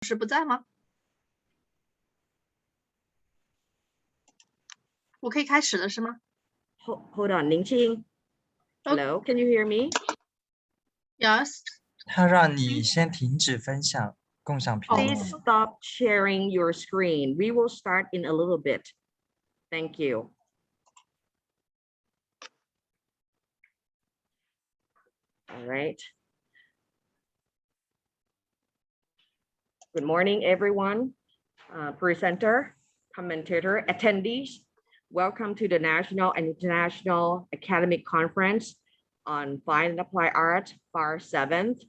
是不在吗？我可以开始了是吗 Hold on, Ningqing. Hello, can you hear me? ？Yes，他让你先停止分享共享屏 Please 幕。 stop sharing your screen. We will start in a little bit. Thank you. All right. Good morning, everyone. Presenter, commentator, attendees. Welcome to the National and International Academic Conference on Fine and Applied Art, FAR7,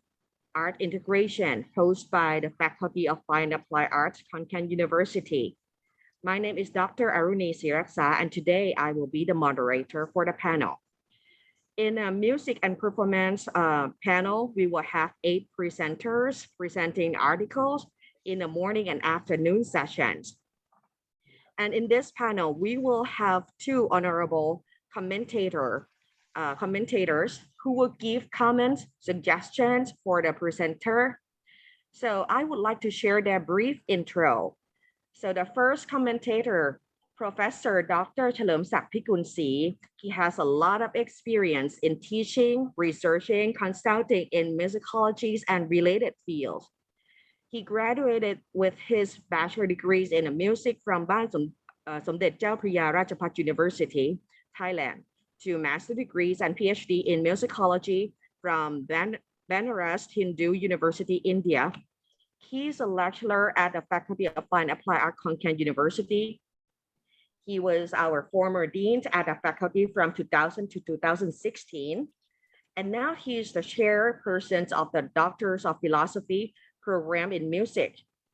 Art Integration, hosted by the Faculty of Fine and Applied Arts, Konkan University. My name is Dr. Aruni Siraksa, and today I will be the moderator for the panel. In a music and performance panel, we will have 8 presenters presenting articles in the morning and afternoon sessions. And in this panel, we will have 2 honorable commentators who will give comments, suggestions for the presenter. So I would like to share their brief intro. So the first commentator, Professor Dr. เฉลิมศักดิ์ พิกุลศรี he has a lot of experience in teaching, researching, consulting in musicologies and related fields. He graduated with his bachelor degrees in music from บ้านสมเด็จเจ้าพระยาราชภัฏ University, Thailand, to master degrees and PhD in musicology from Banaras Hindu University, India. He's a lecturer at the Faculty of Fine Applied Art, Konkan University. He was our former dean at the faculty from 2000 to 2016. And now he's the chairperson of the Doctors of Philosophy program in music.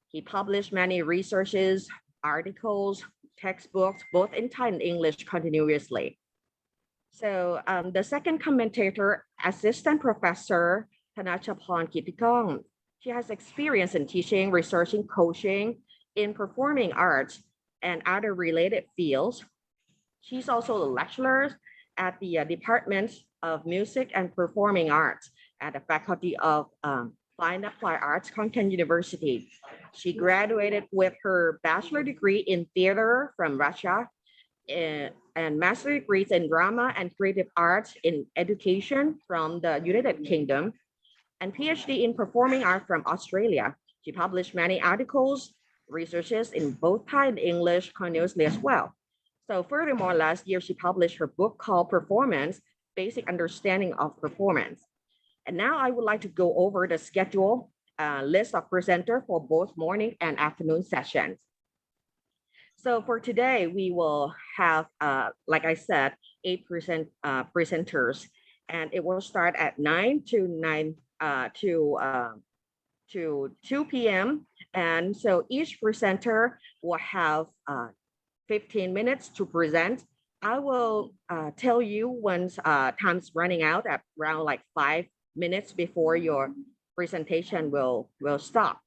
He published many researches, articles, textbooks, both in Thai and English continuously. So the second commentator, Assistant Professor ธนชพร กิตติก้อง She has experience in teaching, researching, coaching in performing arts and other related fields. She's also a lecturer at the Department of Music and Performing Arts at the Faculty of Fine Applied Arts, Konkan University. She graduated with her bachelor degree in theater from Russia and master degrees in drama and creative arts in education from the United Kingdom, and PhD in performing art from Australia. She published many articles, researches in both Thai and English continuously as well. So furthermore, last year she published her book called Performance, Basic Understanding of Performance. And now I would like to go over the schedule list of presenters for both morning and afternoon sessions. So for today, we will have, like I said, 8 presenters, and it will start at 9 to 2 p.m. And so each presenter will have 15 minutes to present. I will tell you once time's running out at around like 5 minutes before your presentation will stop.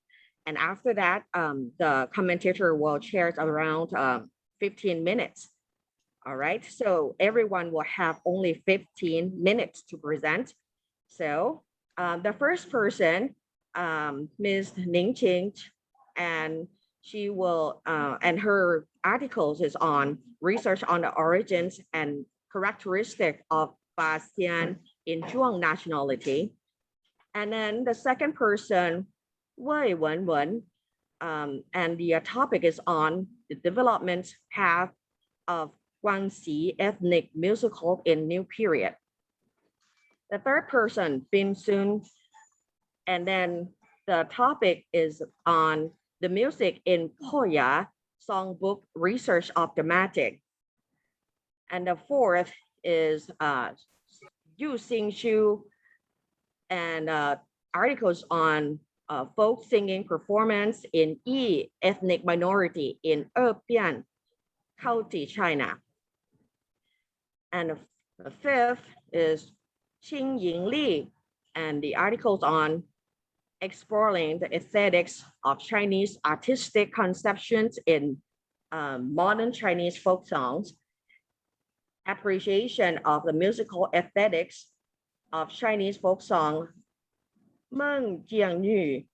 And after that, the commentator will share around 15 minutes. All right, so everyone will have only 15 minutes to present. So the first person, Ms. Ningqing, and she will, and her articles is on research on the origins and characteristics of Basian in Zhuang nationality. And then the second person, Wei Wenwen, and the topic is on the development path of Guangxi ethnic musical in new period. The third person, Bin Sun, and then the topic is on the music in Poya songbook research of dramatic. And the fourth is Yu Xingxu and articles on folk singing performance in Yi ethnic minority in Ebian County, China. And the fifth is Qing Ying Li and the articles on exploring the aesthetics of Chinese artistic conceptions in modern Chinese folk songs, appreciation of the musical aesthetics of Chinese folk song, Meng Jiangyu,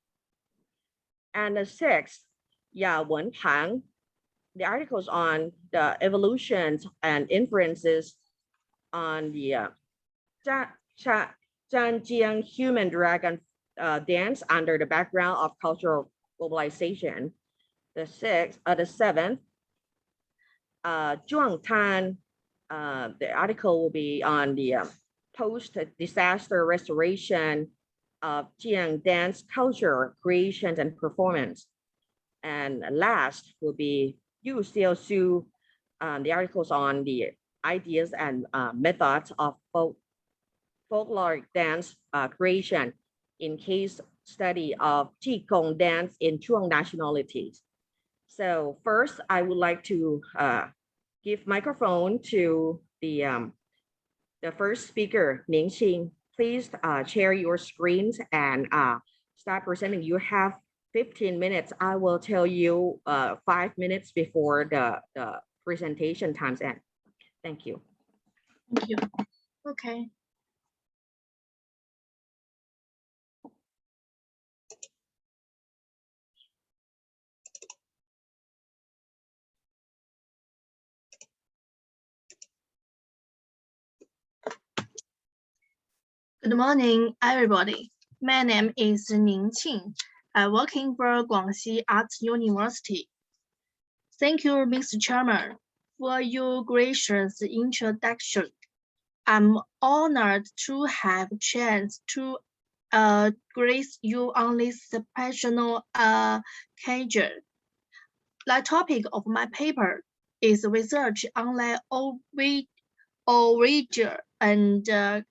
And the sixth, Wen Tang, the articles on the evolutions and inferences on the Zhanjiang human dragon dance under the background of cultural globalization. The seventh, Zhuang Tan, the article will be on the post-disaster restoration of Jiang dance culture, creations, and performance. And last will be Yu Xiaosu, the articles on the ideas and methods of folkloric dance creation in case study of Qigong dance in Zhuang nationalities. So first, I would like to give microphone to the first speaker, Ning Qing. Please share your screens and start presenting. You have 15 minutes. I will tell you 5 minutes before the presentation time's end. Thank you. Thank you. Okay. Good morning, everybody. My name is Ning Qing. I'm working for Guangxi Arts University. Thank you, Mr. Chairman, for your gracious introduction. I'm honored to have a chance to grace you on this special occasion. The topic of my paper is research on the origin and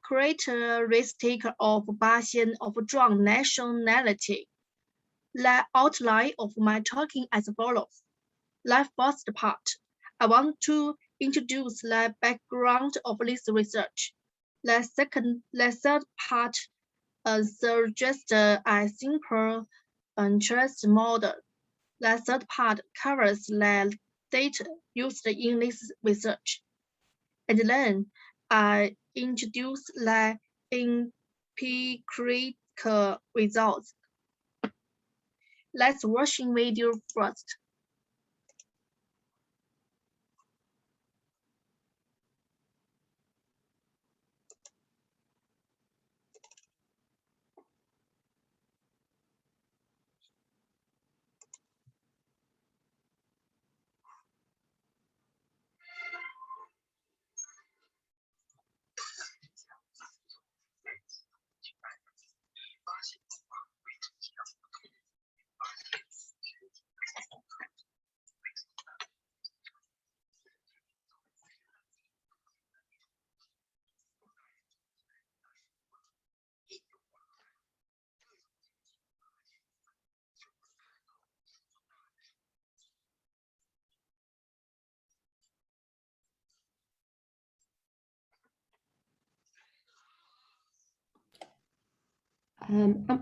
characteristic of Baxian of Zhuang nationality. The outline of my talking as follows. The first part, I want to introduce the background of this research. The third part suggests a simple interest model. The third part covers the data used in this research. And then I introduce the empirical results. Let's watch the video first.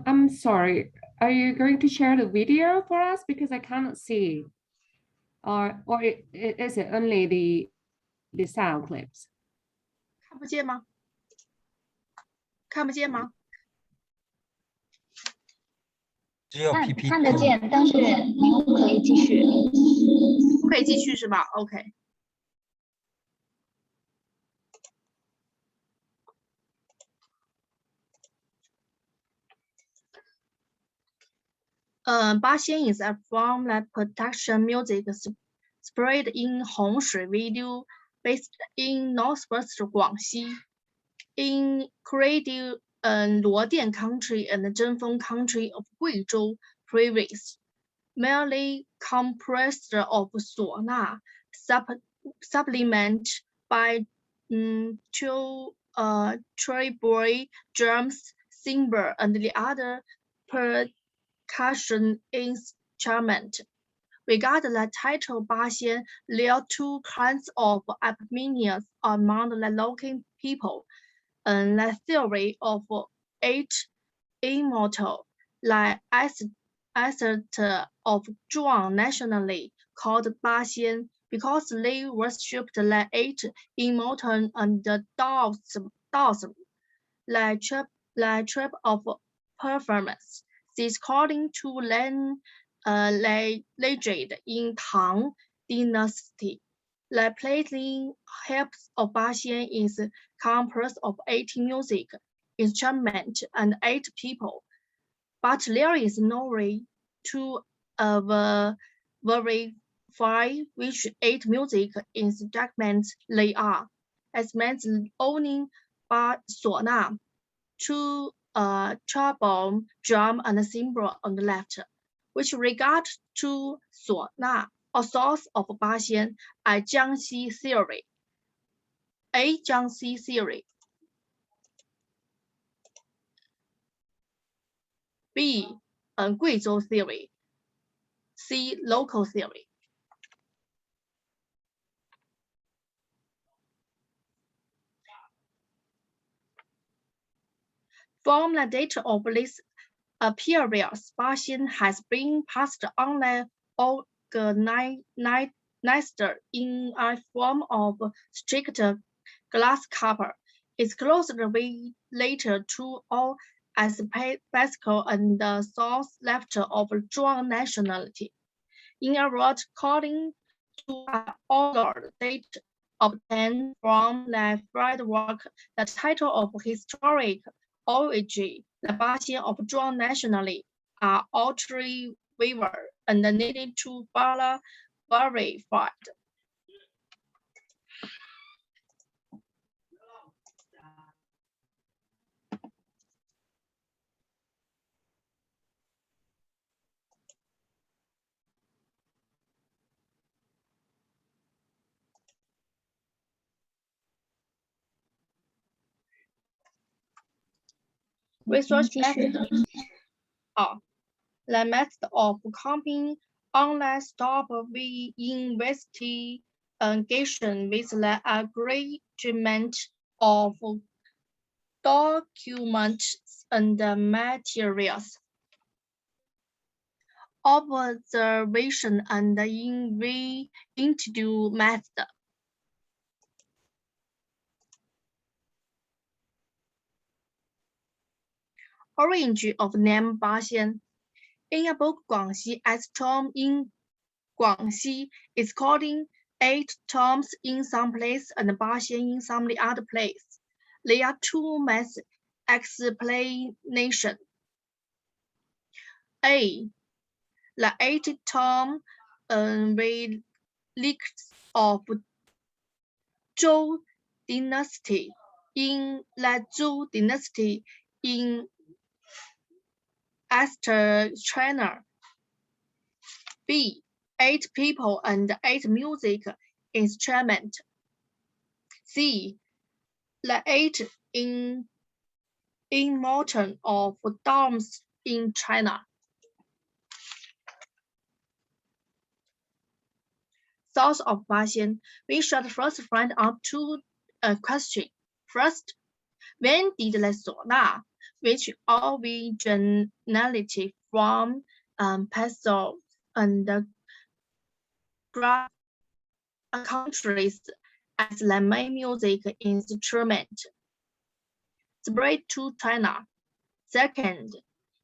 I'm sorry. Are you going to share the video for us because I cannot see, or is it only the sound clips? 看不见吗？看不见吗？只有 PPT 看得见，但是您可以继续。不可以继续是吧 ？OK。Baxian is a form that production music spread in Hongshui video based in northwest Guangxi, including Luodian country and Zhenfeng country of Guizhou province, merely compressed of Suona, supplement by tribal drums, cymbal, and the other percussion instrument. Regarding the title Baxian, there are two kinds of opinions among the local people. The theory of eight immortal, the asset of Zhuang nationally called Baxian because they worshipped the eight immortal and the Daoism, the tribe of performance, is according to legend in Tang Dynasty. The playing helps of Baxian is composed of 18 music instruments and 8 people, but there is no way to verify which 8 music instruments they are, as means owning唢呐, 2 treble, drum, and cymbal on the left, which regard to 唢呐 or source of Baxian as Jiangxi theory. A. Jiangxi theory. B. 贵州 theory. C. Local theory. From the data of this periods, Baxian has been passed on the organized in a form of strict glass copper. It's closely related to all aspects and the source left of Zhuang nationality. In a word, according to ordered data obtained from the Fred work, the title of historic origin, the Baxian of Zhuang nationality, are ultra waver and needed to be verified. Research method. The method of combining online stop with investigation with the agreement of documents and materials. Observation and interview method. Origin of name Baxian. In a book, Guangxi as term in Guangxi is called 8 terms in some place and Baxian in some other place. There are 2 methods explanation. A. The 8 term relics of Zhou dynasty in the Zhou dynasty in Eastern China. B. 8 people and 8 music instruments. C. The 8 immortal of dams in China. Source of Baxian. We should first find out 2 questions. First, when did the唢呐, which originated from Peso and countries as the main music instrument, spread to China? Second,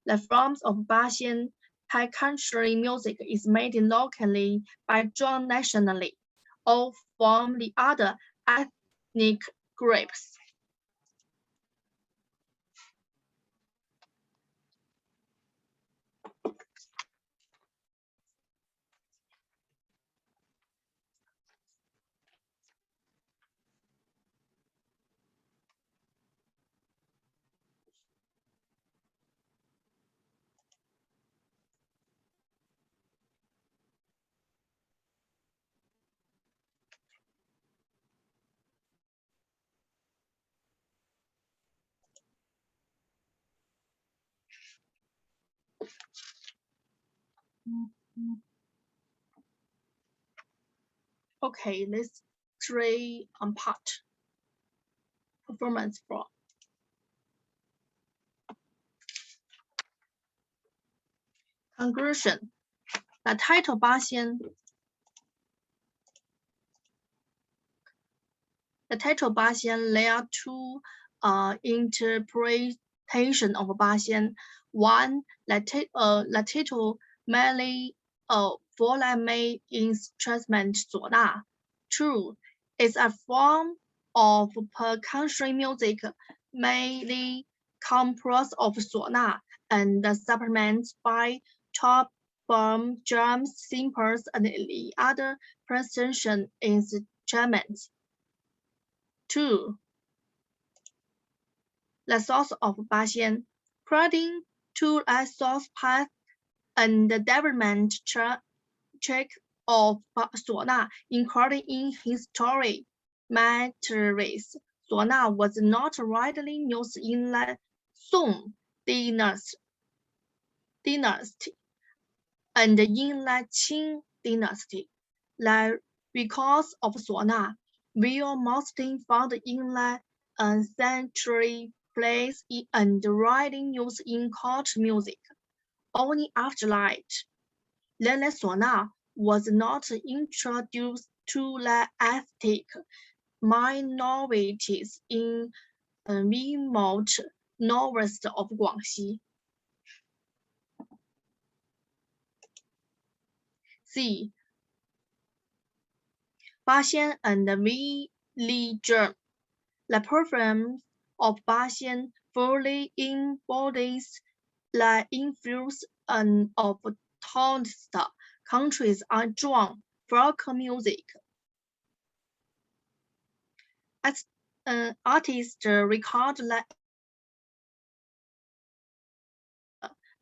the forms of Baxian high country music is made locally by Zhuang nationality or from the other ethnic groups. Okay, let's three part performance from. Conclusion. The title Baxian. The title Baxian, there are 2 interpretations of Baxian. One, Latito mainly for May instrument 唢呐. Two, it's a form of percussion music mainly composed of 唢呐 and supplemented by top from drums, cymbals, and the other percussion instruments. Two, the source of 八仙, according to a source path and the development track of 唢呐, including in history materials. 唢呐 was not widely used in the Song dynasty and in the Qing dynasty. The records of 唢呐 were mostly found in the century plays and writing used in court music. Only after that, then the 唢呐 was not introduced to the ethnic minorities in remote northwest of Guangxi. C. 八仙 and religion. The performance of 八仙 fully embodies the influence of Taoist countries on zhuang folk music. As artists record the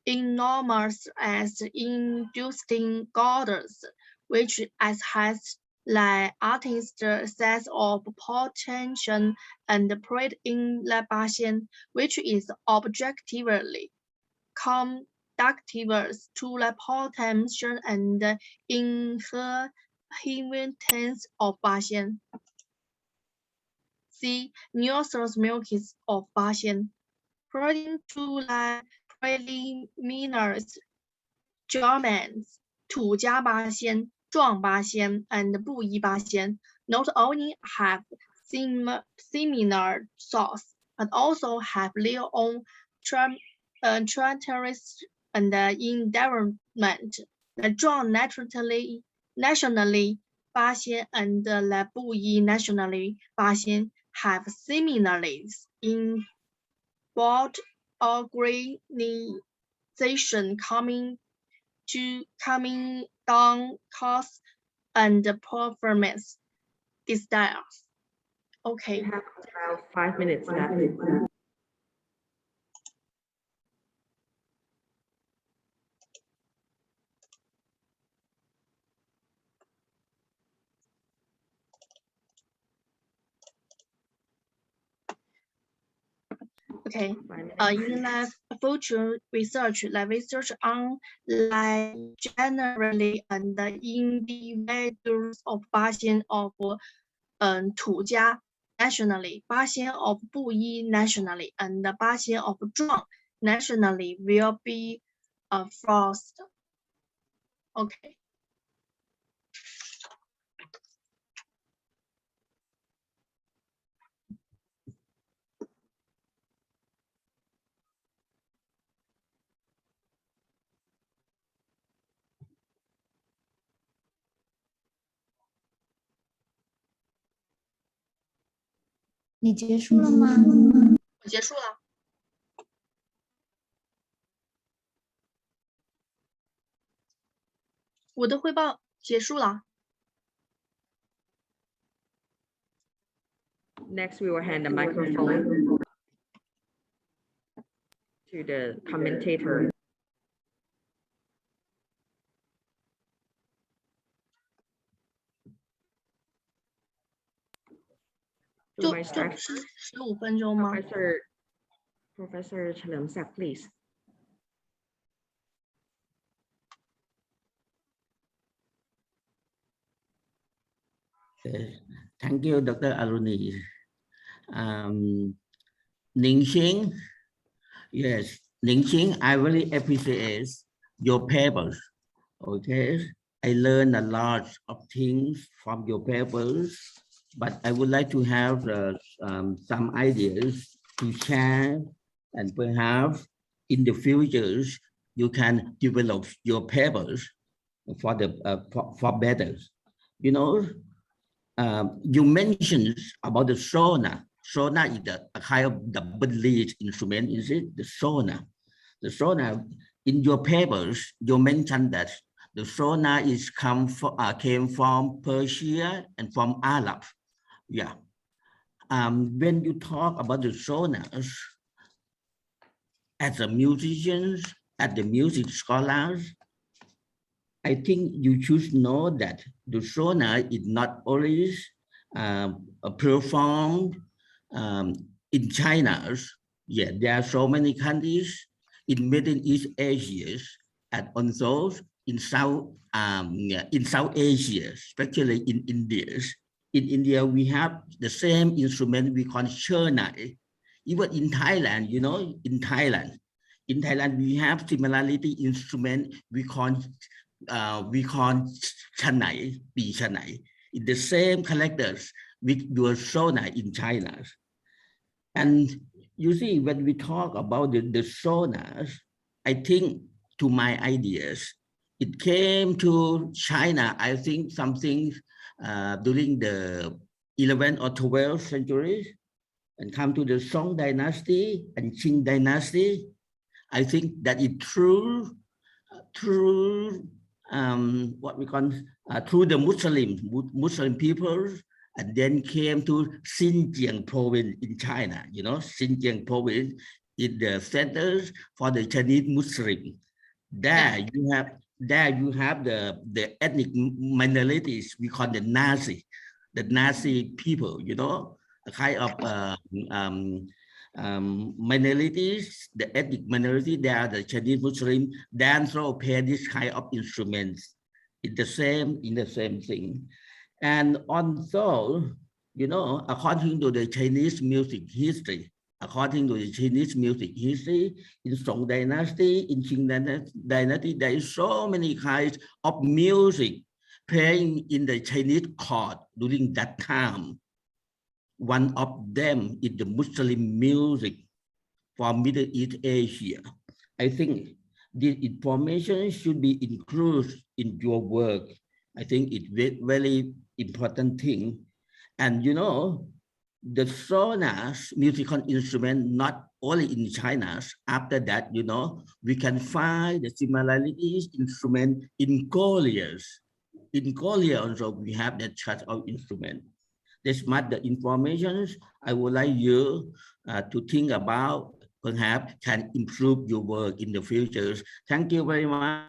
enormous as inducing goddess, which has the artist sense of potential and pride in the 八仙, which is objectively conducive to the potential and inheritance of 八仙. C. Neosource music of 八仙. According to the preliminaries, Germans, 土家八仙, 壮八仙, and 布衣八仙 not only have similar source, but also have their own trajectories and endeavorment. The 壮 nationally 八仙 and the 布衣 nationally 八仙 have similarities in both organization coming down cost and performance styles. Okay. We have about 5 minutes left. Okay. In the future research, the research on the generally and the individuals of 八仙 of 土家 nationally, 八仙 of 布衣 nationally, and the 八仙 of 壮 nationally will be forced. Okay. “你结束了吗？”我结束了。我的汇报结束了。Next, we will hand the microphone to the commentator. To my staff, 15分钟吗？ Professor เฉลิมศักดิ์ please. Thank you, Dr. Aruni. Ningxing, yes, Ningxing, I really appreciate your papers. Okay, I learned a lot of things from your papers, but I would like to have some ideas to share and perhaps in the futures, you can develop your papers for the for better. You know, you mentioned about the sonar. Sonar is a kind of double lead instrument, is it? The sonar. The sonar, in your papers, you mentioned that the sonar came from Persia and from Arab. Yeah. When you talk about the sonars, as a musicians, as the music scholars, I think you should know that the sonar is not always performed in China. Yeah, there are so many countries in Middle East Asia and also in South Asia, especially in India. In India, we have the same instrument we call chernai. Even in Thailand, you know, in Thailand we have similarity instrument we call chanai, pi chanai, in the same characters with your sonai in China. And you see, when we talk about the sonars, I think to my ideas, it came to China, I think something during the 11th or 12th centuries, and come to the Song dynasty and Qing dynasty. I think that it through what we call through the Muslim people, and then came to Xinjiang province in China. You know, Xinjiang province is the centers for the Chinese Muslim. There you have the ethnic minorities we call the Nazi people. You know, a kind of minorities, the ethnic minority. They are the Chinese Muslim. They also play this kind of instruments in the same thing. And also, you know, according to the Chinese music history, in Song dynasty, in Qing dynasty, there is so many kinds of music playing in the Chinese court during that time. One of them is the Muslim music from Middle East Asia. I think this information should be included in your work. I think it's very important thing. And you know, the sonars, musical instrument, not only in China. After that, you know, we can find the similarities instrument in Korea. In Korea also, we have that such of instrument. This much the information I would like you to think about, perhaps can improve your work in the future. Thank you very much,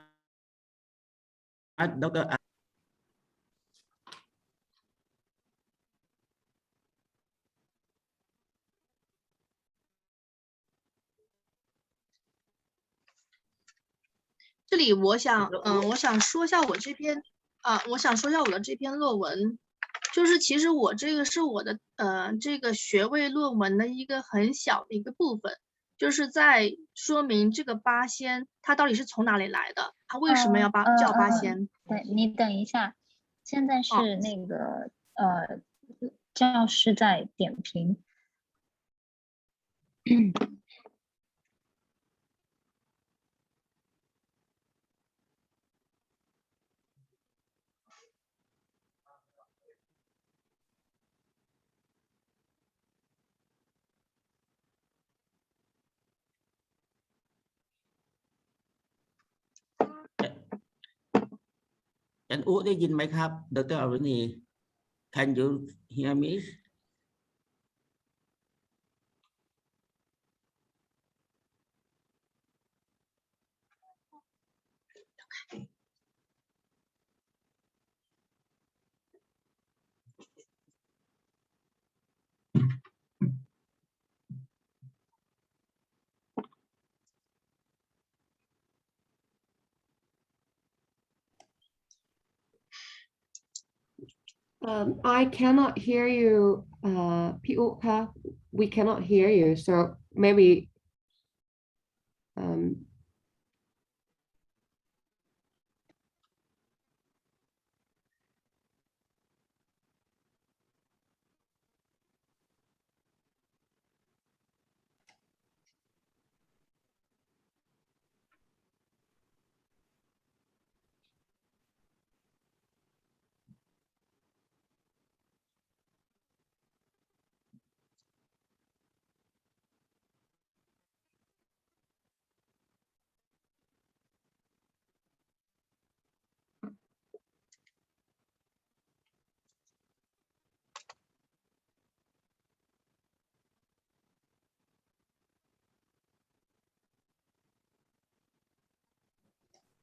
Dr. 这里我想说一下我这篇我想说一下我的这篇论文，就是其实我这个是我的这个学位论文的一个很小的一个部分，就是在说明这个八仙它到底是从哪里来的，它为什么要叫八仙？对，你等一下，现在是那个教师在点评。อู๋ได้ยินไหมครับ ดร.อรุณี Can you hear me? I cannot hear you, Piuka. We cannot hear you, so maybe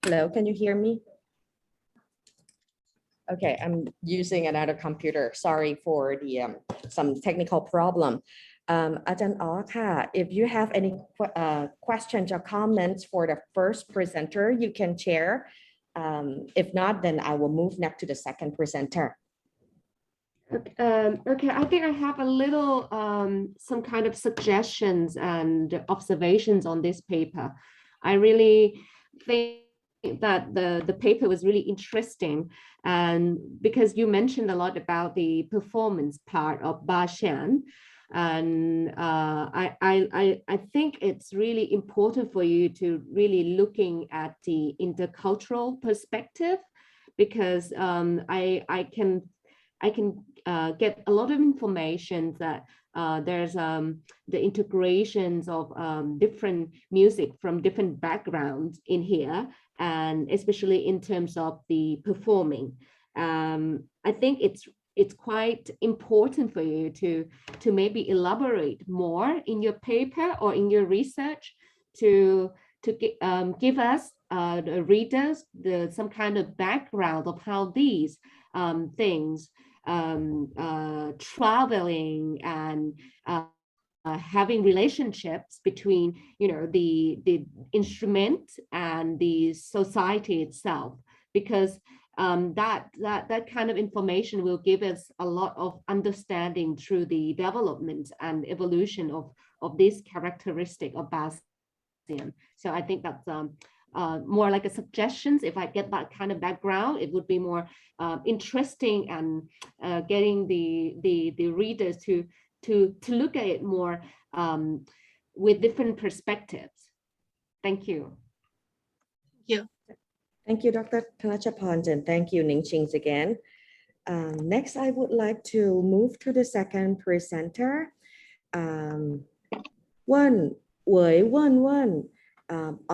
Hello, can you hear me? Okay, I'm using another computer. Sorry for the some technical problem. อาจารย์อ๋อค่ะ if you have any questions or comments for the first presenter, you can share. If not, then I will move next to the second presenter. Okay, I think I have a little some kind of suggestions and observations on this paper. I really think that the paper was really interesting, and because you mentioned a lot about the performance part of Bashan, and I think it's really important for you to really looking at the intercultural perspective, because I can get a lot of information that there's the integrations of different music from different backgrounds in here, and especially in terms of the performing. I think it's quite important for you to maybe elaborate more in your paper or in your research to give us the readers some kind of background of how these things traveling and having relationships between the instrument and the society itself, because that kind of information will give us a lot of understanding through the development and evolution of this characteristic of Basian. So I think that's more like a suggestions. If I get that kind of background, it would be more interesting and getting the readers to look at it more with different perspectives. Thank you. Thank you, Dr. Thanachapon, and thank you, Ning Ching again. Next, I would like to move to the second presenter. Wen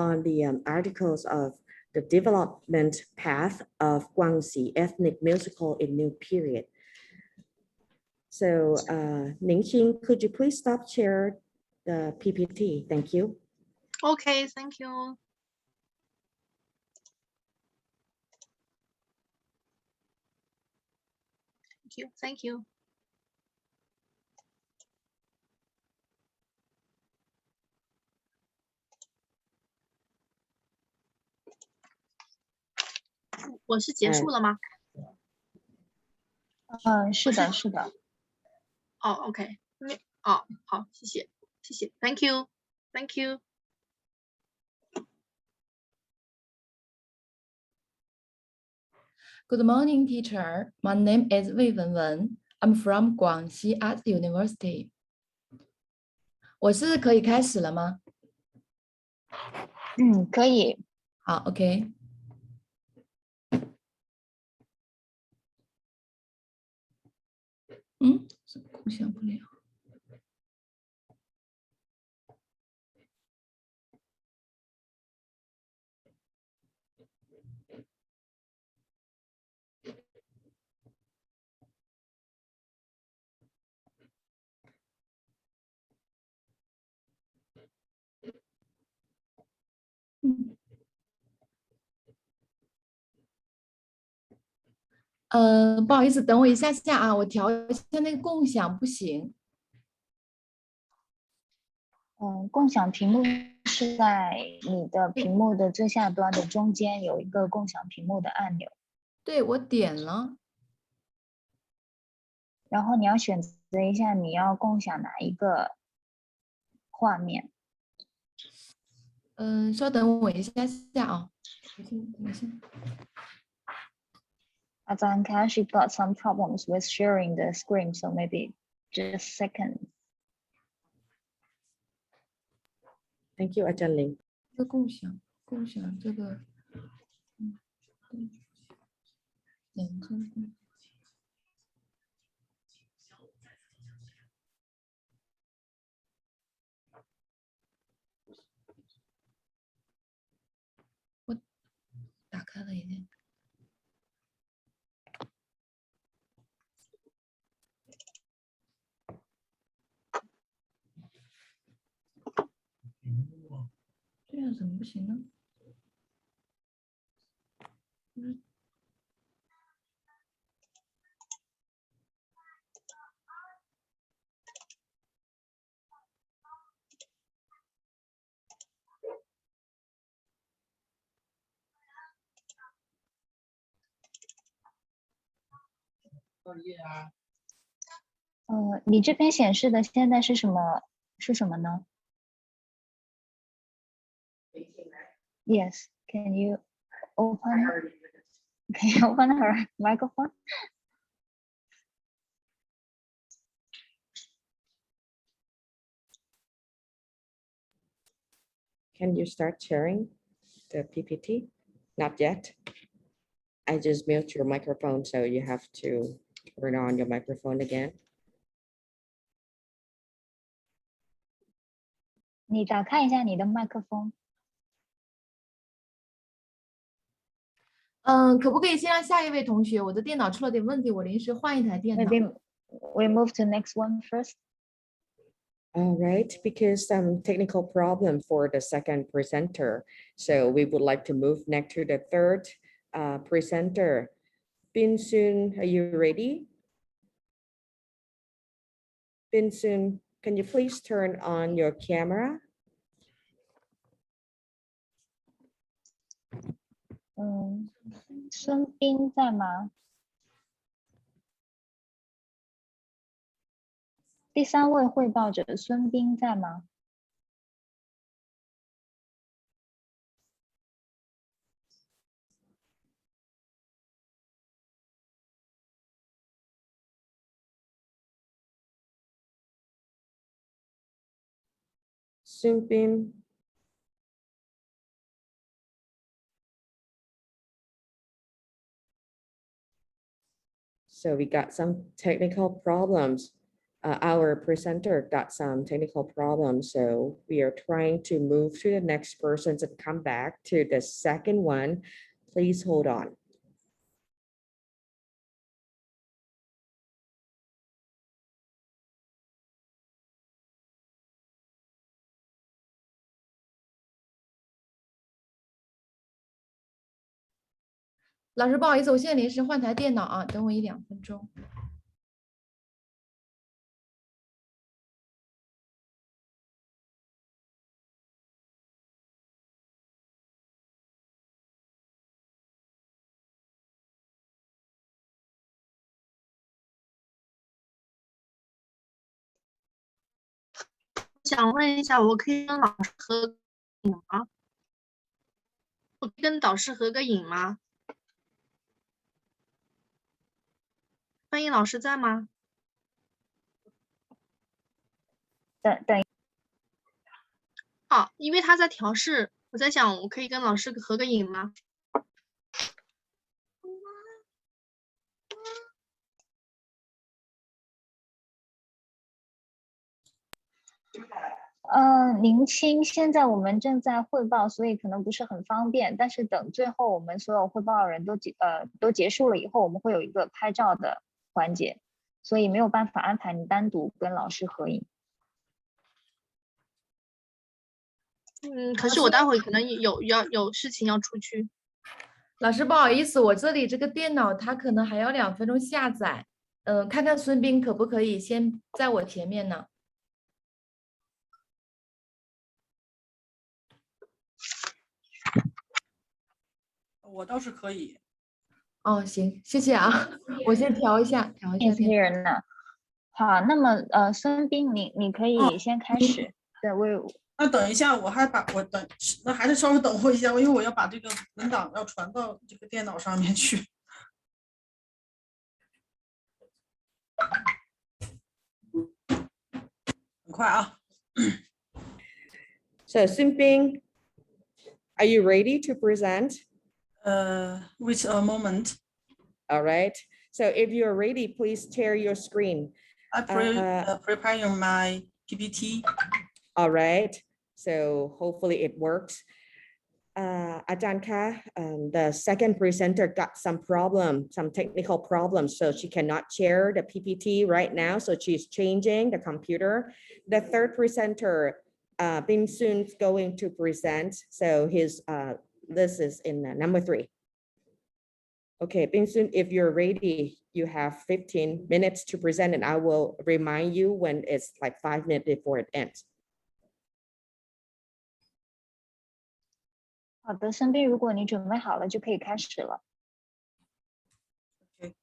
on the articles of the development path of Guangxi ethnic musical in new period. So, Ning Ching, could you please stop share the PPT? Thank you. Okay, thank you. Thank you. 我是结束了吗？是的，是的。哦 ，OK， 哦，好，谢谢，Thank you，Thank you。Good morning, teacher. My name is Wei Wenwen. I'm from Guangxi Art University. 我是可以开始了吗？可以。好 ，OK。怎么共享不了？不好意思，等我一下下啊，我调一下那个共享不行。共享屏幕是在你的屏幕的最下端的中间有一个共享屏幕的按钮。对，我点了。然后你要选择一下你要共享哪一个画面。稍等我一下下啊。等一下。Azan she got some problems with sharing the screen, so maybe just a second. Thank you, Ajahn Ling. 这共享这个，我打开了已经。这样怎么不行呢？你这边显示的现在是什么呢？ Yes, can you open her microphone? Can you start sharing the PPT? Not yet. I just mute your microphone, so you have to turn on your microphone again. 你打开一下你的麦克风。可不可以先让下一位同学？我的电脑出了点问题，我临时换一台电脑。 Maybe we move to next one first. All right, because some technical problem for the second presenter. So we would like to move next to the third presenter. Bin Sun, are you ready? Bin Sun, can you please turn on your camera? 孙斌在吗？第三位汇报者孙斌在吗？Sun Bin. So we got some technical problems. Our presenter got some technical problems. So we are trying to move to the next person and come back to the second one. Please hold on. 老师，不好意思，我现在临时换台电脑啊，等我1-2分钟。想问一下，我可以跟老师合影吗？我可以跟导师合个影吗？翻译老师在吗？等。哦，因为他在调试，我在想，我可以跟老师合个影吗？林青，现在我们正在汇报，所以可能不是很方便。但是等最后我们所有汇报人都结束了以后，我们会有一个拍照的环节，所以没有办法安排你单独跟老师合影。可是我待会可能有事情要出去。老师，不好意思，我这里这个电脑它可能还要2分钟下载。看看孙斌可不可以先在我前面呢？我倒是可以。哦，行，谢谢啊，我先调一下。Is here 呢？好，那么孙斌，你可以先开始。对，那等一下，那还是稍微等我一下，因为我要把这个文档要传到这个电脑上面去。很快啊。So Sun Bin, are you ready to present? Wait a moment. All right. So if you're ready, please share your screen. I preparing my PPT. All right. So hopefully it works. Ajahn Ka, the second presenter got some technical problems, so she cannot share the PPT right now. So she's changing the computer. The third presenter, Bin Sun's going to present. So this is in number 3. Okay, Bin Sun, if you're ready, you have 15 minutes to present, and I will remind you when it's like 5 minutes before it ends. 好的，孙斌，如果你准备好了，就可以开始了。OK，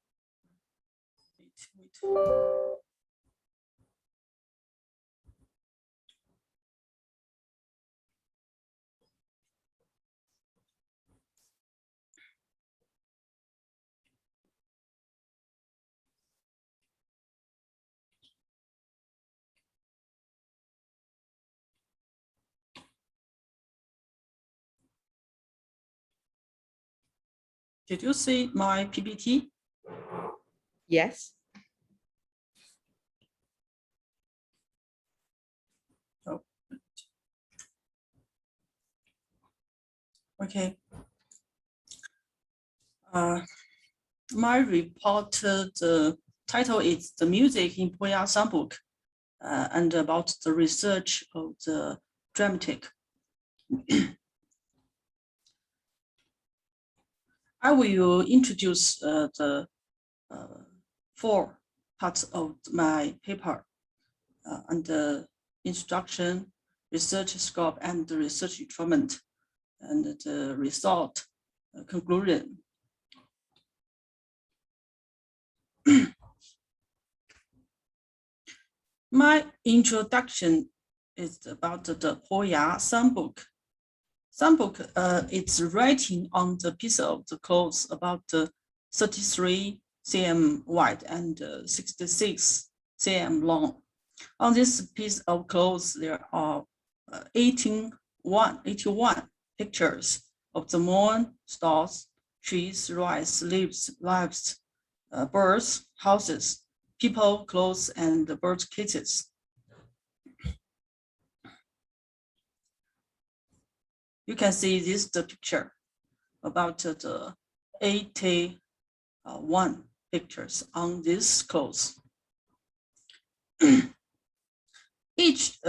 Did you see my PPT? Yes. Oh. Okay. My report, the title is The Music in Poya Songbook, and about the research of the dramatic. I will introduce the 4 parts of my paper, and the introduction, research scope, and the research instrument, and the result, conclusion. My introduction is about the Poya Songbook. Songbook, it's writing on the piece of the cloth about 33 cm wide and 66 cm long. On this piece of cloth, there are 81 pictures of the moon, stars, trees, rice, leaves, lives, birds, houses, people, clothes, and bird cages. You can see this the picture about the 81 pictures on this clothes. Each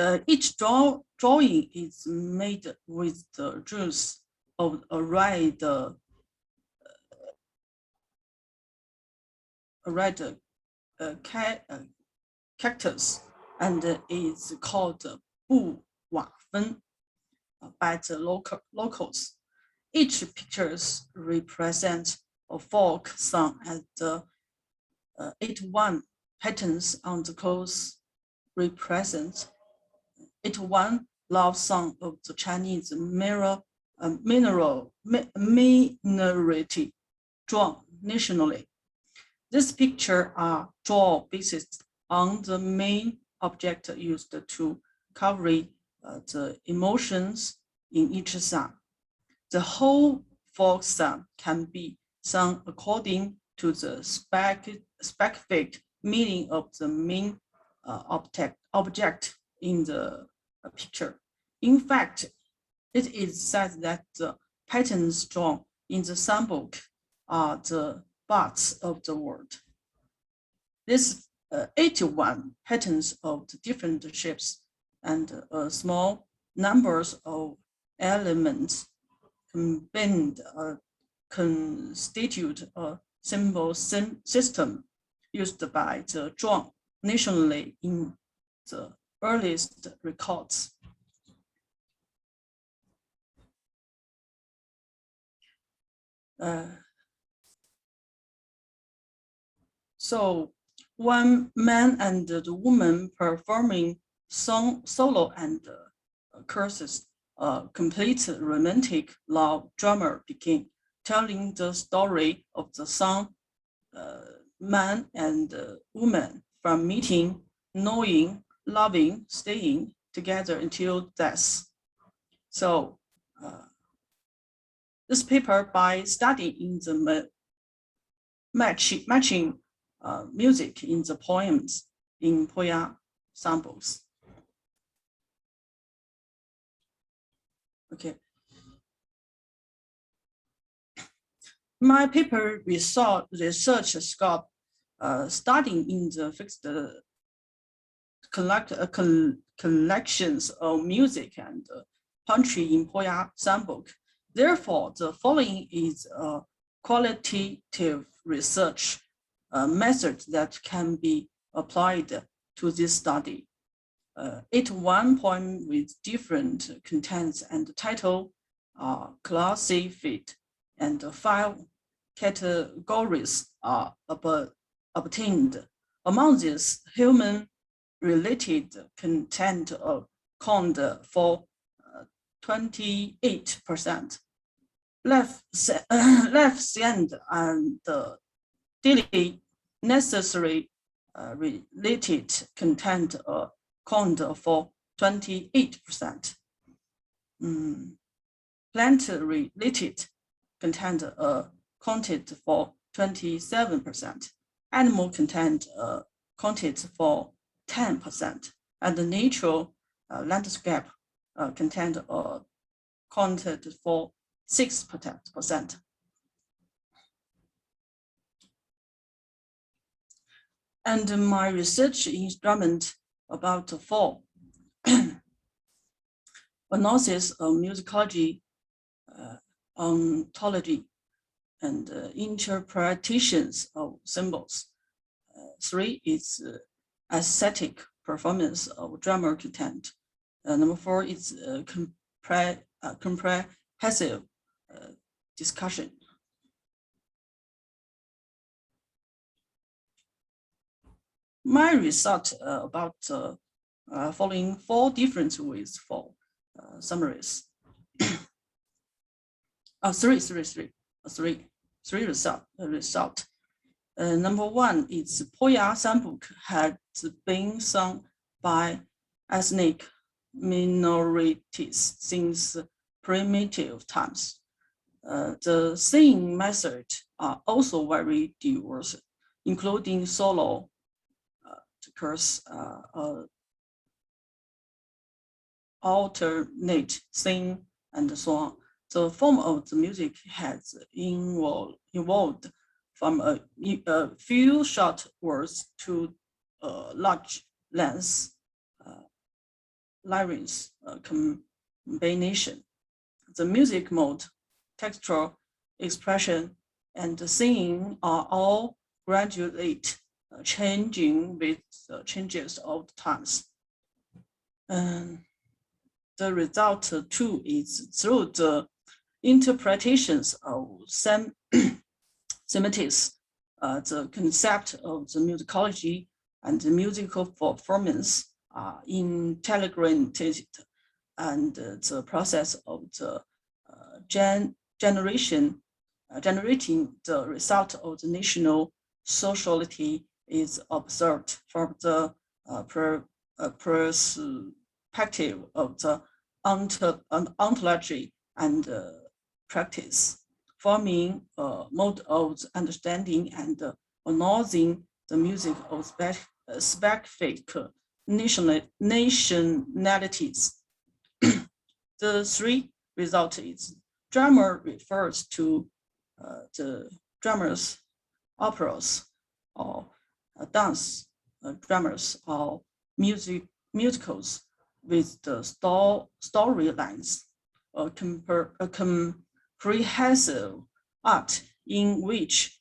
drawing is made with the juice of a red cactus, and is called 布瓦芬 by the locals. Each pictures represents a folk song, and the 81 patterns on the clothes represent 81 love song of the Chinese minority drawn nationally. This picture are drawn based on the main object used to cover the emotions in each song. The whole folk song can be sung according to the specific meaning of the main object in the picture. In fact, it is said that the patterns drawn in the songbook are the parts of the world. These 81 patterns of the different shapes and small numbers of elements combined constitute a symbol system used by the Zhuang nationally in the earliest records. So one man and the woman performing solo and choruses, a complete romantic love drama began, telling the story of the song man and woman from meeting, knowing, loving, staying together until death. So this paper, by studying the matching music in the poems in Poya samples. Okay. My paper research scope studying in the fixed collections of music and poetry in Poya songbook. Therefore, the following is a qualitative research method that can be applied to this study. 81 poems with different contents and title are classified, and 5 categories are obtained Among this, human-related content accounted for 28%. Life science and daily necessary related content accounted for 28%. Plant-related content accounted for 27%. Animal content accounted for 10%, and the natural landscape content accounted for 6%. And my research instrument about FAR analysis of musicology, ontology, and interpretations of symbols. 3 is aesthetic performance of drummer content. Number 4 is comprehensive discussion. My result about following 4 different ways for summaries. Three result. Number 1 is Poya songbook has been sung by ethnic minorities since primitive times. The singing methods are also very diverse, including solo, alternate sing, and so on. The form of the music has evolved from a few short words to large length lyrics combination. The music mode, textural expression, and the singing are all gradually changing with the changes of the times. And the result too is through the interpretations of semantics, the concept of the musicology and the musical performance are integrated, and the process of the generating the result of the national sociality is observed from the perspective of the ontology and practice, forming a mode of understanding and analyzing the music of specific nationalities. The 3 result is drummer refers to the drummers, operas, or dance drummers, or musicals with the storylines, a comprehensive art in which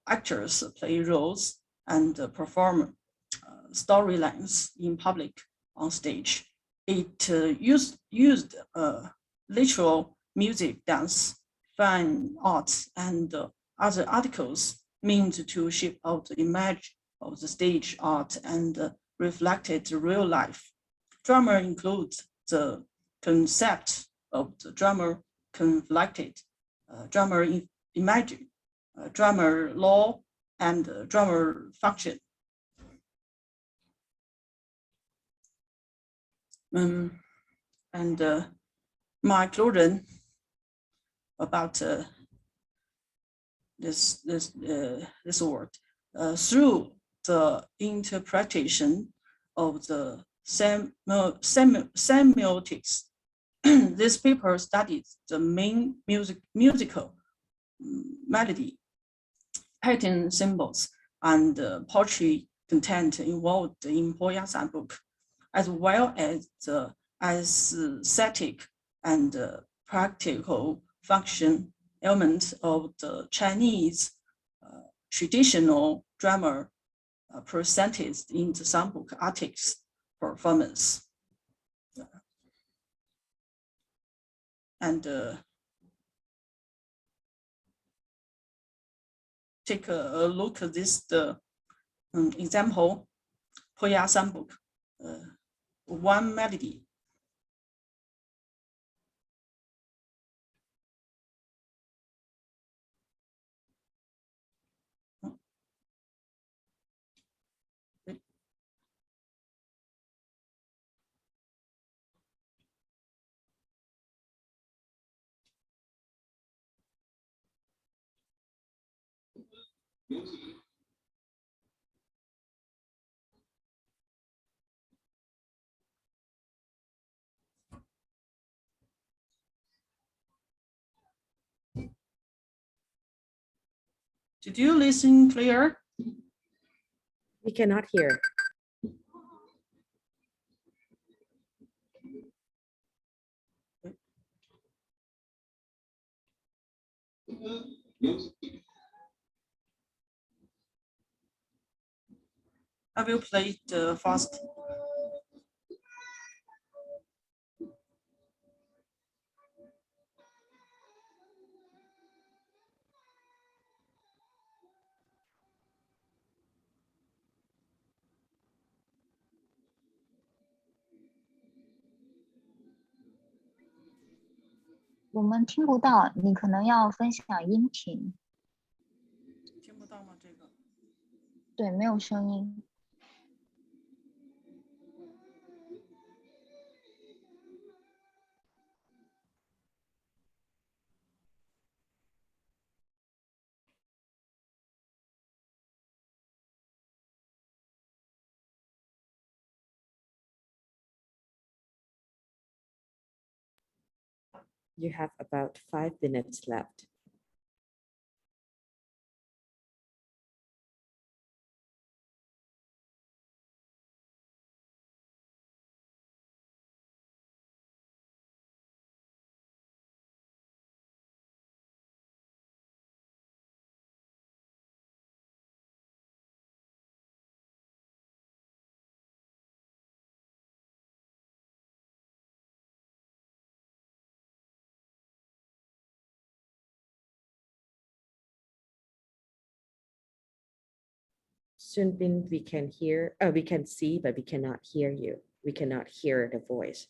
actors play roles and perform storylines in public on stage. It used literal music, dance, fine arts, and other articles meant to shape out the image of the stage art and reflected real life. Drummer includes the concept of the drummer conflicted, drummer imagine, drummer law, and drummer function. And my conclusion about this word, through the interpretation of the semiotics, this paper studies the main musical melody, pattern symbols, and poetry content involved in Poya songbook, as well as the aesthetic and practical function elements of the Chinese traditional drama presented in the songbook artists performance. And take a look at this Example, Poya Songbook, one melody. Did you listen clear? We cannot hear. I will play it fast. “我们听不到，你可能要分享音频。”听不到吗？这个。对，没有声音。You have about 5 minutes left. Sunbin, we can hear, we can see, but we cannot hear you. We cannot hear the voice.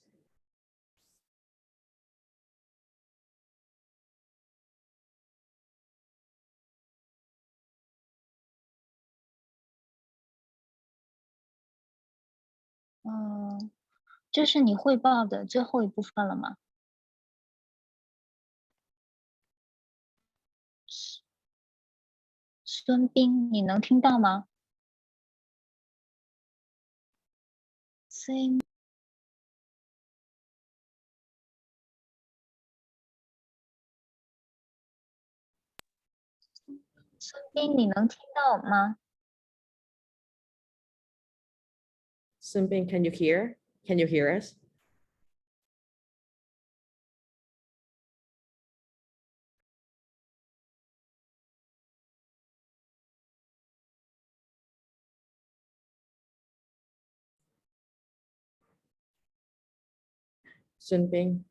“这是你汇报的最后一部分了吗？”孙斌，你能听到吗？孙斌，你能听到吗？ Sunbin, can you hear? Can you hear us? Sunbin.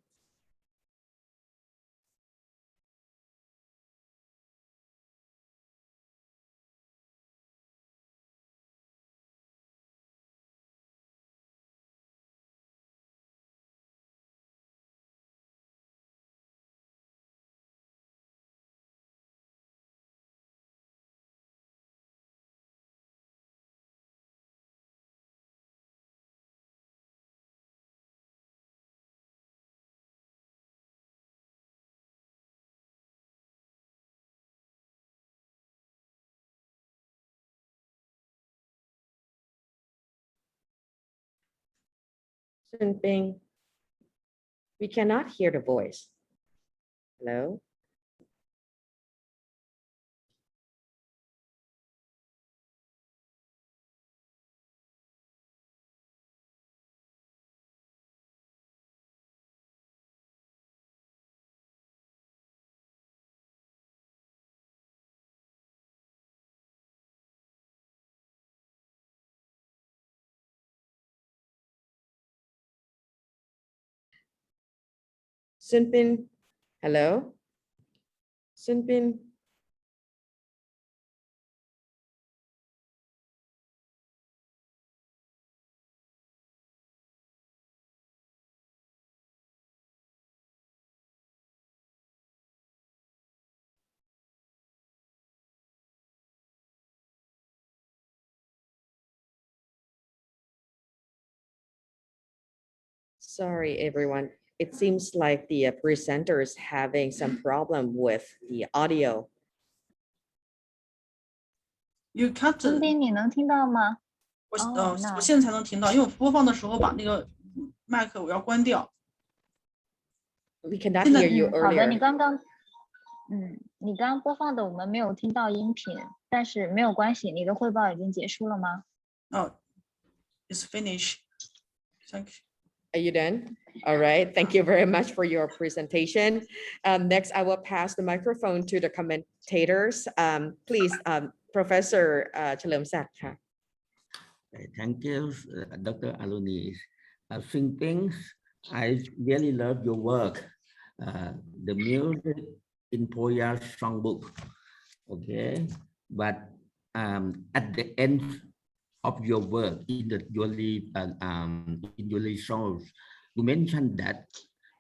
Sunbin, we cannot hear the voice. Hello? Sunbin, hello? Sunbin. Sorry, everyone. It seems like the presenter is having some problem with the audio. You can't. 尊斌，你能听到吗？那我现在才能听到，因为我播放的时候把那个麦克我要关掉。We cannot hear you 好的， earlier. 你刚刚播放的我们没有听到音频，但是没有关系，你的汇报已经结束了吗？ It's finished. Thank you. Are you done? All right. Thank you very much for your presentation. Next, I will pass the microphone to the commentators. Please, Professor เฉลิมศักดิ์ค่ะ Thank you, Dr. Aluni. Things I really love your work. The music in Poya's songbook. Okay, but at the end of your work in your resource, you mentioned that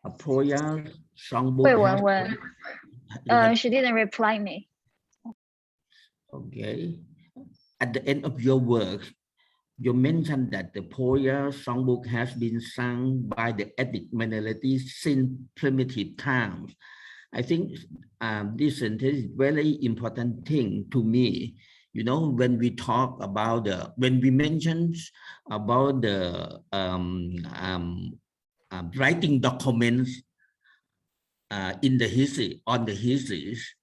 a Poya's songbook. 惠文文，she didn't reply me. Okay, at the end of your work, you mentioned that the Poya songbook has been sung by the ethnic minorities since primitive times. I think this sentence is very important thing to me. You know, when we talk about when we mention about the writing documents in the history, on the histories,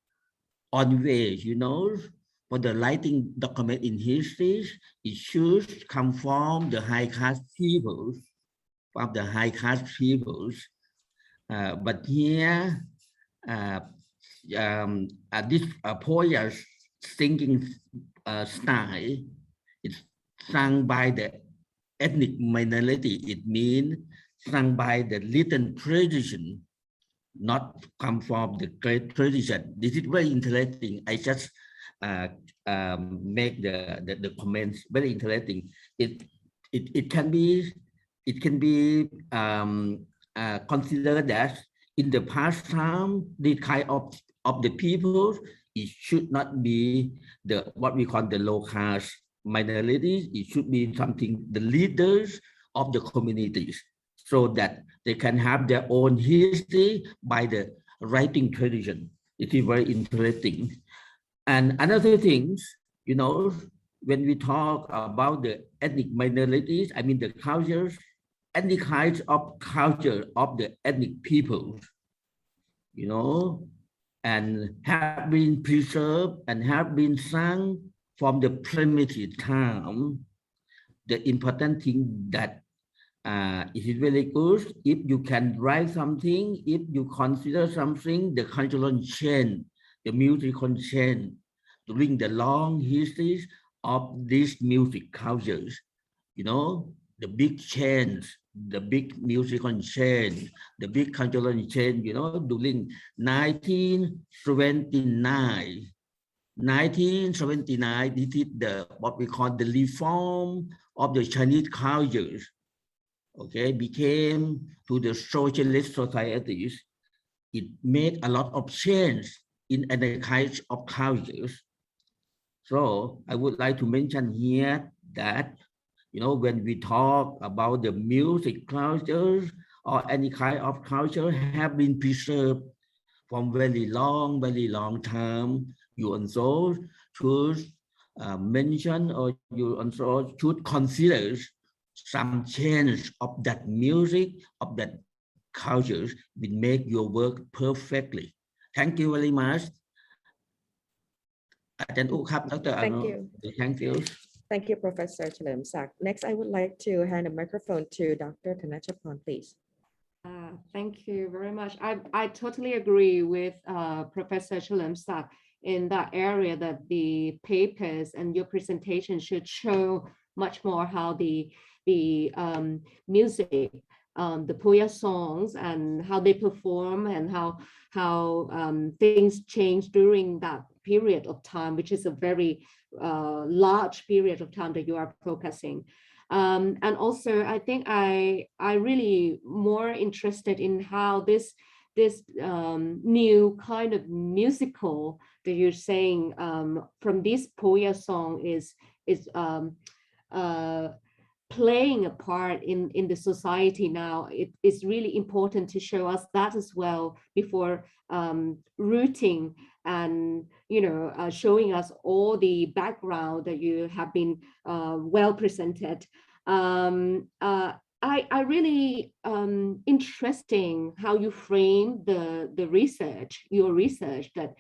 on ways, you know, for the writing document in history, it should come from the high caste peoples, from the high caste peoples. But here, this Poya's singing style is sung by the ethnic minority. It means sung by the written tradition, not come from the great tradition. This is very interesting. I just make the comments very interesting. It can be considered that in the past time, this kind of the people, it should not be what we call the low caste minorities. It should be something the leaders of the communities, so that they can have their own history by the writing tradition. It is very interesting. And another things, you know, when we talk about the ethnic minorities, I mean the cultures, any kinds of culture of the ethnic peoples, you know, and have been preserved and have been sung from the primitive time. The important thing that it is very good if you can write something, if you consider something, the cultural chain, the musical chain, during the long histories of these music cultures, you know, the big chains, the big musical chain, the big cultural chain, you know, during 1979. 1979, this is what we call the reform of the Chinese cultures. Okay, became to the socialist societies. It made a lot of change in other kinds of cultures. So I would like to mention here that, you know, when we talk about the music cultures or any kind of culture have been preserved from very long time, you also should mention, or you also should consider some change of that music, of that cultures will make your work perfectly. Thank you very much. Thank you. Thank you. Thank you, Professor เฉลิมศักดิ์ Next, I would like to hand the microphone to Dr. ธนชพร please. Thank you very much. I totally agree with Professor เฉลิมศักดิ์ in that area that the papers and your presentation should show much more how the music, the Poya songs and how they perform and how things change during that period of time, which is a very large period of time that you are focusing. And also, I think I really more interested in how this new kind of musical that you're saying from this Poya song is playing a part in the society now. It is really important to show us that as well before rooting and showing us all the background that you have been well presented. I really interesting how you frame the research, your research, that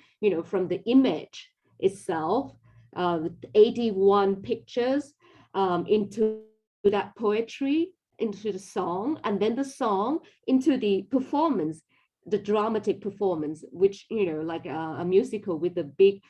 from the image itself, 81 pictures into that poetry, into the song, and then the song into the performance, the dramatic performance, which like a musical with a big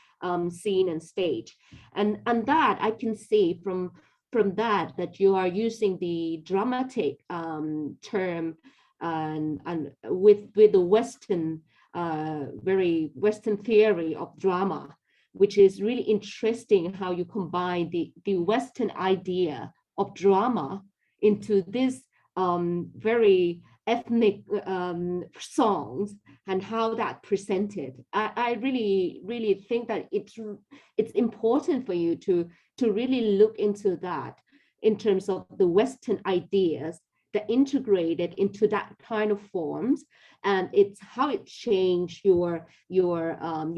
scene and stage, and that I can see from that you are using the dramatic term and with the Western very Western theory of drama, which is really interesting how you combine the Western idea of drama into this very ethnic songs and how that presented. I really think that it's important for you to really look into that in terms of the Western ideas that integrated into that kind of forms, and it's how it changed your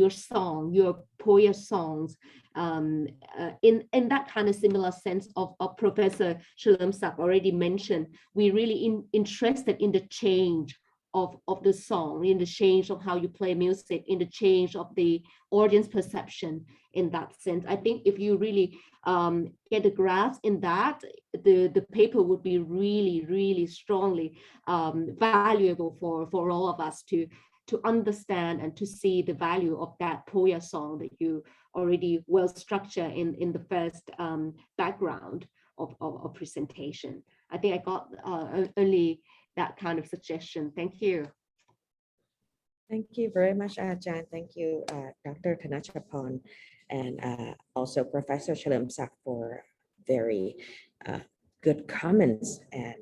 song, your poem songs, in that kind of similar sense of Professor Cherlemsak already mentioned. We really interested in the change of the song, in the change of how you play music, in the change of the audience perception. In that sense, I think if you really get a grasp in that, the paper would be really strongly valuable for all of us to understand and to see the value of that poem song that you already well structured in the first background of presentation. I think I got only that kind of suggestion. Thank you. Thank you very much, Ajahn. Thank you, Dr. Thanachapon, and also Professor Cherlemsak for very good comments. And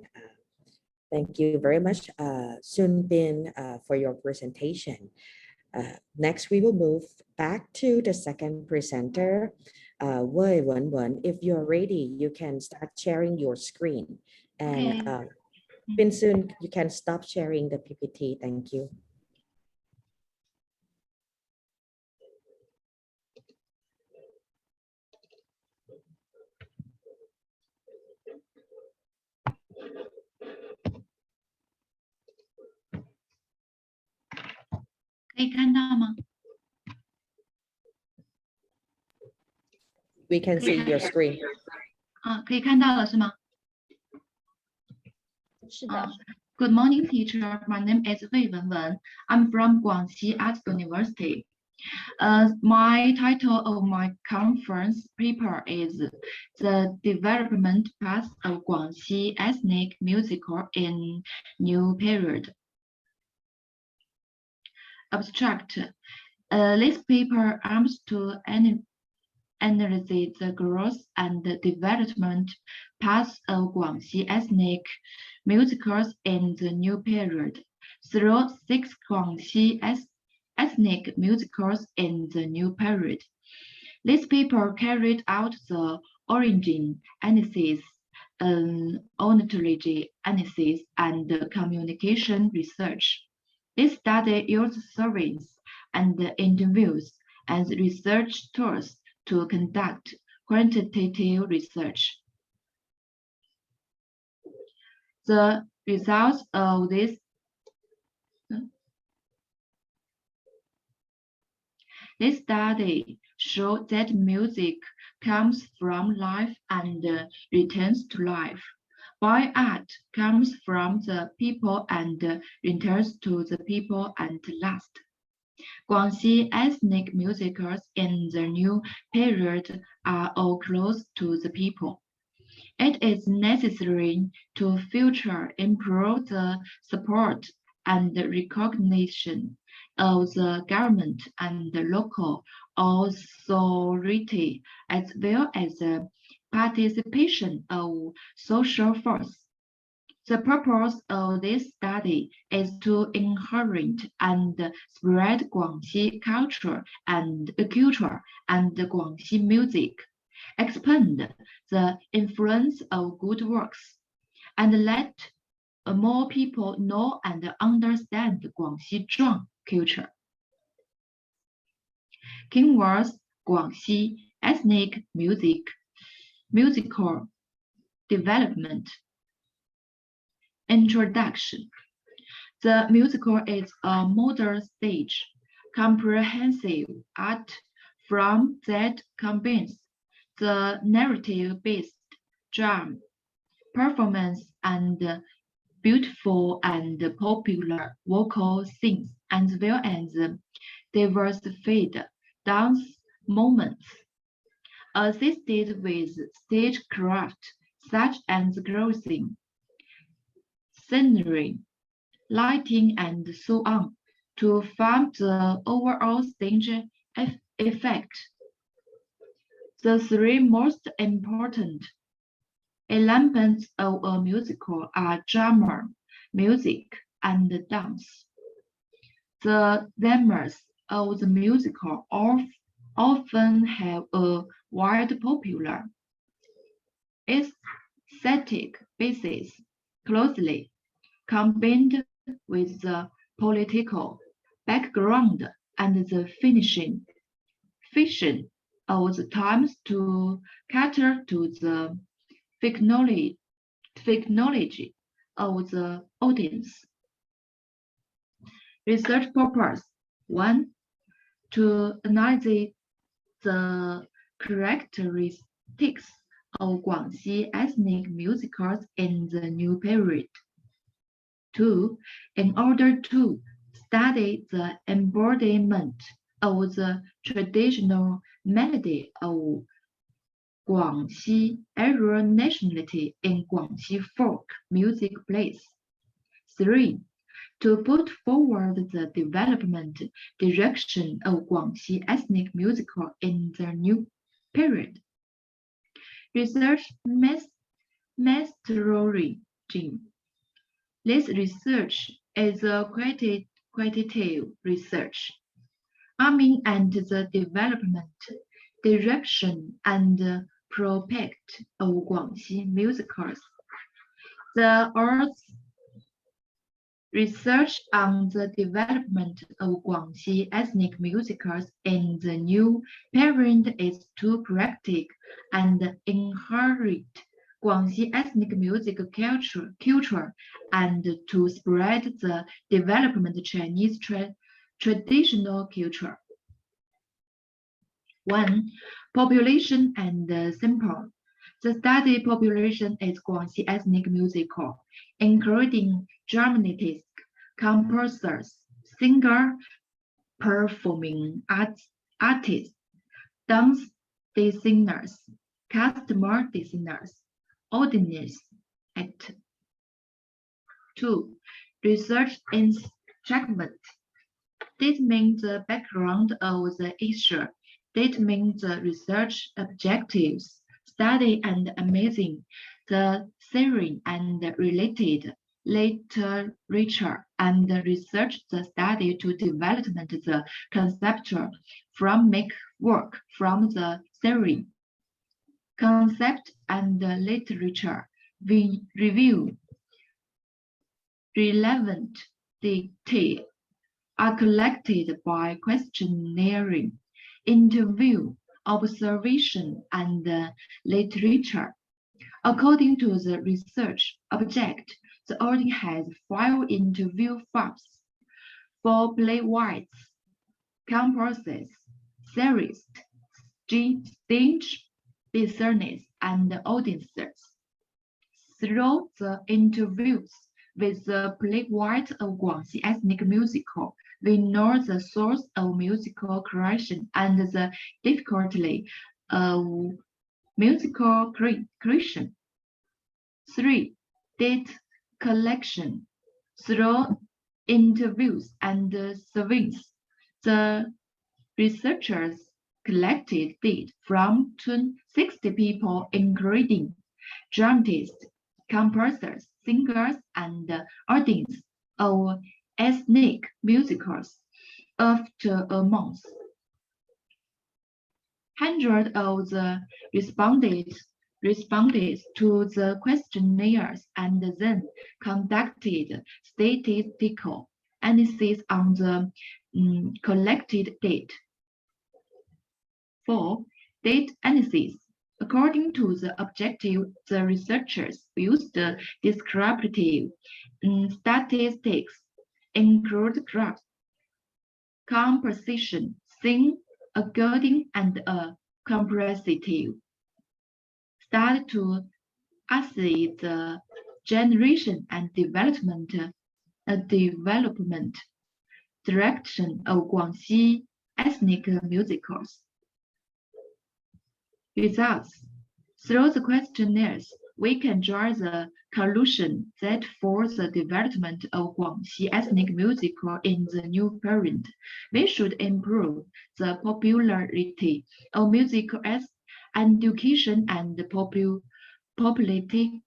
thank you very much, Sun Bin, for your presentation. Next, we will move back to the second presenter, Wei Wen. If you're ready, you can start sharing your screen. And Okay. Bin Sun, you can stop sharing the PPT. Thank you. We can see your screen. 可以看到了是吗？是的。Good morning, teacher. My name is Wei Wenwen. I'm from Guangxi Arts University. My title of my conference paper is The Development Path of Guangxi Ethnic Musical in New Period. Abstract. This paper aims to analyze the growth and development paths of Guangxi ethnic musicals in the new period through 6 Guangxi ethnic musicals in the new period. This paper carried out the origin analysis, ornithology analysis, and communication research. This study used surveys and interviews as research tools to conduct quantitative research. The results of this study show that music comes from life and returns to life, while art comes from the people and returns to the people and last. Guangxi ethnic musicals in the new period are all close to the people. It is necessary to further improve the support and recognition of the government and the local authority, as well as the participation of social force. The purpose of this study is to inherit and spread Guangxi culture and Guangxi music, expand the influence of good works, and let more people know and understand Guangxi Zhuang culture. Keywords: Guangxi ethnic musical development. Introduction. The musical is a modern stage, comprehensive art form that combines the narrative-based drum performance and beautiful and popular vocal scenes, as well as diversified dance moments, assisted with stagecraft such as clothing, scenery, lighting, and so on, to form the overall stage effect. The three most important elements of a musical are drama, music, and dance. The themes of the musical often have a wide popular aesthetic basis, closely combined with the political background and the fiction of the times to cater to the technology of the audience. Research purpose: 1. To analyze the characteristics of Guangxi ethnic musicals in the new period. 2. In order to study the embodiment of the traditional melody of Guangxi era nationality in Guangxi folk music plays. 3. To put forward the development direction of Guangxi ethnic musical in the new period. Research methodology. This research is a quantitative research, aiming at the development, direction, and prospect of Guangxi musicals. The Earth's research on the development of Guangxi ethnic musicals in the new period is to practice and inherit Guangxi ethnic music culture and to spread the development Chinese traditional culture. 1. Population and sample. The study population is Guangxi ethnic musical, including dramatists, composers, singers, performing artists, dance designers, customer designers, audience act. 2. Research instrument. This means the background of the issue. That means the research objectives, study and amazing the theory and related literature, and research the study to development the conceptual from make work from the theory, concept and literature. We review relevant data are collected by questionnaire, interview, observation, and literature. According to the research object, the audience has 5 interview forms: 4 playwrights, composers, theorists, stage designers, and audiences. Through the interviews with the playwright of Guangxi ethnic musical, we know the source of musical creation and the difficulty of musical creation. 3. Data collection. Through interviews and surveys, the researchers collected data from 60 people, including dramatists, composers, singers, and audience of ethnic musicals. After a month, Hundreds of the responded to the questionnaires and then conducted statistical analysis on the collected data. 4. Data analysis. According to the objective, the researchers used descriptive statistics, include graphs, composition, scene, according, and a comparative study to assess the generation and development direction of Guangxi ethnic musicals. Results. Through the questionnaires, we can draw the conclusion that for the development of Guangxi ethnic musical in the new period, we should improve the popularity of musical education and popularity,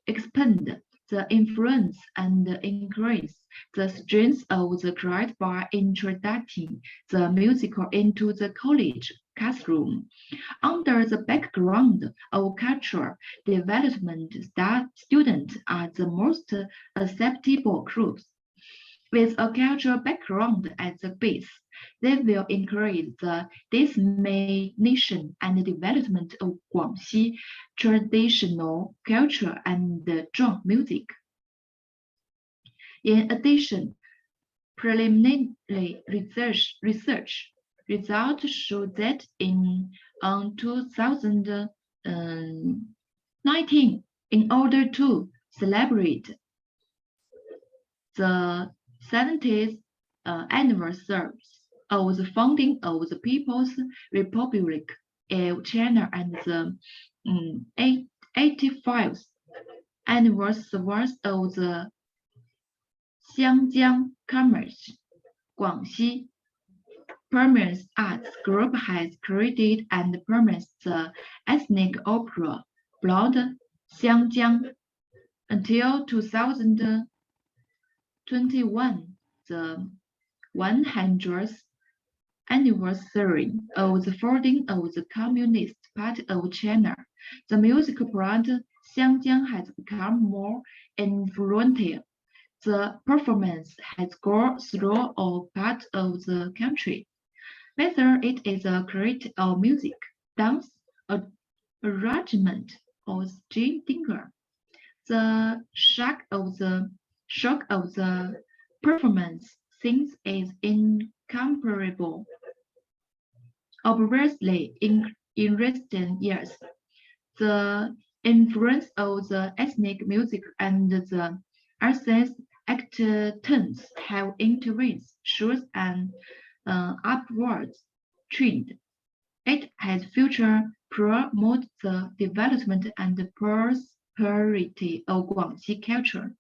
expand the influence and increase the strength of the grade by introducing the musical into the college classroom. Under the background of cultural development, students are the most acceptable groups. With a cultural background at the base, they will increase the dissemination and development of Guangxi traditional culture and drum music. In addition, preliminary research results show that in 2019, in order to celebrate the 70th anniversary of the founding of the People's Republic of China and the 85th anniversary of the Xiangjiang Commerce, Guangxi Performance Arts Group has created and performed the ethnic opera Blood Xiangjiang. Until 2021, the 100th anniversary of the founding of the Communist Party of China, the musical brand Xiangjiang has become more influential. The performance has gone through all parts of the country. Whether it is a creative or music, dance, arrangement, or street singer, the shock of the performance scenes is incomparable. Obviously, in recent years, the influence of the ethnic music and the arts actors have influenced shows an upward trend. It has future promote the development and prosperity of Guangxi culture,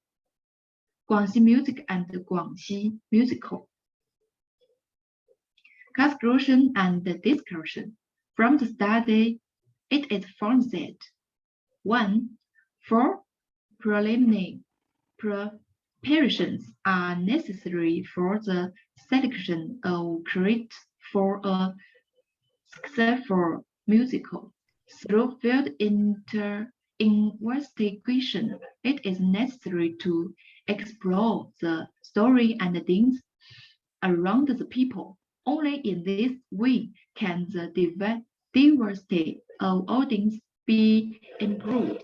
Guangxi music, and Guangxi musical. Conclusion and discussion. From the study, it is found that 1. For preliminary preparations are necessary for the selection of create for a successful musical. Through field investigation, it is necessary to explore the story and things around the people. Only in this way can the diversity of audience be improved,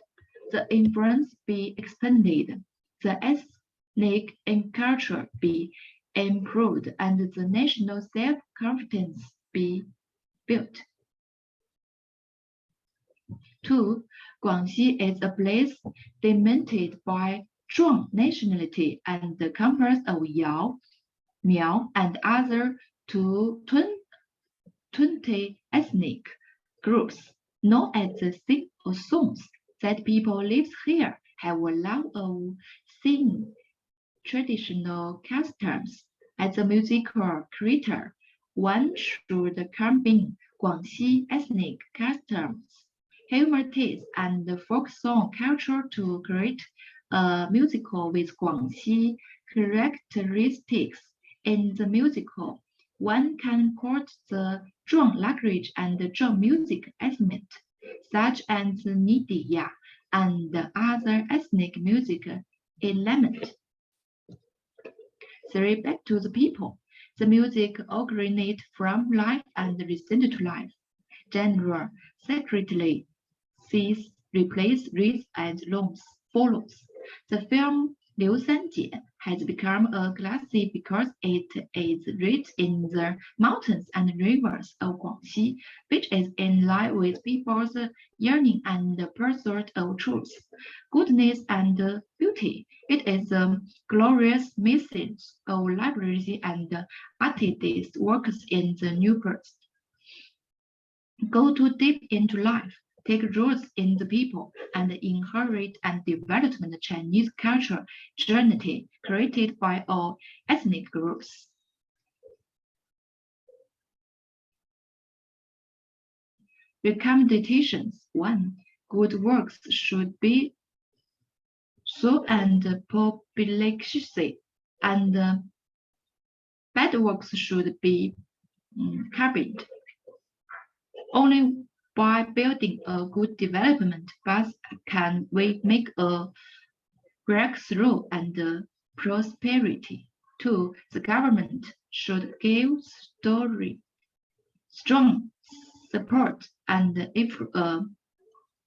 the influence be expanded, the ethnic and culture be improved, and the national self-confidence be built. 2. Guangxi is a place dominated by Zhuang nationality and the composed of Yao, Miao, and other 20 ethnic groups, known as the Six or Songs, that people live here have a lot of singing traditional customs. As a musical creator, one should combine Guangxi ethnic customs, humanities, and folk song culture to create a musical with Guangxi characteristics. In the musical, one can quote the Zhuang language and the Zhuang music element, such as Nidiya and other ethnic music elements. 3. Back to the people. The music originates from life and returns to life. General secretly sees replace reads and longs follows. The film Liu Sanjie has become a classic because it is rich in the mountains and rivers of Guangxi, which is in line with people's yearning and pursuit of truth, goodness, and beauty. It is a glorious message of liberty and artist works in the new birth. Go too deep into life, take roots in the people, and inherit and develop the Chinese culture journey created by all ethnic groups. Recommendations. 1. Good works should be sought and publicized, and bad works should be curbed. Only by building a good development path can we make a breakthrough and prosperity. 2. The government should give strong support and if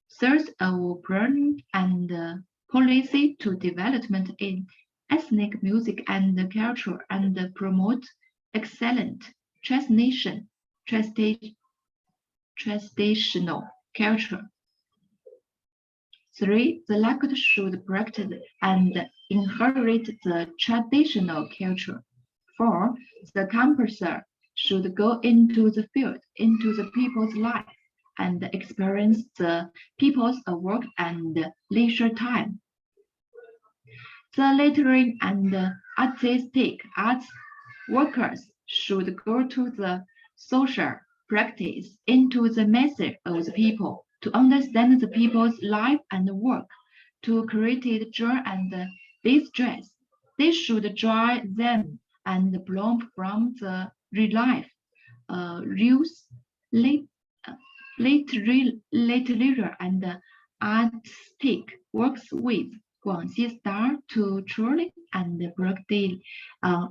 search of plan and policy to development in ethnic music and culture and promote excellent traditional culture. 3. The local should practice and inherit the traditional culture. 4. The composer should go into the field, into the people's life, and experience the people's work and leisure time. The literary and artistic arts workers should go to the social practice into the message of the people, to understand the people's life and work, to create joy and distress. They should joy them and bloom from the real life. Literary and artistic works with Guangxi style to truly and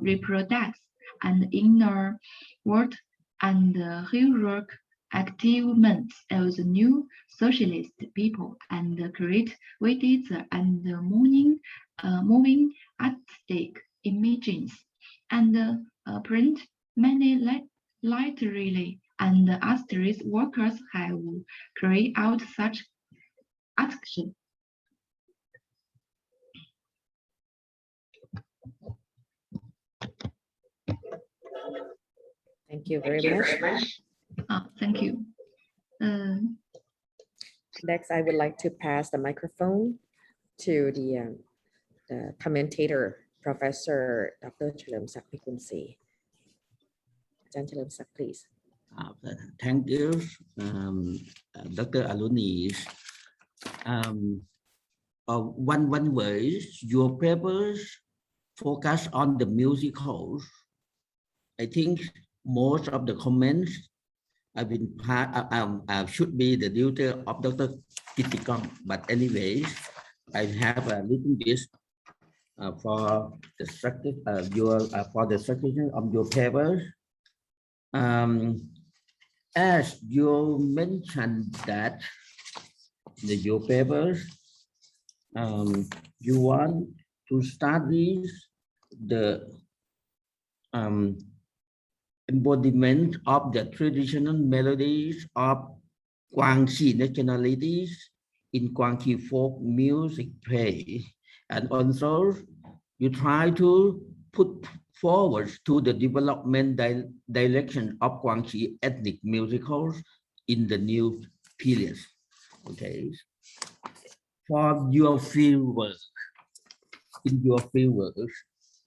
reproduce an inner world and heroic achievements of the new socialist people and create witty and moving artistic images and print many literary and artistic workers have carried out such action. Thank you very much. Thank you. Next, I would like to pass the microphone to the commentator, Professor Dr. Chalermsak Pikunsi. Chalermsak, please. Thank you, Dr. Aluni. One way, your papers focus on the musicals. I think most of the comments have been should be the duty of Dr. Kitikong, but anyways, I have a little bit for the structure for the structure of your papers. As you mentioned that your papers, you want to study the embodiment of the traditional melodies of Guangxi nationalities in Guangxi folk music play, and also you try to put forward to the development direction of Guangxi ethnic musicals in the new period. Okay, for your field work,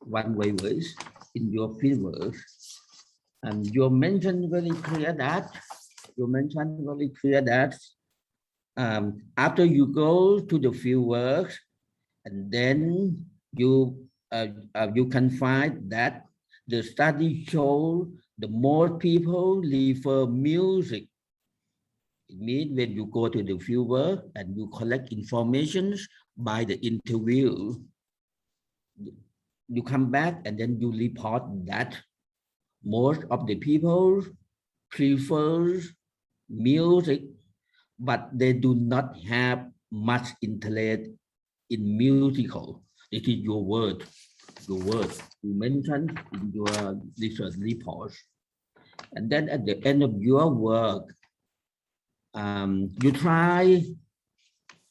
one way was in your field work. And you mentioned very clear that after you go to the field work, and then you can find that the study shows the more people refer music. It means when you go to the fieldwork and you collect information by the interview, you come back and then you report that most of the people prefer music, but they do not have much interest in musical. It is your word you mentioned in your research report. And then at the end of your work, you try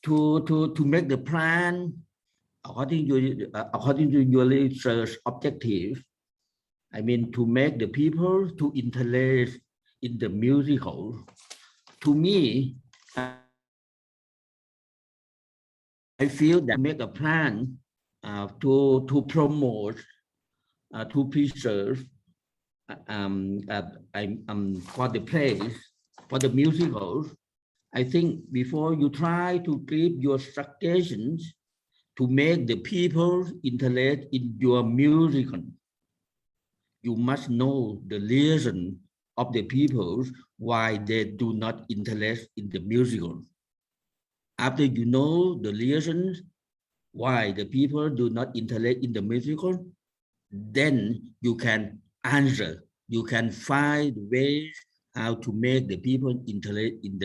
to make the plan according to your research objective. I mean, to make the people to interest in the musical. To me, I feel that make a plan to promote, to preserve for the plays, for the musicals. I think before you try to give your suggestions to make the people interested in your musical, you must know the reason of the people why they do not interest in the musical. After you know the reasons why the people do not interest in the musical, then you can answer. You can find ways how to make the people interested in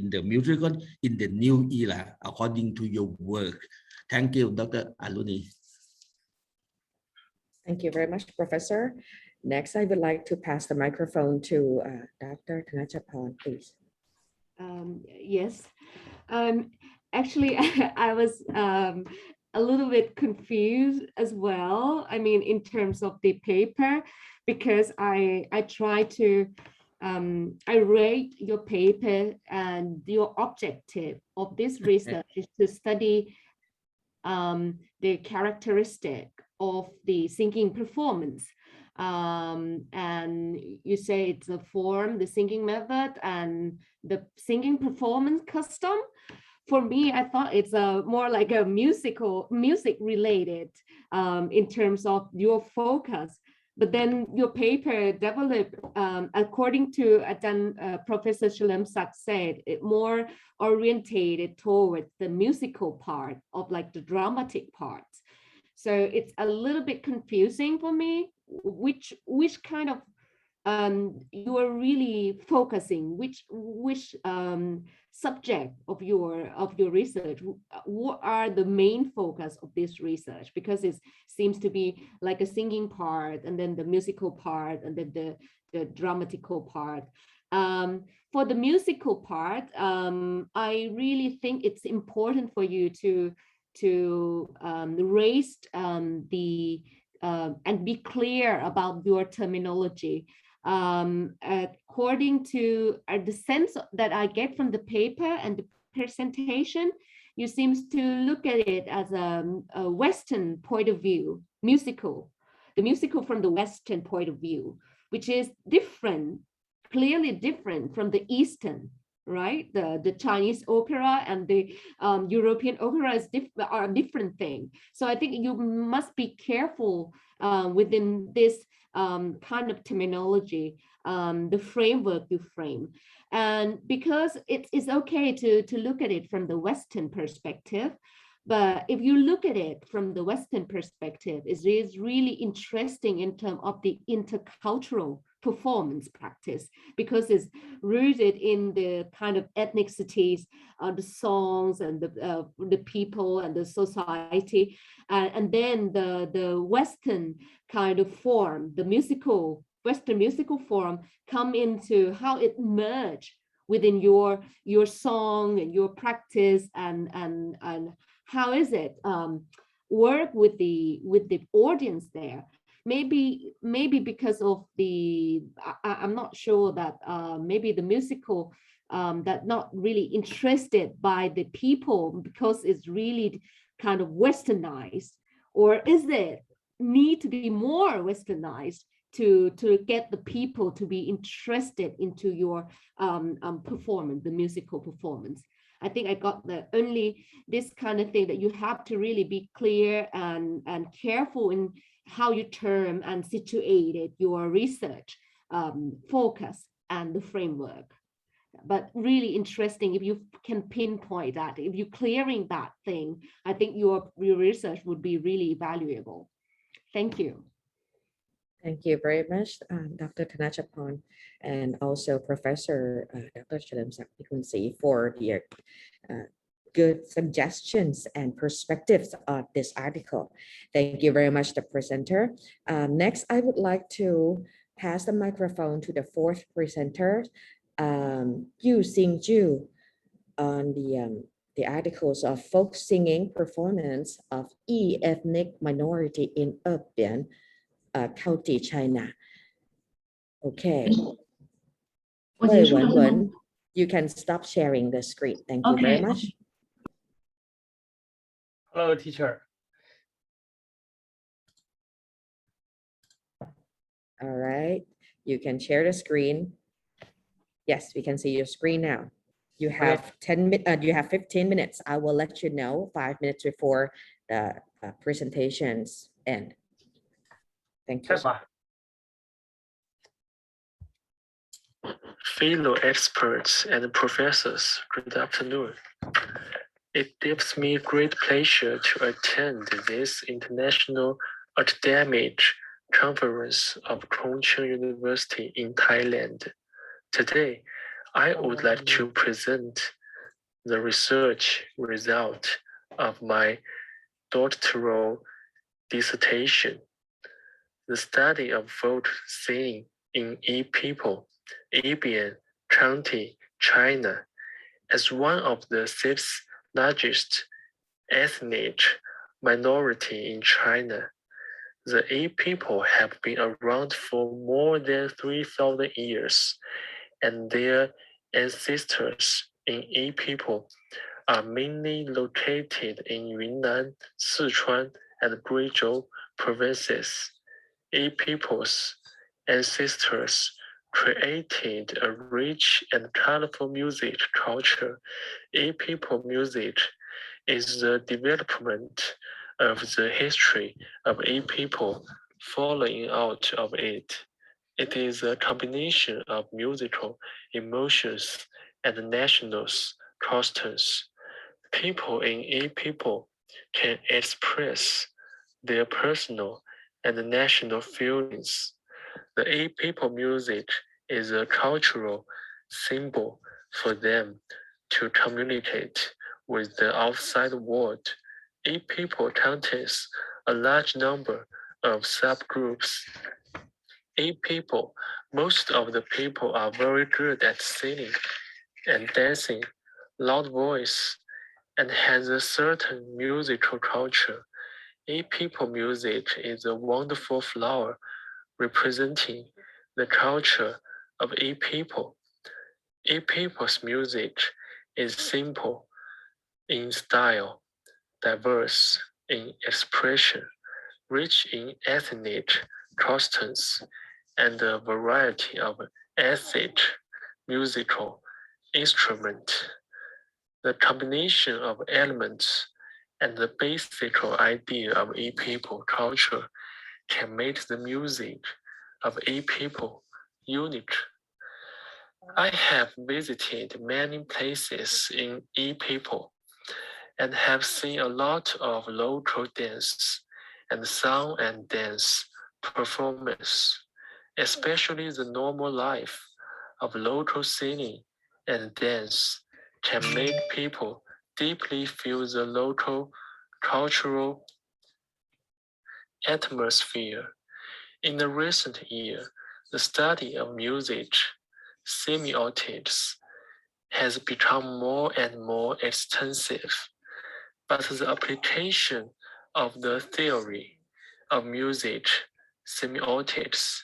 the musical in the new era according to your work. Thank you, Dr. Aluni. Thank you very much, Professor. Next, I would like to pass the microphone to Dr. Thanachapan, please. Yes. Actually, I was a little bit confused as well. I mean, in terms of the paper, because I try to I rate your paper, and your objective of this research is to study the characteristic of the singing performance. And you say it's a form, the singing method, and the singing performance custom. For me, I thought it's more like a music related in terms of your focus. But then your paper developed, according to Professor Shalemsak said, it more orientated towards the musical part of like the dramatic part. So it's a little bit confusing for me, which kind of you are really focusing, which subject of your research. What are the main focus of this research? Because it seems to be like a singing part, and then the musical part, and then the dramatical part. For the musical part, I really think it's important for you to raise the and be clear about your terminology. According to the sense that I get from the paper and the presentation, you seem to look at it as a Western point of view, the musical from the Western point of view, which is different, clearly different from the Eastern, right? The Chinese opera and the European opera are a different thing. So I think you must be careful within this kind of terminology, the framework you frame. And because it is okay to look at it from the Western perspective, but if you look at it from the Western perspective, it is really interesting in terms of the intercultural performance practice, because it's rooted in the kind of ethnicities, the songs and the people and the society, and then the Western kind of form, the Western musical form, come into how it merged within your song and your practice, and how is it work with the audience there. Maybe because of I'm not sure that maybe the musical that not really interested by the people because it's really kind of westernized, or is it need to be more westernized to get the people to be interested into your performance, the musical performance. I think I got only this kind of thing, that you have to really be clear and careful in how you term and situated your research. focus and the framework. But really interesting if you can pinpoint that, if you're clearing that thing, I think your research would be really valuable. Thank you. Thank you very much, Dr. Thanachapon, and also Professor Dr. Chalermsak-Pikunsi for the good suggestions and perspectives of this article. Thank you very much, the presenter. Next, I would like to pass the microphone to the fourth presenter, Yu Xingju, on the articles of folk singing performance of ethnic minority in urban County, China. Okay. Wei Wenwen, you can stop sharing the screen. Thank you very much. Hello, teacher. All right. You can share the screen. Yes, we can see your screen now. You have 15 minutes. I will let you know 5 minutes before the presentations end. Thank you. Fellow experts and professors, good afternoon. It gives me great pleasure to attend this international academic conference of Chungcheong University in Thailand. Today, I would like to present the research result of my doctoral dissertation. The study of folk singing in People, Yibian County, China, as one of the 6 largest ethnic minority in China. The people have been around for more than 3,000 years, and their ancestors in people are mainly located in Yunnan, Sichuan, and Guizhou provinces. People's ancestors created a rich and colorful music culture. People music is the development of the history of people following out of it. It is a combination of musical emotions and national customs. People in people can express their personal and national feelings. The people music is a cultural symbol for them to communicate with the outside world. People contains a large number of subgroups. People, most of the people are very good at singing and dancing, loud voice, and has a certain musical culture. People music is a wonderful flower representing the culture of people. People's music is simple in style, diverse in expression, rich in ethnic customs, and a variety of ethnic musical instruments. The combination of elements and the basic idea of people culture can make the music of people unique. I have visited many places in people and have seen a lot of local dance and song and dance performance, especially the normal life of local singing and dance can make people deeply feel the local cultural atmosphere. In the recent year, the study of music semiotics has become more and more extensive, but the application of the theory of music semiotics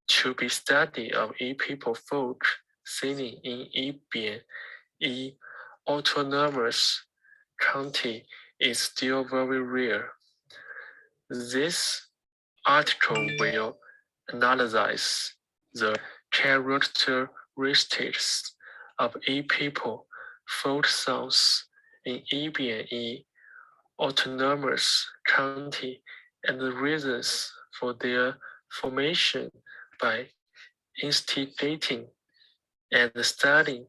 to be study of people folk singing in Yibian autonomous county is still very rare. This article will analyze the characteristics of people folk songs in Yibian autonomous county and the reasons for their formation by instigating and studying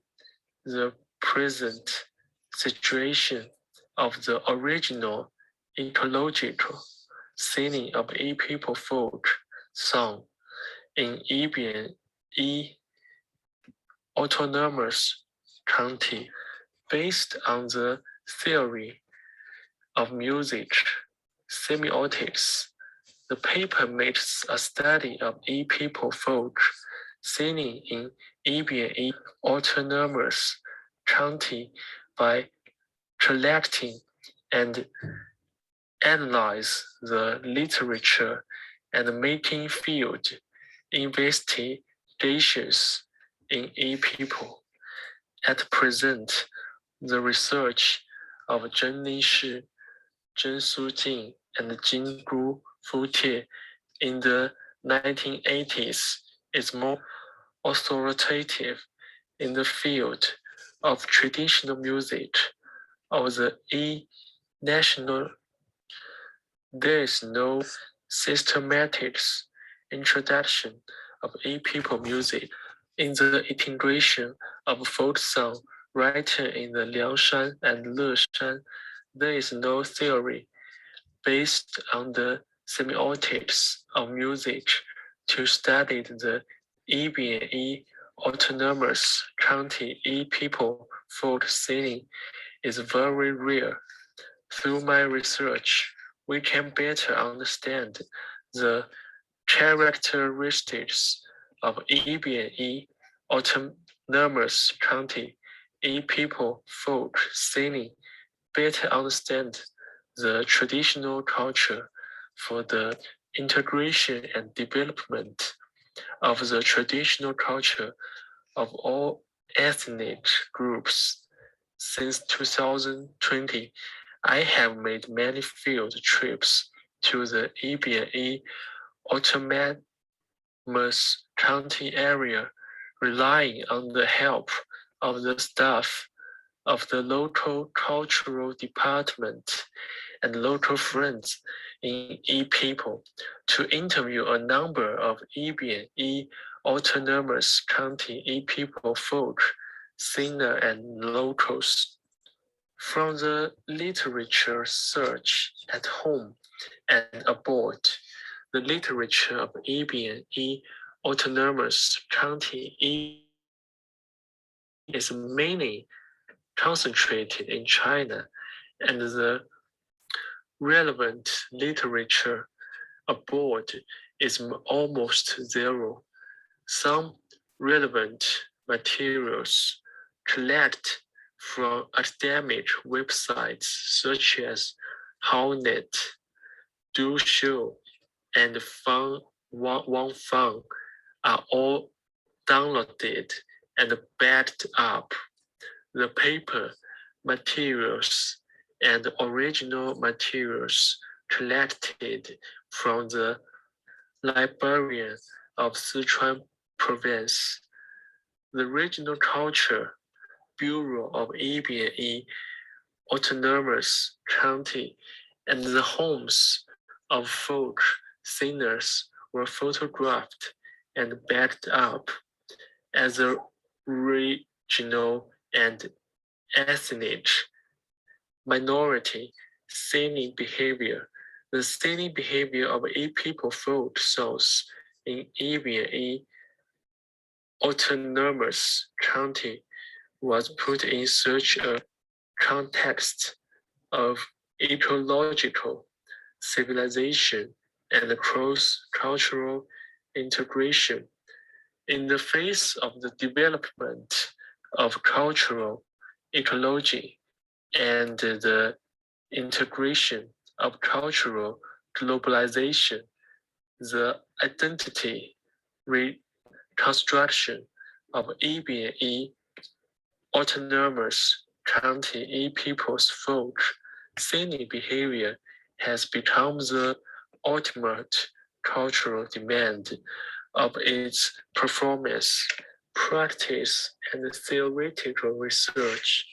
the present situation of the original ecological setting of a people folk song in Ibian autonomous county based on the theory of music semiotics. The paper makes a study of a people folk singing in Ibian autonomous county by collecting and analyze the literature and making field investigations in a people. At present, the research of Zheng Nishi, Zheng Sujing, and Jin Gu Futie in the 1980s is more authoritative in the field of traditional music of the national. There is no systematic introduction of a people music in the integration of folk song written in the Liangshan and Leshan. There is no theory based on the semiotics of music to study the Ibian autonomous county people folk singing is very rare. Through my research, we can better understand the characteristics of Ibian autonomous county people folk singing, better understand the traditional culture for the integration and development of the traditional culture of all ethnic groups. Since 2020, I have made many field trips to the Ibian autonomous county area, relying on the help of the staff of the local cultural department and local friends in people to interview a number of Ibian autonomous county people folk, singer and locals. From the literature search at home and abroad, the literature of Ibian autonomous county is mainly concentrated in China, and the relevant literature abroad is almost zero. Some relevant materials collect from academic websites such as HowNet, DuShow, and Wang Fang are all downloaded and backed up. The paper materials and original materials collected from the librarian of Sichuan province, the Regional Culture Bureau of Ibian Autonomous County, and the homes of folk singers were photographed and backed up as a regional and ethnic minority singing behavior. The singing behavior of a people folk songs in Ibian Autonomous County was put in such a context of ecological civilization and cross-cultural integration. In the face of the development of cultural ecology and the integration of cultural globalization, the identity reconstruction of Ibian Autonomous County people's folk singing behavior has become the ultimate cultural demand of its performance, practice, and theoretical research.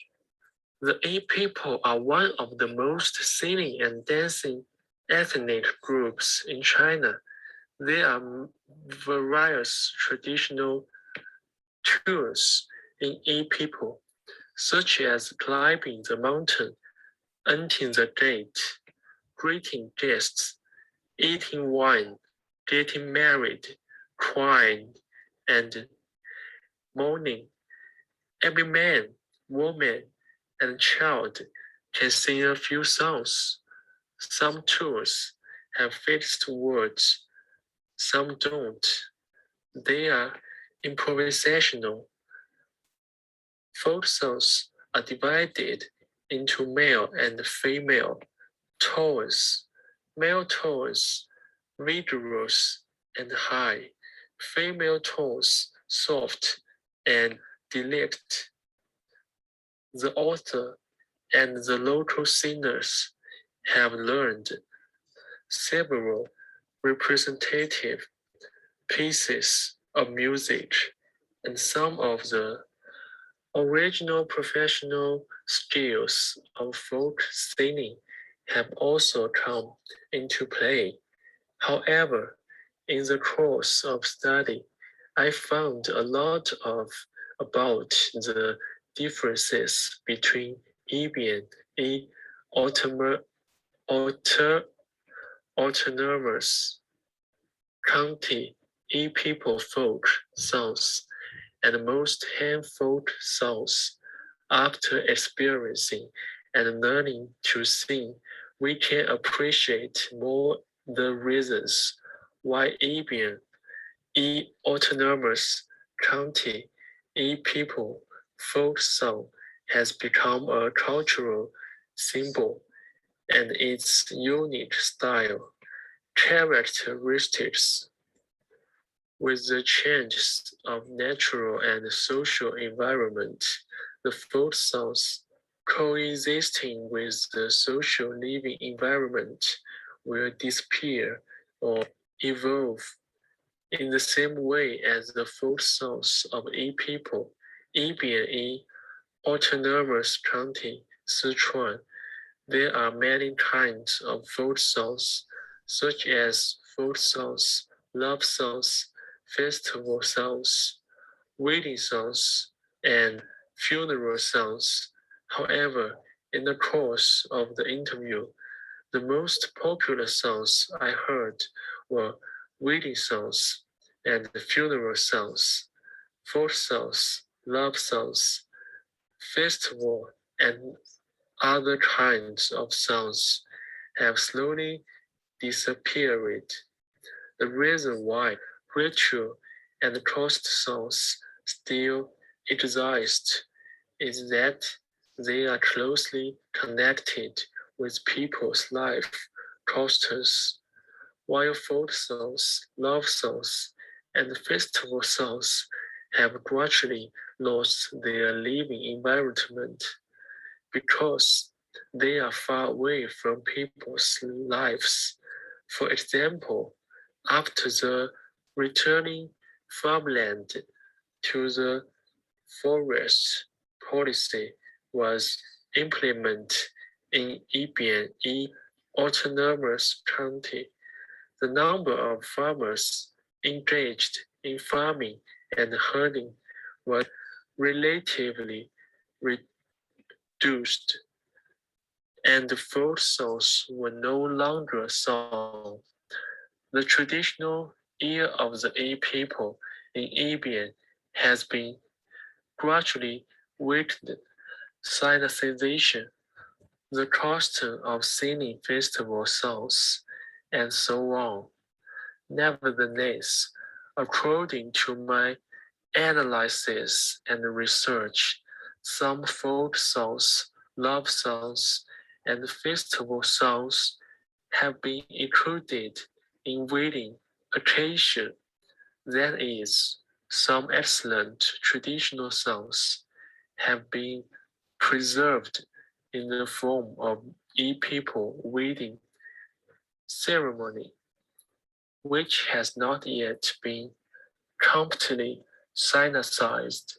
The A people are one of the most singing and dancing ethnic groups in China. There are various traditional tours in E people, such as climbing the mountain, entering the gate, greeting guests, eating wine, getting married, crying, and mourning. Every man, woman, and child can sing a few songs. Some tours have fixed words, some don't. They are improvisational. Folk songs are divided into male and female tones. Male tones vigorous and high, female tones soft and delicate. The author and the local singers have learned several representative pieces of music, and some of the original professional skills of folk singing have also come into play. However, in the course of study, I found a lot about the differences between Ibian and autonomous county people folk songs and most hand folk songs. After experiencing and learning to sing, we can appreciate more the reasons why Ibian autonomous county people folk song has become a cultural symbol and its unique style, characteristics. With the changes of natural and social environment, the folk songs coexisting with the social living environment will disappear or evolve. In the same way as the folk songs of E people, Ibian autonomous county, Sichuan, there are many kinds of folk songs, such as folk songs, love songs, festival songs, wedding songs, and funeral songs. However, in the course of the interview, the most popular songs I heard were wedding songs and funeral songs, folk songs, love songs, festival, and other kinds of songs have slowly disappeared. The reason why ritual and cost songs still exist is that they are closely connected with people's life costs, while folk songs, love songs, and festival songs have gradually lost their living environment because they are far away from people's lives. For example, after the returning farmland to the forest policy was implemented in Ibian autonomous county, the number of farmers engaged in farming and herding was relatively reduced, and the folk songs were no longer sung. The traditional ear of the A people in Ibian has been gradually weakened. Sinicization, the custom of singing festival songs, and so on. Nevertheless, according to my analysis and research, some folk songs, love songs, and festival songs have been included in wedding occasion. That is, some excellent traditional songs have been preserved in the form of E-people wedding ceremony, which has not yet been completely sinicized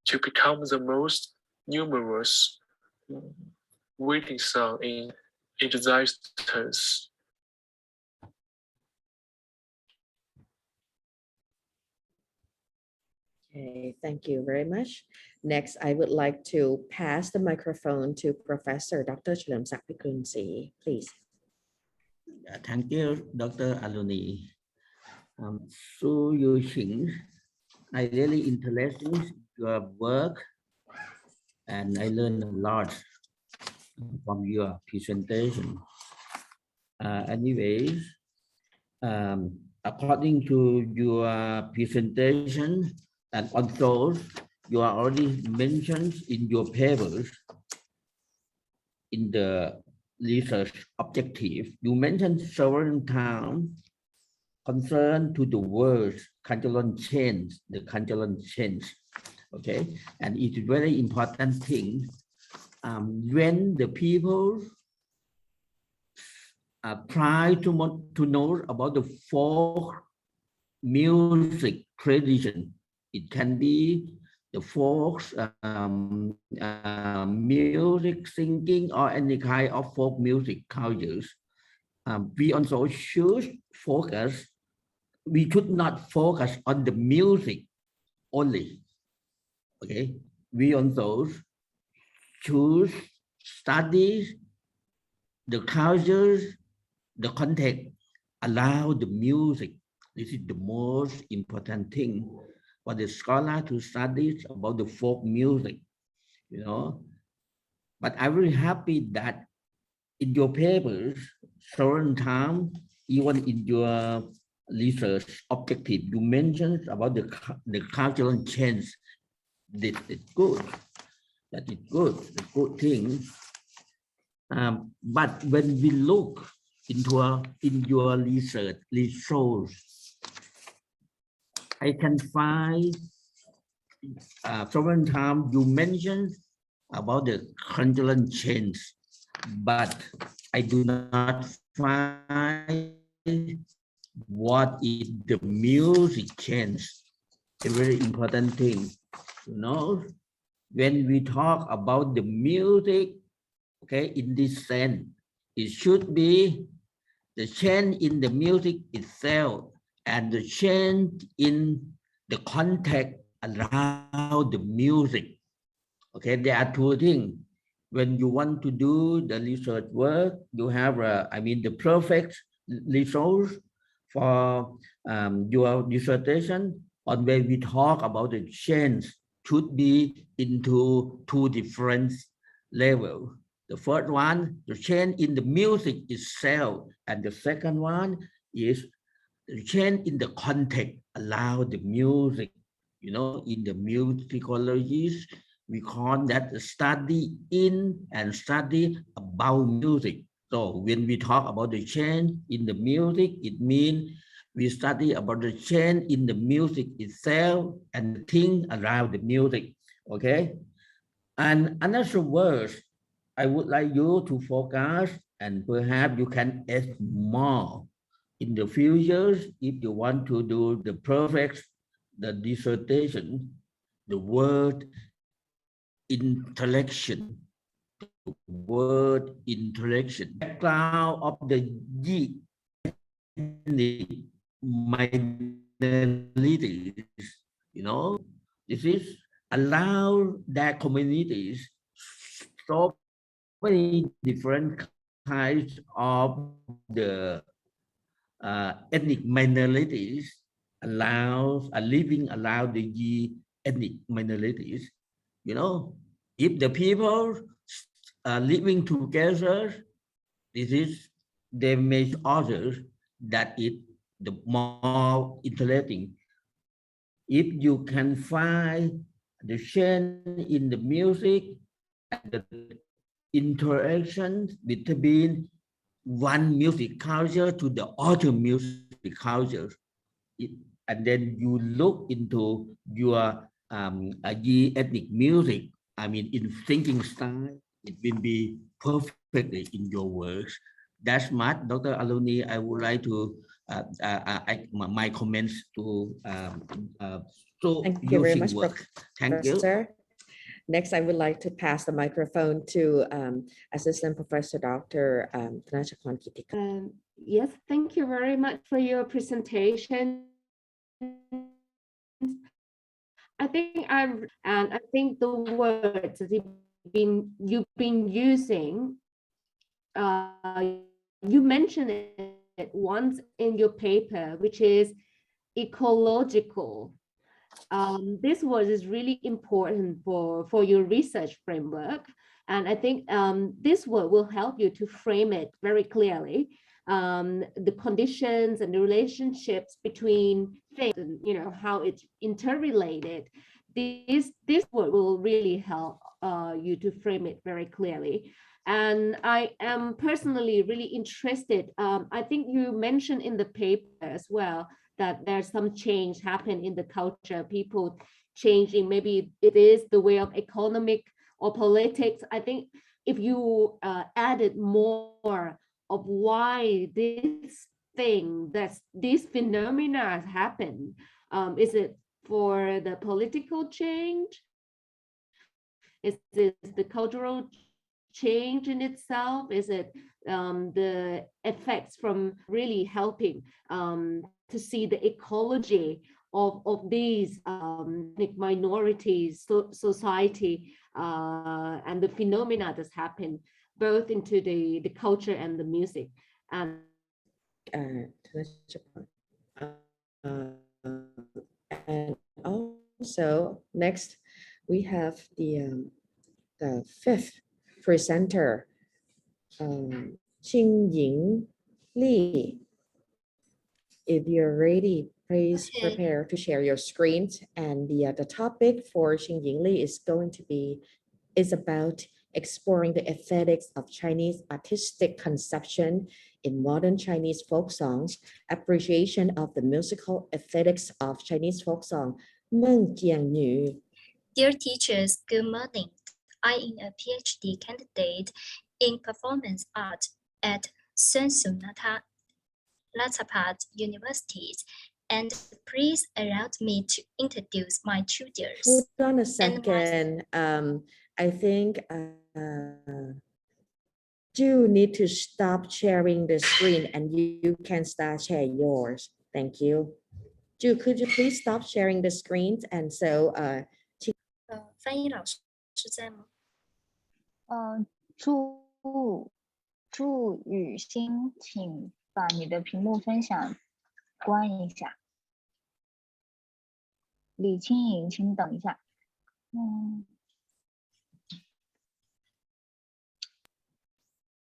to become the most numerous wedding song in existence. Okay, thank you very much. Next, I would like to pass the microphone to Professor Dr. เฉลิมศักดิ์ พิกุลศรี please. Thank you, Dr. Aluni. So you think I really interested in your work and I learned a lot from your presentation. Anyways, according to your presentation and also you are already mentioned in your papers in the research objective, you mentioned several times concern to the words conjoint change, the conjoint change, okay? And it's a very important thing when the people try to know about the folk music tradition. It can be the folk music singing or any kind of folk music cultures. We also should focus. We should not focus on the music only. Okay, we also choose study the cultures, the context, allow the music. This is the most important thing for the scholar to study about the folk music, you know. But I'm really happy that in your papers, several times, even in your research objective, you mentioned about the cultural change. This is good. That is good. The good thing. But when we look in your research, I can find several times you mentioned about the cultural change, but I do not find what is the music change. A very important thing, you know. When we talk about the music, okay, in this sense, it should be the change in the music itself and the change in the context around the music. Okay, there are two things. When you want to do the research work, you have, the perfect resource for your dissertation on where we talk about the change should be into two different levels. The first one, the change in the music itself, and the second one is the change in the context around the music. You know, in the musicologies, we call that study in and study about music. So when we talk about the change in the music, it means we study about the change in the music itself and the thing around the music, okay? And another word, I would like you to focus and perhaps you can add more in the future if you want to do the perfect, the dissertation, the word interaction, background of the minorities, you know, this is allow that communities so many different kinds of the ethnic minorities living around the ethnic minorities. You know, if the people are living together, this is they make others that is the more interesting. If you can find the change in the music and the interaction between one music culture to the other music culture, and then you look into your ethnic music, in thinking style, it will be perfectly in your works. That's much, Dr. Aluni, I would like to my comments to Thank you very much, work. Thank you. Next, I would like to pass the microphone to Assistant Professor Dr. Thanachakon Kitika. Yes, thank you very much for your presentation. I think I think the words that you've been using, you mentioned it once in your paper, which is ecological. This word is really important for your research framework. And I think this word will help you to frame it very clearly. The conditions and the relationships between things, and how it's interrelated. This word will really help you to frame it very clearly. And I am personally really interested. I think you mentioned in the paper as well that there's some change happen in the culture, people changing, maybe it is the way of economic or politics. I think if you added more of why this phenomena happen, is it for the political change? Is it the cultural change in itself? Is it the effects from really helping to see the ecology of these minorities, society, and the phenomena that happen both into the culture and the music? And also next we have the fifth presenter, Qingying Li. If you're ready, please prepare to share your screens. And the topic for Qingying Li is about exploring the aesthetics of Chinese artistic conception in modern Chinese folk songs, appreciation of the musical aesthetics of Chinese folk song, Meng Jianyu. Dear teachers, good morning. I am a PhD candidate in performance art at Sunsunata Latsapat Universities, and please allow me to introduce my tutors. Hold on a second. I think you need to stop sharing the screen and you can start sharing yours. Thank you. Ju, could you please stop sharing the screens? And so 翻译老师在吗？祝雨欣，请把你的屏幕分享关一下。李清颖，请等一下。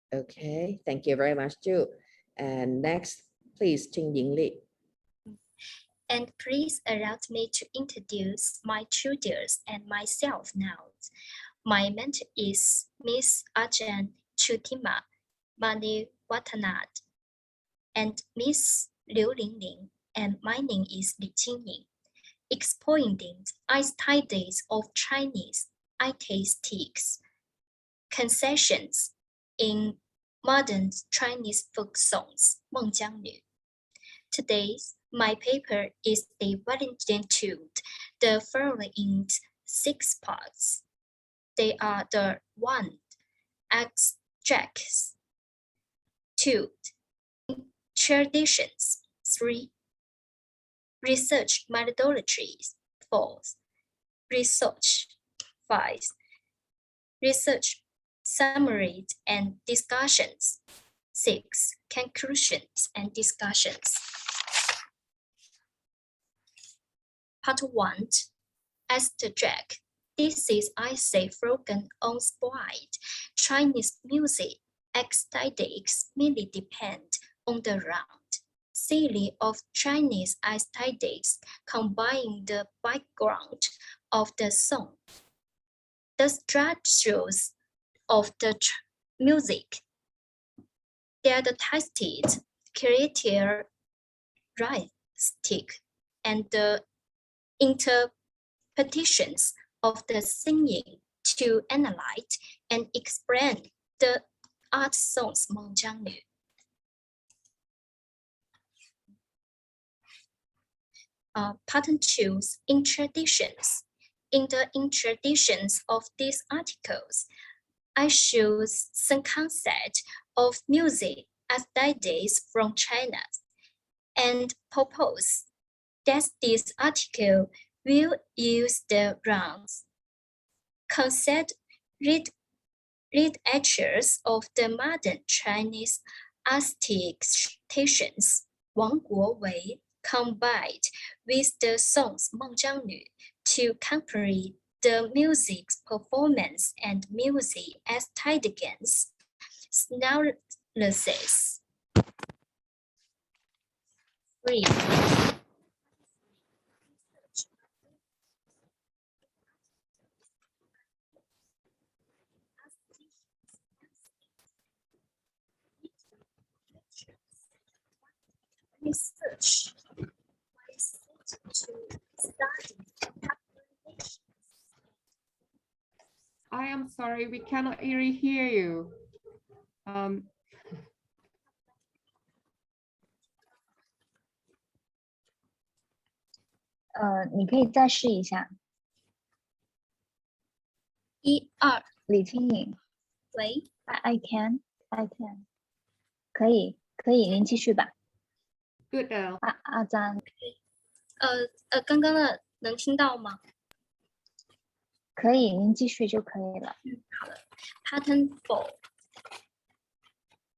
Okay, thank you very much, Ju. And next, please, Qingying Li. And please allow me to introduce my tutors and myself now. My mentor is Miss Ajahn Chutima Mani Watanad and Miss Liu Lingling, and my name is Li Qingying. Exploring the aesthetics of Chinese artistics concessions in modern Chinese folk songs, Meng Jianyu. Today, my paper is divided into the following 6 parts. They are the 1, extracts, 2, traditions, 3, research methodologies, 4, research, 5, research summaries and discussions, 6, conclusions and discussions. Part 1, Abstract. This is essay focused on spoiled Chinese music. Aesthetics mainly depend on the round series of Chinese aesthetics combining the background of the song, the structures of the music, their tested characteristic, and the interpretations of the singing to analyze and explain the art songs Meng Jianyu. Part 2, Introductions. In the introductions of these articles, I show some concepts of music aesthetics from China and propose that this article will use the rounds. Concept literatures of the modern Chinese aesthetics, Wang Guowei, combined with the songs Mengjiangnu to complete the music performance and music aesthetics analysis. 3. Research to study populations. I am sorry, we cannot really hear you. 你可以再试一下。1、2，李清颖喂， ，I can，可以，您继续吧。 Good now. 阿张，刚刚的能听到吗？可以，您继续就可以了。好的。Pattern 4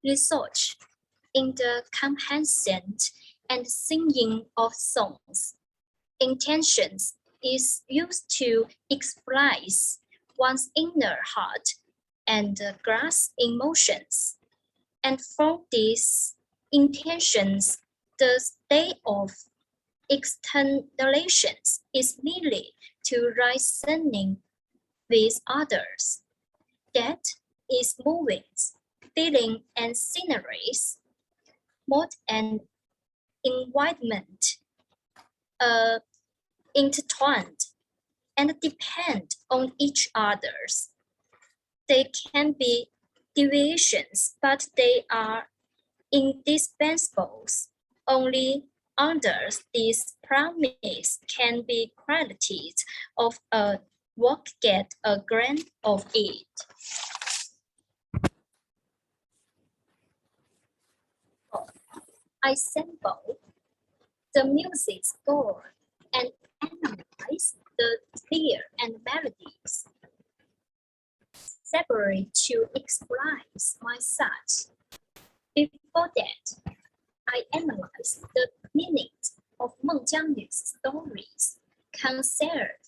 Research in the comprehension and singing of songs. Intentions is used to express one's inner heart and grasp emotions. And from these intentions, the state of externalizations is merely to reasoning with others. That is moving, feeling, and sceneries, mode and environment, intertwined and depend on each others. They can be deviations, but they are indispensable. Only under this premise can be qualities of a work get a grant of it. I sample the music score and analyze the clear and melodies. Separate to express my thoughts. Before that, I analyze the meaning of Mengjiangnu's stories, considered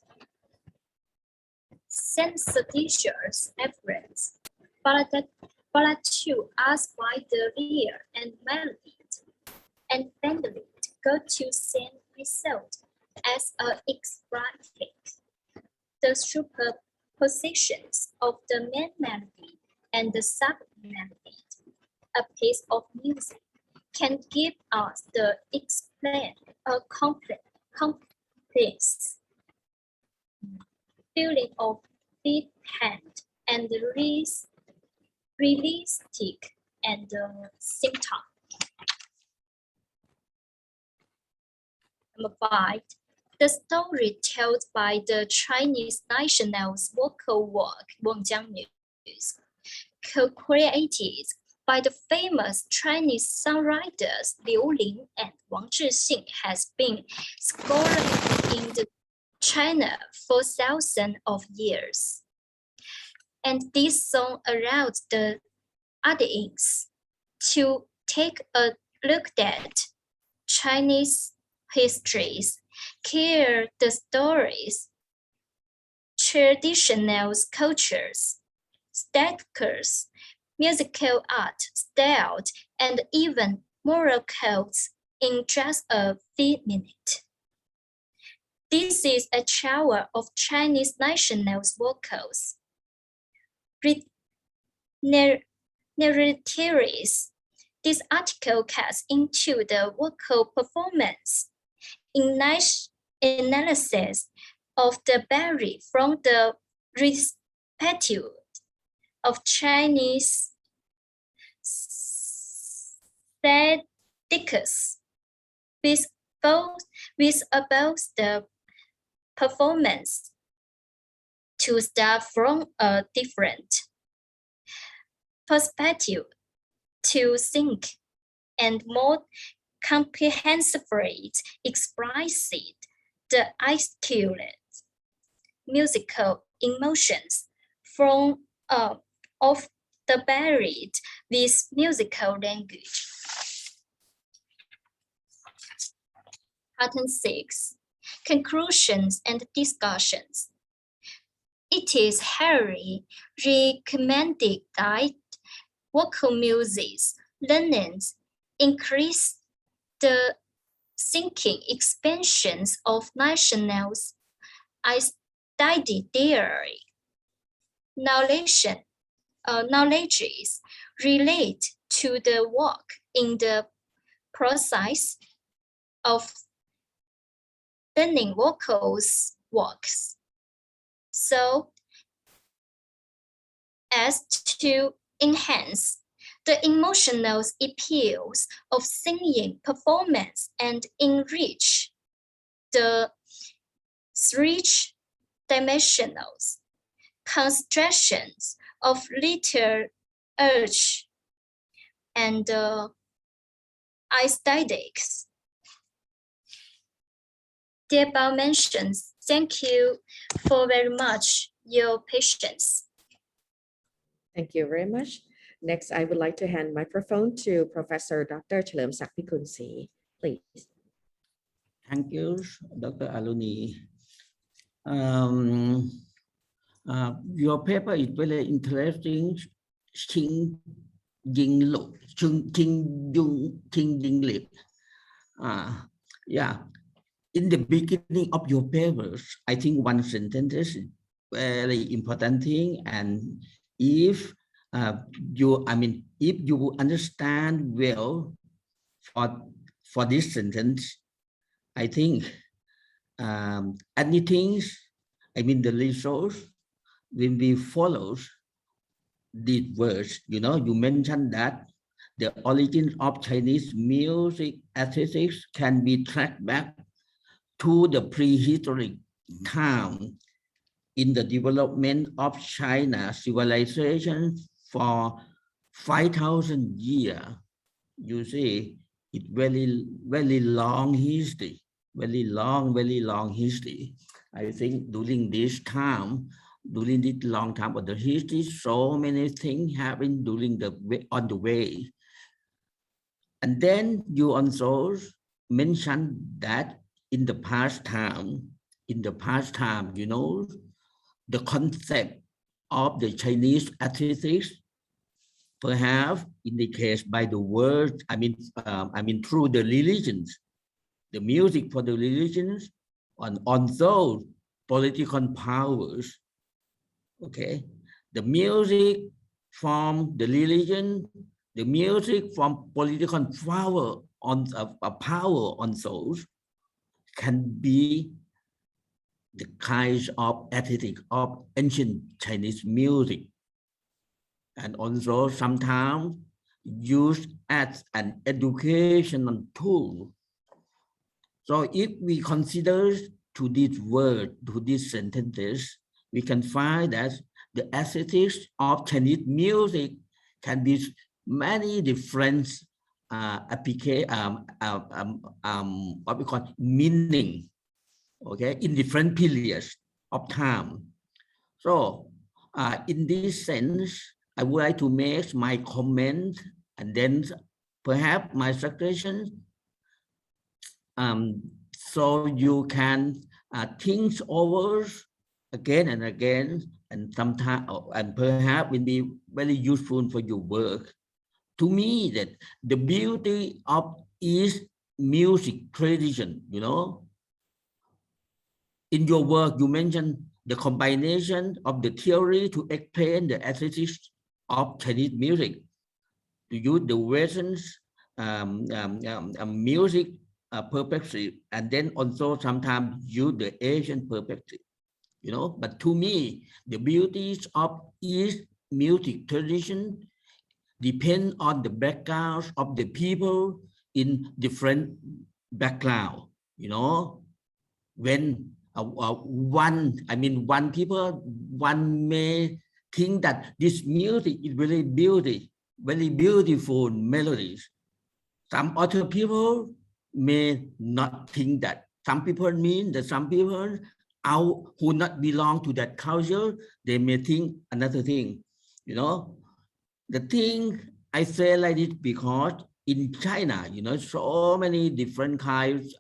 sensations efforts, but to ask by the real and melody, and finally go to send result as a expressive. The superpositions of the main melody and the sub-melody, a piece of music, can give us the explain a complex feeling of deep hand and realistic and symptom. Number 5. The story told by the Chinese national vocal work Mengjiangnu, co-created by the famous Chinese songwriters Liu Ling and Wang Zhixing, has been scored in China for thousands of years. And this song allows the audience to take a look at Chinese histories, hear the stories, traditional cultures, statues, musical art, styles, and even moral codes in just a few minutes. This is a shower of Chinese national vocals. Narratives. This article cuts into the vocal performance in analysis of the vary from the respective of Chinese statistics with about the performance to start from a different perspective to think and more comprehensively express the articulate musical emotions from of the buried with musical language. Pattern 6. Conclusions and discussions. It is highly recommended that vocal music learners increase the thinking expansions of nationals as study theory. Knowledges relate to the work in the process of learning vocals works, so as to enhance the emotional appeals of singing performance and enrich the three-dimensional constructions of literature and aesthetics. The above mentions, thank you for very much your patience. Thank you very much. Next, I would like to hand microphone to Professor Dr. เฉลิมศักดิ์ พิกุลศรี please. Thank you, Dr. Aluni. Your paper is very interesting. Yeah. In the beginning of your papers, I think one sentence is very important thing, and if you understand well for this sentence, I think anything, the resource will be follows these words. You mentioned that the origin of Chinese music aesthetics can be tracked back to the prehistoric time in the development of China civilization for 5,000 years. You see, it's very, very long history, very long history. I think during this time, during this long time of the history, so many things happened on the way. And then you also mentioned that in the past time, the concept of the Chinese aesthetics perhaps indicated by the word, through the religions, the music for the religions, and also political powers. Okay, the music from the religion, the music from political power on souls can be the kinds of aesthetic of ancient Chinese music, and also sometimes used as an educational tool. So if we consider to this word, to these sentences, we can find that the aesthetics of Chinese music can be many different what we call meaning, okay, in different periods of time. So in this sense, I would like to make my comment and then perhaps my suggestion, so you can think over again and again, and sometimes, and perhaps will be very useful for your work. To me, that the beauty of East music tradition, in your work, you mentioned the combination of the theory to explain the aesthetics of Chinese music, to use the Western music perspective, and then also sometimes use the Asian perspective, But to me, the beauties of East music tradition depend on the backgrounds of the people in different background. When one may think that this music is very beautiful melodies. Some other people may not think that some people mean that some people out who not belong to that culture, they may think another thing. You know, the thing I say like this because in China, you know, so many different kinds.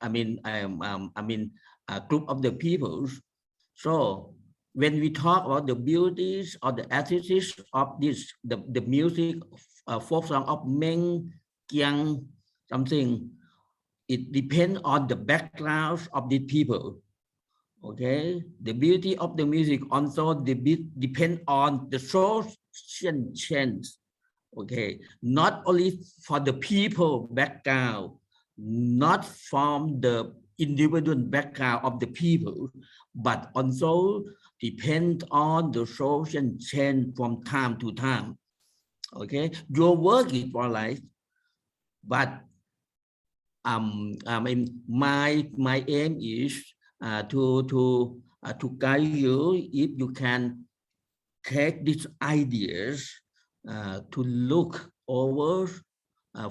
Group of the peoples. So when we talk about the beauties or the aesthetics of this, the music, folk song of Meng, Kiang, something, it depends on the backgrounds of these people. Okay, the beauty of the music also depend on the social change. Okay, not only for the people background, not from the individual background of the people, but also depend on the social change from time to time. Okay, your work is all right, but my aim is to guide you if you can take these ideas to look over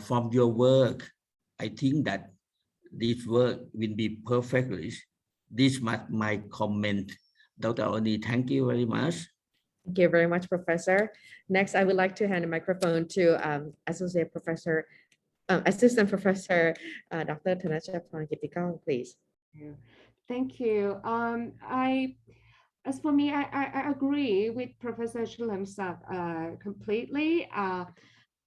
from your work. I think that this work will be perfectly. This is my comment. Dr. Oni, thank you very much. Thank you very much, Professor. Next, I would like to hand the microphone to Assistant Professor Dr. Thanachapan Kitikong, please. Thank you. As for me, I agree with Professor Chulamsak completely.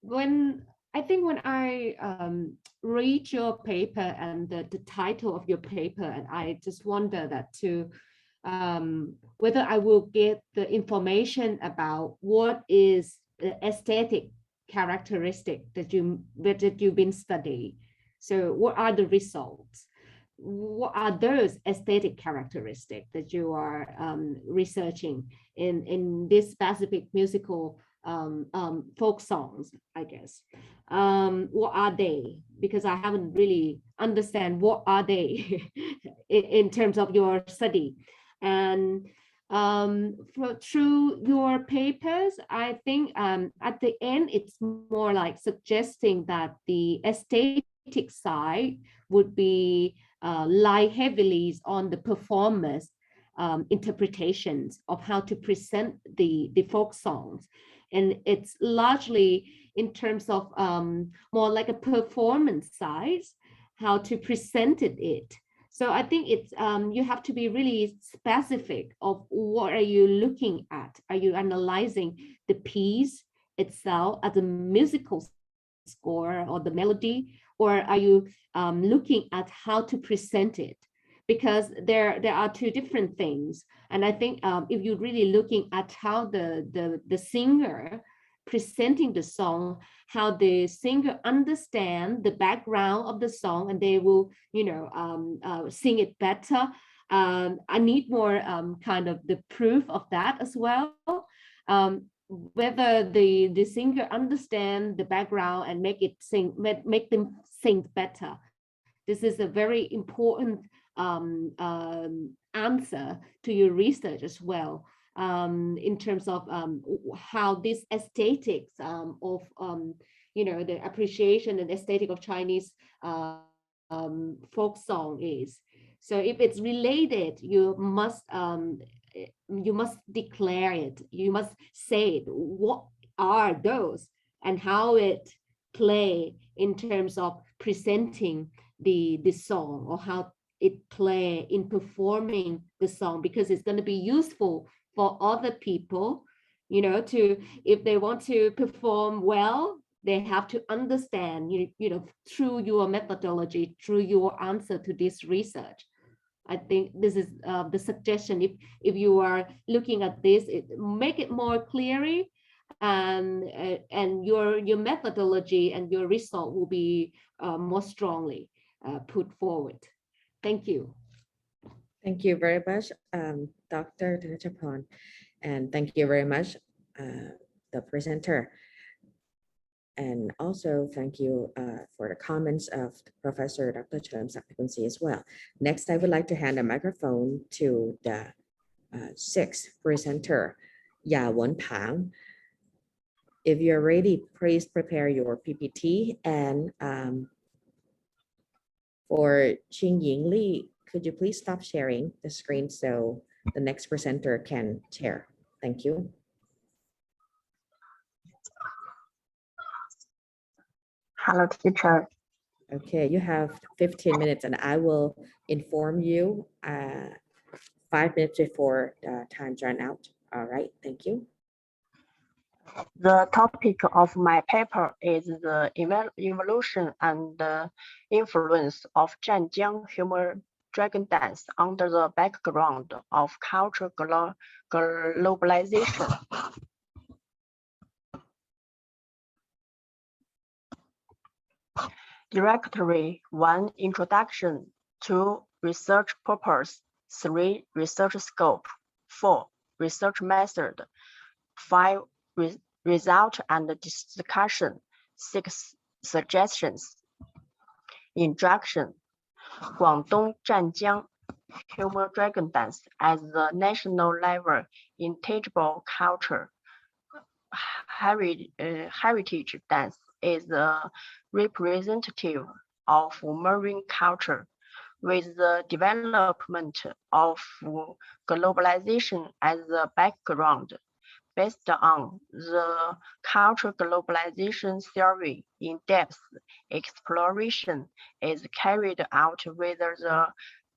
When I read your paper and the title of your paper, and I just wonder that too, whether I will get the information about what is the aesthetic characteristic that you've been studying. So what are the results? What are those aesthetic characteristics that you are researching in this specific musical folk songs, I guess? What are they? Because I haven't really understand what are they in terms of your study. And through your papers, I think at the end, it's more like suggesting that the aesthetic side would be lie heavily on the performers' interpretations of how to present the folk songs. And it's largely in terms of more like a performance size, how to present it. So I think it's you have to be really specific of what are you looking at. Are you analyzing the piece itself as a musical score or the melody, or are you looking at how to present it? Because there are two different things. And I think if you're really looking at how the singer presenting the song, how the singer understand the background of the song, and they will, sing it better. I need more kind of the proof of that as well. Whether the singer understand the background and make them sing better. This is a very important answer to your research as well, in terms of how this aesthetics of the appreciation and aesthetic of Chinese folk song is. So if it's related, you must declare it. You must say it. What are those and how it play in terms of presenting the song, or how it play in performing the song, because it's going to be useful for other people, if they want to perform well, they have to understand, through your methodology, through your answer to this research. I think this is the suggestion. If you are looking at this, make it more clearly, and your methodology and your result will be more strongly put forward. Thank you. Thank you very much, Dr. Thanachapan, and thank you very much, the presenter. And also thank you for the comments of Professor Dr. Chulamsak as well. Next, I would like to hand the microphone to the sixth presenter, Ya Wenpang. If you're ready, please prepare your PPT. And for Qing Ying Li, could you please stop sharing the screen so the next presenter can share? Thank you. Hello, teacher. Okay, you have 15 minutes and I will inform you 5 minutes before the time run out. All right, thank you. The topic of my paper is the evolution and the influence of Zhanjiang humor dragon dance under the background of cultural globalization. Directory 1. Introduction. 2. Research purpose. 3. Research scope. 4. Research method. 5. Result and discussion. 6. Suggestions. Introduction. Guangdong Zhanjiang humor dragon dance as the national level intangible culture heritage dance is a representative of marine culture. With the development of globalization as the background, based on the cultural globalization theory, in-depth exploration is carried out with the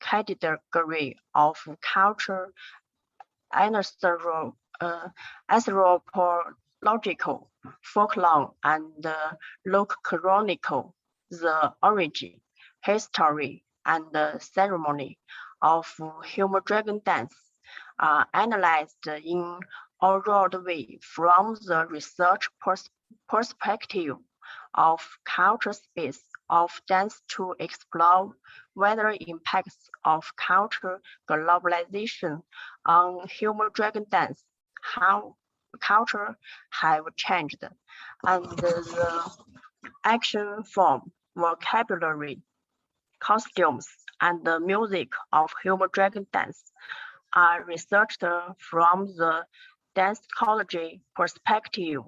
category of culture anthropological, folklore, and local chronicle, the origin, history, and ceremony of humor dragon dance are analyzed in a broad way from the research perspective of culture space of dance to explore whether impacts of culture globalization on humor dragon dance, how culture have changed, and the action form, vocabulary, costumes, and the music of humor dragon dance are researched from the dance ecology perspective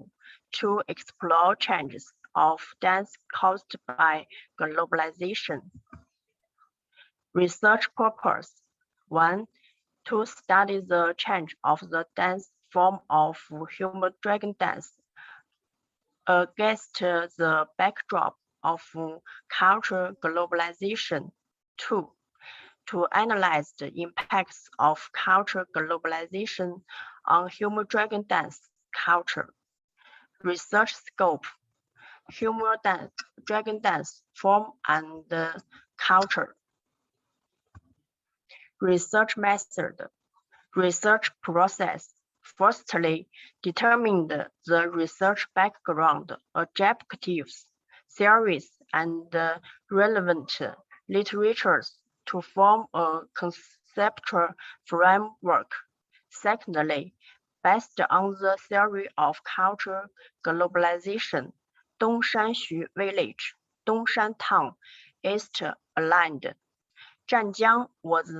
to explore changes of dance caused by globalization. Research purpose. 1. To study the change of the dance form of humor dragon dance against the backdrop of cultural globalization. 2. To analyze the impacts of cultural globalization on humor dragon dance culture. Research scope. Humor dance, dragon dance form and culture. Research method. Research process. Firstly, determine the research background, objectives, theories, and relevant literatures to form a conceptual framework. Secondly, based on the theory of cultural globalization, Dongshanxu Village, Dongshan Town, East aligned. Zhanjiang was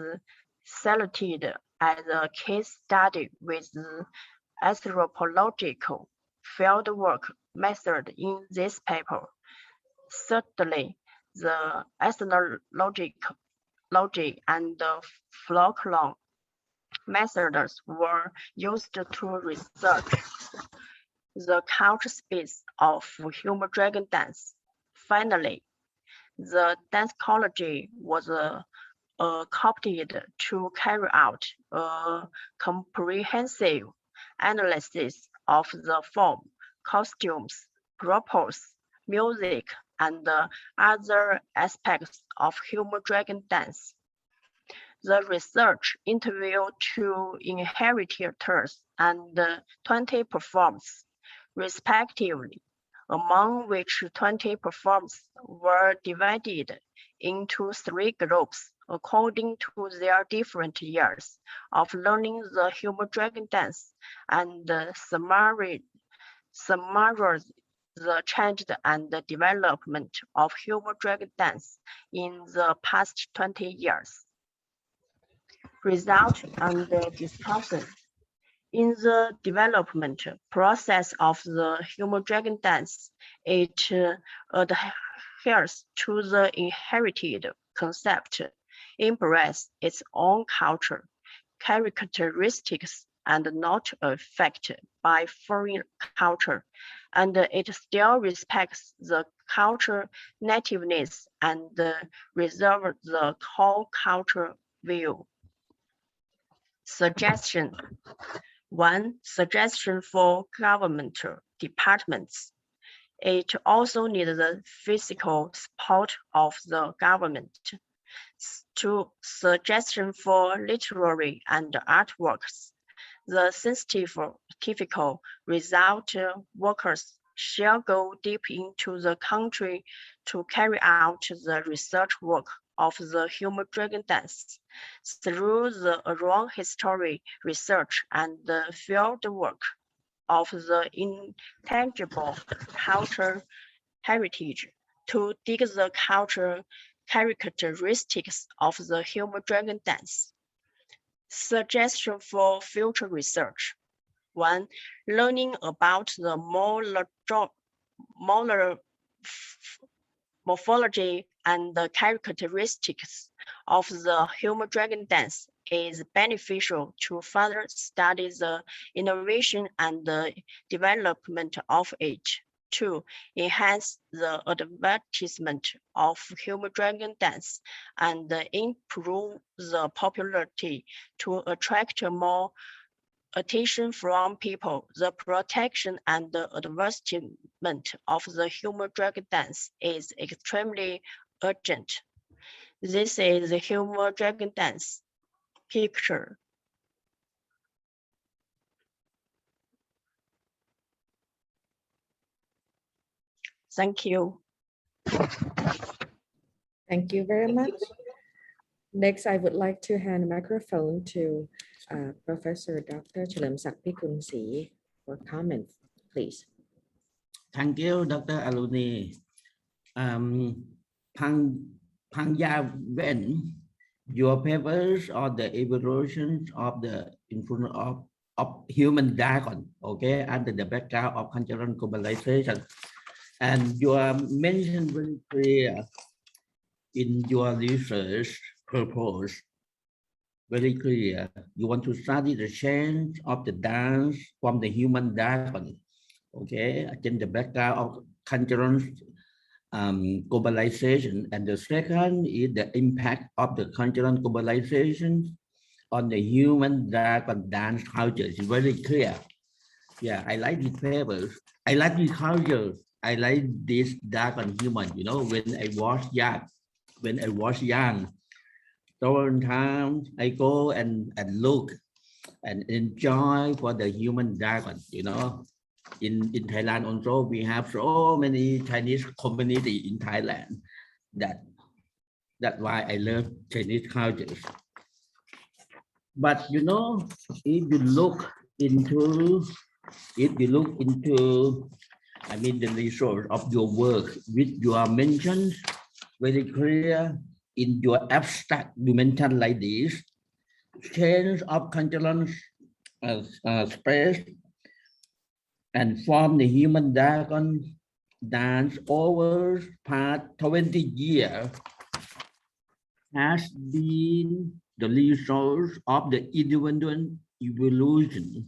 selected as a case study with anthropological fieldwork method in this paper. Thirdly, the ethnology and folklore methods were used to research the culture space of humor dragon dance. Finally, the dance ecology was copied to carry out a comprehensive analysis of the form, costumes, props, music, and other aspects of humor dragon dance. The research interviewed 2 inheritors and 20 performers, respectively, among which 20 performers were divided into 3 groups according to their different years of learning the humor dragon dance and summarized the change and the development of humor dragon dance in the past 20 years. Result and discussion. In the development process of the humor dragon dance, it adheres to the inherited concept embrace its own culture, characteristics, and not affected by foreign culture, and it still respects the culture nativeness and reserves the core culture view. Suggestion. 1. Suggestion for government departments. It also needs the physical support of the government. 2. Suggestion for literary and artworks. The scientific result workers shall go deep into the country to carry out the research work of the human dragon dance through the oral history research and the field work of the intangible cultural heritage to dig the cultural characteristics of the human dragon dance. Suggestion for future research. 1. Learning about the morphology and the characteristics of the human dragon dance is beneficial to further study the innovation and the development of it. 2. Enhance the advertisement of human dragon dance and improve the popularity to attract more attention from people. The protection and the advancement of the human dragon dance is extremely urgent. This is the human dragon dance picture. Thank you. Thank you very much. Next, I would like to hand the microphone to Professor Dr. Chalermsak Pikunsi for comments, please. Thank you, Dr. Aluni. When your papers on the evolution of the influence of human dragon, okay, under the background of cultural globalization, and you are mentioned very clear in your research purpose, very clear. You want to study the change of the dance from the human dragon, okay, in the background of cultural globalization. And the second is the impact of the cultural globalization on the human dragon dance culture. It's very clear. Yeah, I like these papers. I like the culture. I like this dragon human, you know, when I was young, sometimes I go and look and enjoy for the human dragon, you know. In Thailand also, we have so many Chinese community in Thailand. That's why I love Chinese cultures. But you know, if you look into I mean the resource of your work, which you are mentioned very clear in your abstract dimension like this, change of cultural space and from the human dragon dance over past 20 years has been the resource of the individual evolution,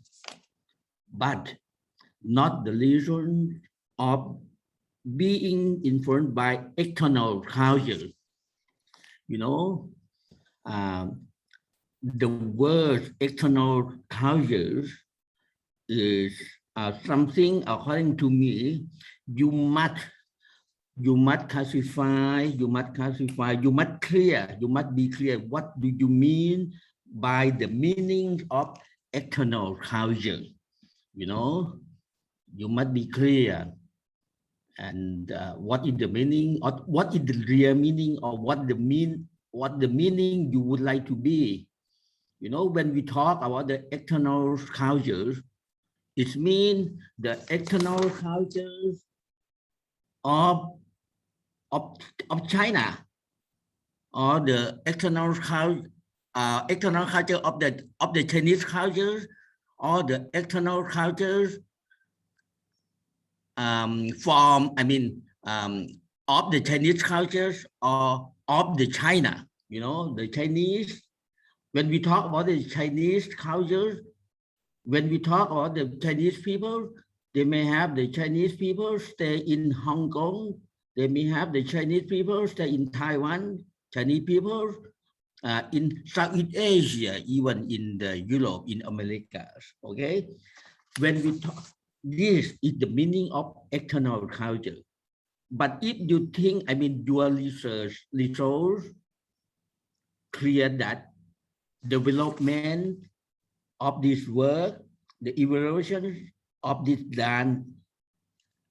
but not the reason of being influenced by external culture. You know, the word external cultures is something, according to me, you must classify, you must be clear what do you mean by the meaning of external culture. You know, you must be clear. And what is the meaning, or what is the real meaning, or what the meaning you would like to be. You know, when we talk about the external cultures, it means the external cultures of China, or the external culture of the Chinese cultures, or the external cultures of the Chinese cultures or of the China, you know, the Chinese. When we talk about the Chinese culture, when we talk about the Chinese people, they may have the Chinese people stay in Hong Kong. They may have the Chinese people stay in Taiwan, Chinese people in Southeast Asia, even in the Europe, in America, okay? When we talk, this is the meaning of external culture. But if you think, I mean, your research clear that development of this work, the evolution of this dance,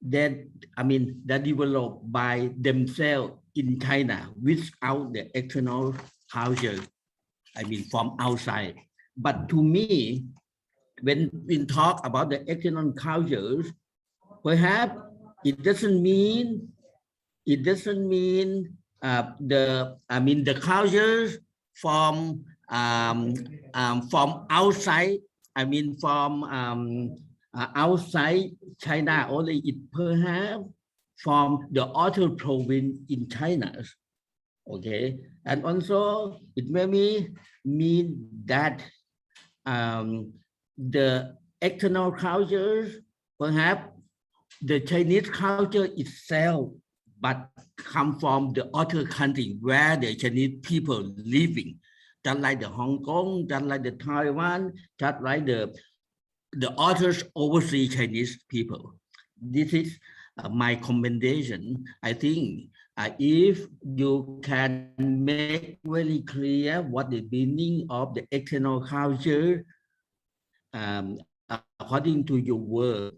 that, I mean, that developed by themselves in China without the external culture, I mean, from outside. But to me, when we talk about the external cultures, perhaps it doesn't mean the cultures from outside, I mean from outside China only. It perhaps from the other province in China, okay? And also it may mean that the external cultures, perhaps the Chinese culture itself, but come from the other country where the Chinese people living, just like the Hong Kong, just like the Taiwan, just like the other overseas Chinese people. This is my commendation. I think if you can make very clear what the meaning of the external culture, according to your work,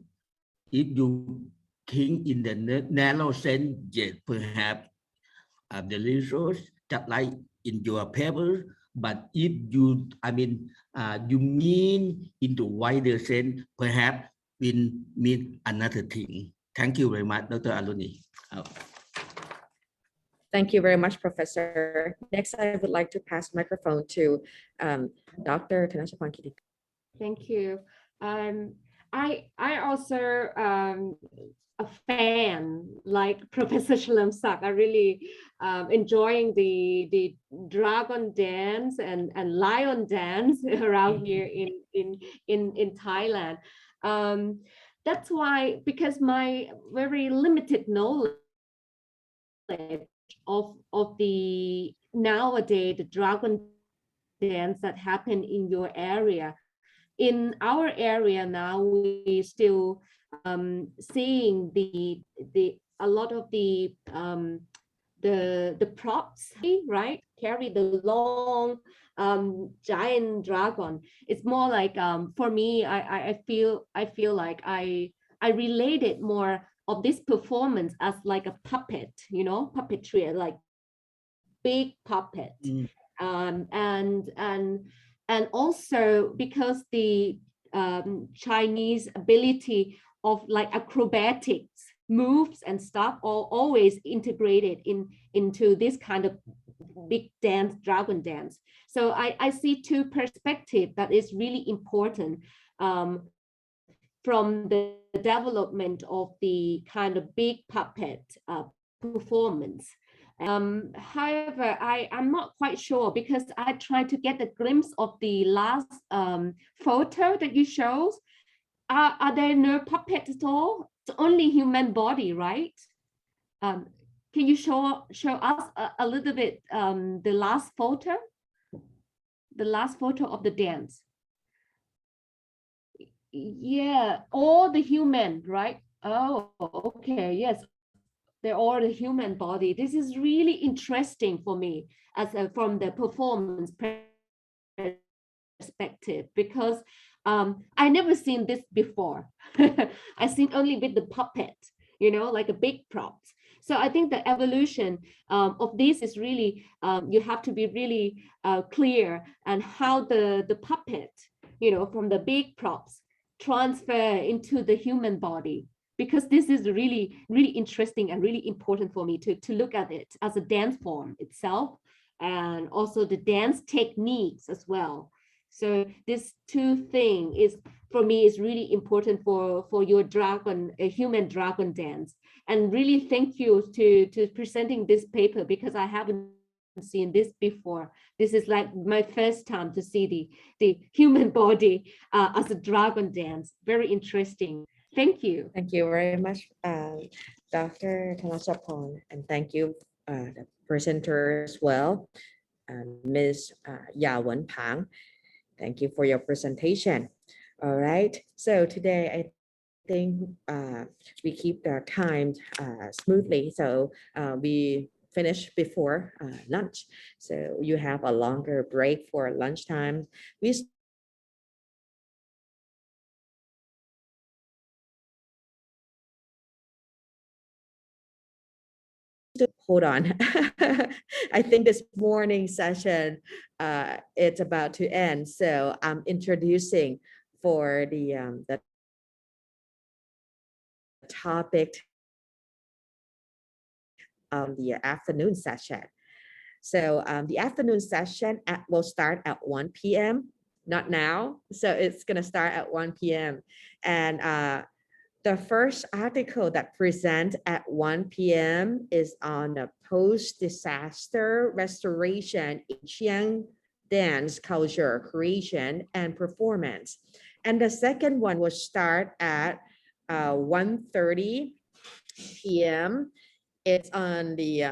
if you think in the narrow sense, yes, perhaps the resource, just like in your paper, but if you, I mean, you mean into wider sense, perhaps it mean another thing. Thank you very much, Dr. Aluni. Thank you very much, Professor. Next, I would like to pass the microphone to Dr. Thanachaphan Kitty. Thank you. I also a fan like Professor Shlamsak. I really enjoying the dragon dance and lion dance around here in Thailand. That's why, because my very limited knowledge of the nowadays the dragon dance that happen in your area. In our area now, we still seeing a lot of the props, right? Carry the long giant dragon. It's more like for me, I feel like I related more of this performance as like a puppet, you know, puppetry, like big puppet. And also because the Chinese ability of like acrobatics moves and stuff are always integrated into this kind of big dance, dragon dance. So I see two perspectives that is really important from the development of the kind of big puppet performance. However, I'm not quite sure because I tried to get a glimpse of the last photo that you showed. Are there no puppets at all? It's only human body, right? Can you show us a little bit the last photo? The last photo of the dance. Yeah, all the human, right? Oh, okay, yes. They're all the human body. This is really interesting for me as from the performance perspective, because I never seen this before. I seen only with the puppet, you know, like a big props. So I think the evolution of this is really, you have to be really clear and how the puppet, you know, from the big props transfer into the human body. Because this is really, really interesting and really important for me to look at it as a dance form itself, and also the dance techniques as well. So this two thing is, for me, is really important for your dragon, a human dragon dance. And really thank you to presenting this paper, because I haven't seen this before. This is like my first time to see the human body as a dragon dance. Very interesting. Thank you. Thank you very much, Dr. Thanachapon, and thank you, the presenter as well, Ms. Ya Wenpang. Thank you for your presentation. All right, so today I think we keep the time smoothly, so we finish before lunch. So you have a longer break for lunchtime. We hold on. I think this morning session it's about to end, so I'm introducing for the topic of the afternoon session. So the afternoon session will start at 1 p.m. Not now, so it's gonna start at 1 p.m. and the first article that presents at 1 p.m. is on the post-disaster restoration in Chiang dance culture, creation, and performance. And the second one will start at 1:30 p.m. It's on the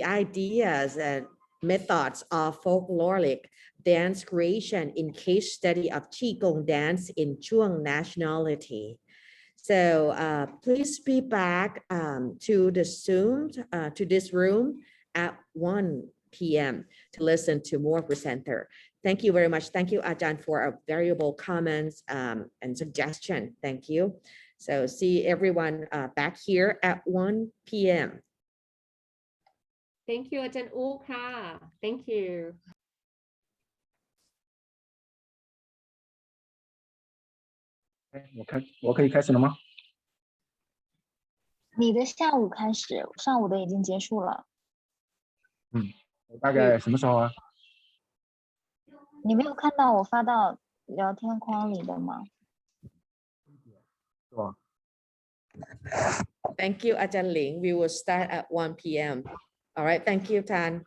ideas and methods of folkloric dance creation in case study of Qigong dance in Chuang nationality. So please be back to the Zoom, to this room at 1 p.m. to listen to more presenter. Thank you very much. Thank you, Ajahn, for a valuable comments and suggestion. Thank you. So see everyone back here at 1 p.m. Thank you, Ajahn Uka. Thank you. 我可以开始了吗？你的下午开始，上午的已经结束了。大概什么时候啊？你没有看到我发到聊天框里的吗？是吧？ Thank you, Ajahn Ling. We will start at 1 p.m. All right, thank you, Tan.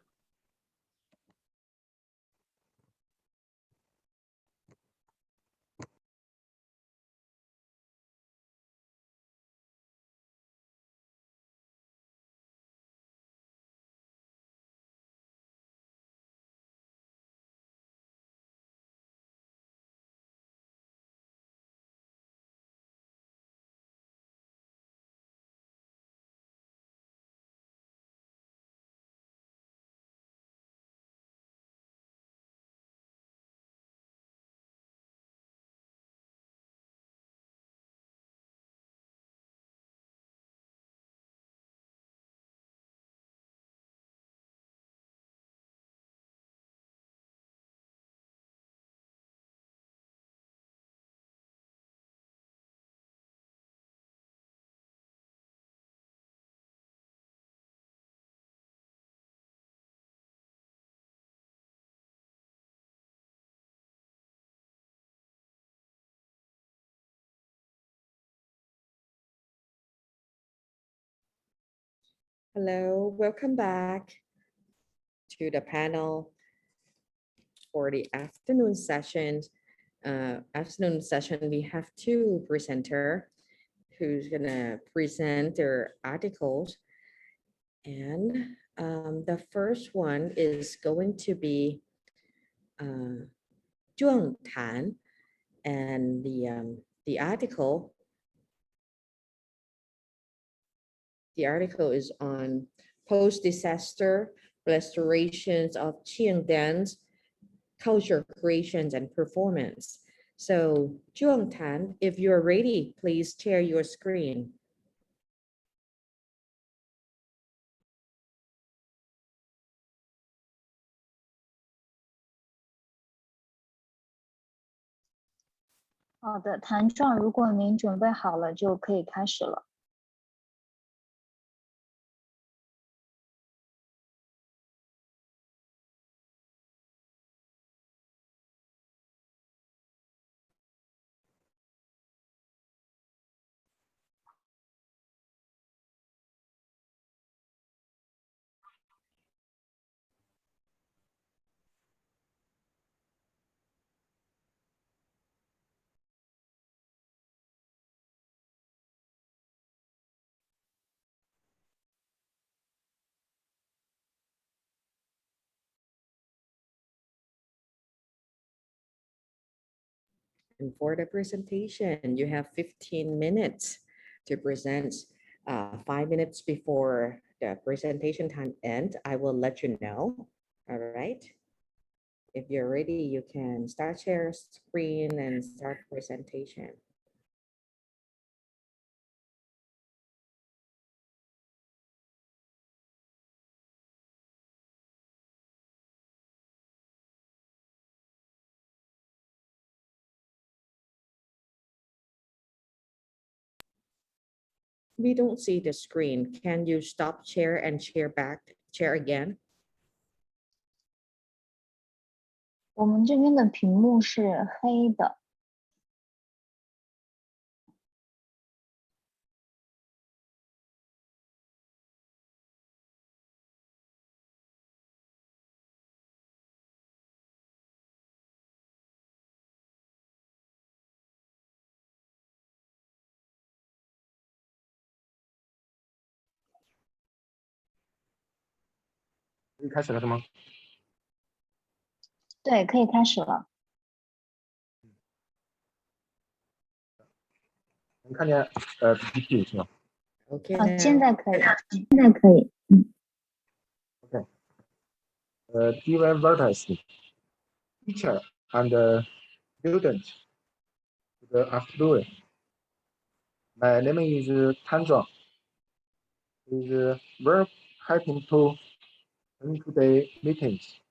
Hello, welcome back to the panel for the afternoon session. We have two presenters who's gonna present their articles. And the first one is going to be Zhuang Tan, and the article is on post-disaster restorations of Qing dance, culture creations and performance. So Zhuang Tan, if you're ready, please share your screen. “好的，谭壮，如果您准备好了，就可以开始了。” And for the presentation, you have 15 minutes to present. 5 minutes before the presentation time ends, I will let you know. All right. If you're ready, you can start share screen and start presentation. We don't see the screen. Can you stop share and share again? 我们这边的屏幕是黑的。可以开始了是吗？对，可以开始了。能看见PPT 是吗 Okay. 现在可以，现在可以。？OK。Given vertex, teacher and student. Good afternoon. My name is Tanzhuang. Is very happy to attend today's meetings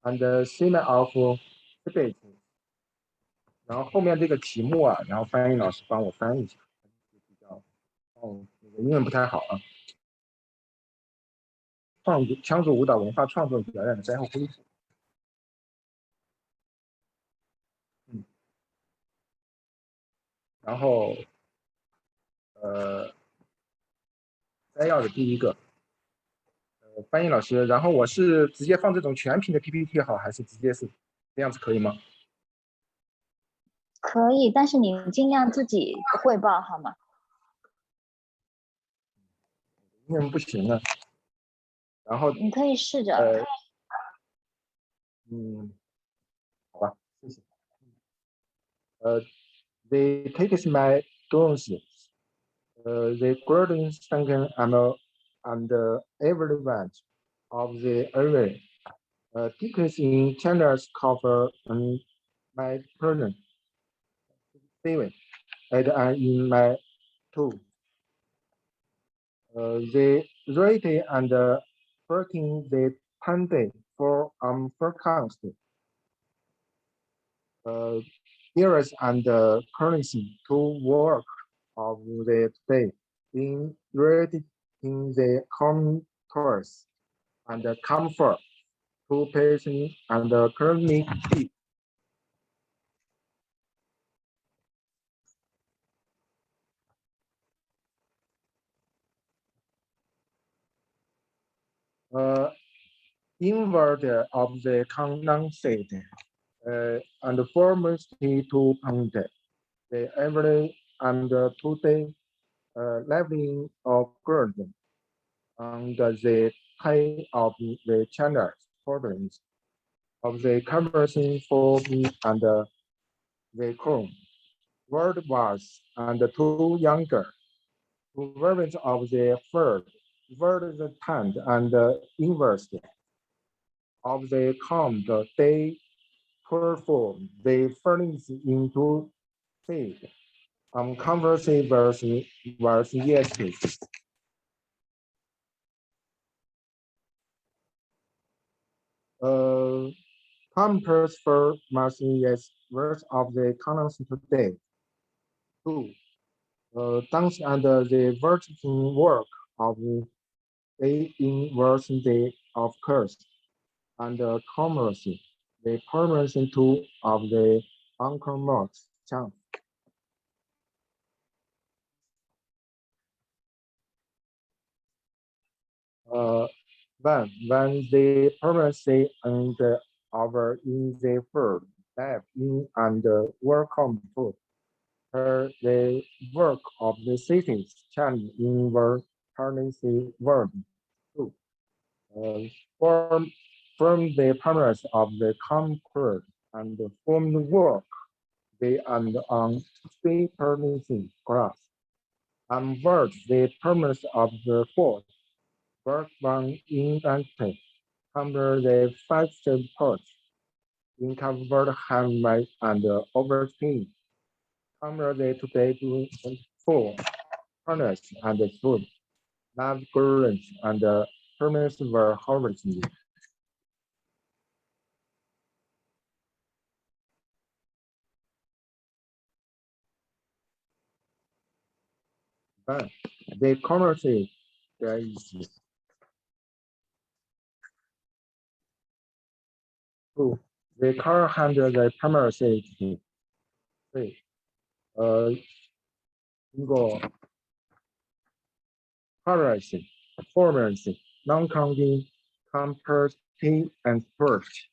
and seminar of debate. 然后后面这个题目啊，然后翻译老师帮我翻译一下，比较英文不太好啊。羌族舞蹈文化创作表演的灾后恢复。然后摘要的第一个，翻译老师，然后我是直接放这种全屏的 PPT 好，还是直接是这样子可以吗？可以，但是你尽量自己汇报好吗？英文不行了。然后你可以试着。好吧，谢谢。The takes my drones. The grading second and every event of the area. Tickets in China's cover my present. Steven, and in my two. The rating and working the pending for forecast. Years and currency to work of the day in reading the contours and comfort to patient and currently keep. Inward of the condensate and foremost to pound the every and today leveling of growth and the height of the channel problems of the conversion for me and the corn. Word was and two younger. Two variants of the third. Word the hand and inverse of the count they perform the furnace into seed. Conversely versus yes. Compares for yes verse of the columns today. 2. Dance under the vertical work of the inversion of curse and commerce, the permanent tool of the uncommerce chance. When the permanency and over in the firm, lab in and welcome food. The work of the cities change in the currency world. Two. From the permanence of the conquered and formed work they are on three permitting grass. And words the permits of the fourth. Work one invented. Cover the five ports. In covered handmade and overseen. Cover the today doing four. Furnace and food. Love currents and permits were harvested. But the commerce is two. The car handle the primary safety. Three. 이거 currency, performance, non-counting, comparative, and first.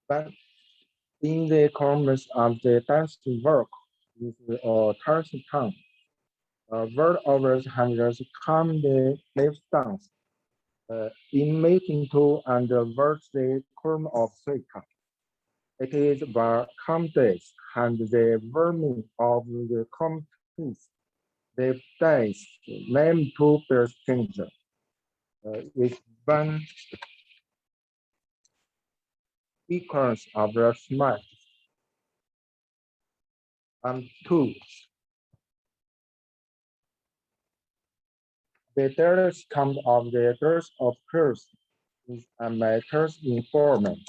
But in the comments of the dance work with a turns tongue, word overs handles come the left dance. In making two and words the column of Suika. It is by comtesse and the vermin of the comtesse. The dice named two pairs changer. With one sequence of the smile. And two. The terrorist comes of the birth of curse is a matters informant.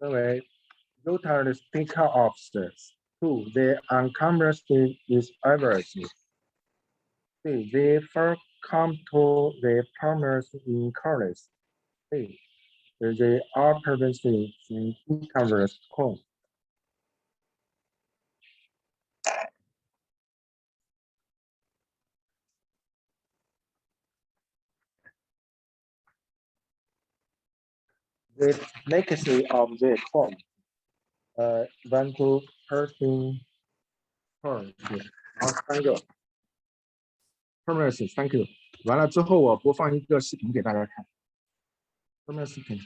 Anyway, Luther speaker officers. Two, the uncommercial is everything. Three, they first come to the farmers in colors. Three, they are previously in e-commerce home. The legacy of the home. One to person. Thank you. Permanence, thank you. 完了之后，我播放一个视频给大家看。Permanence视频。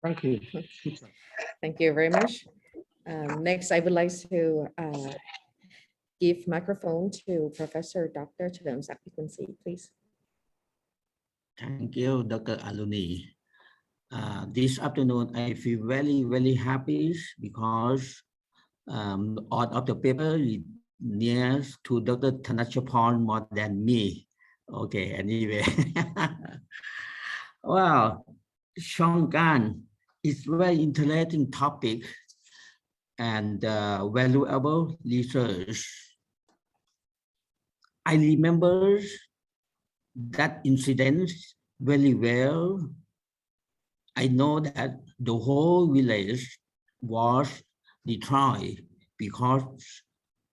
Thank you. Thank you very much. Next, I would like to give microphone to Professor Dr. Chernomsak. You can see, please. Thank you, Dr. Aluni. This afternoon, I feel very, very happy because all of the paper is near to Dr. Thanachapon more than me. Okay, anyway. Wow, Shakan it's very interesting topic and valuable research. I remember that incident very well. I know that the whole village was destroyed because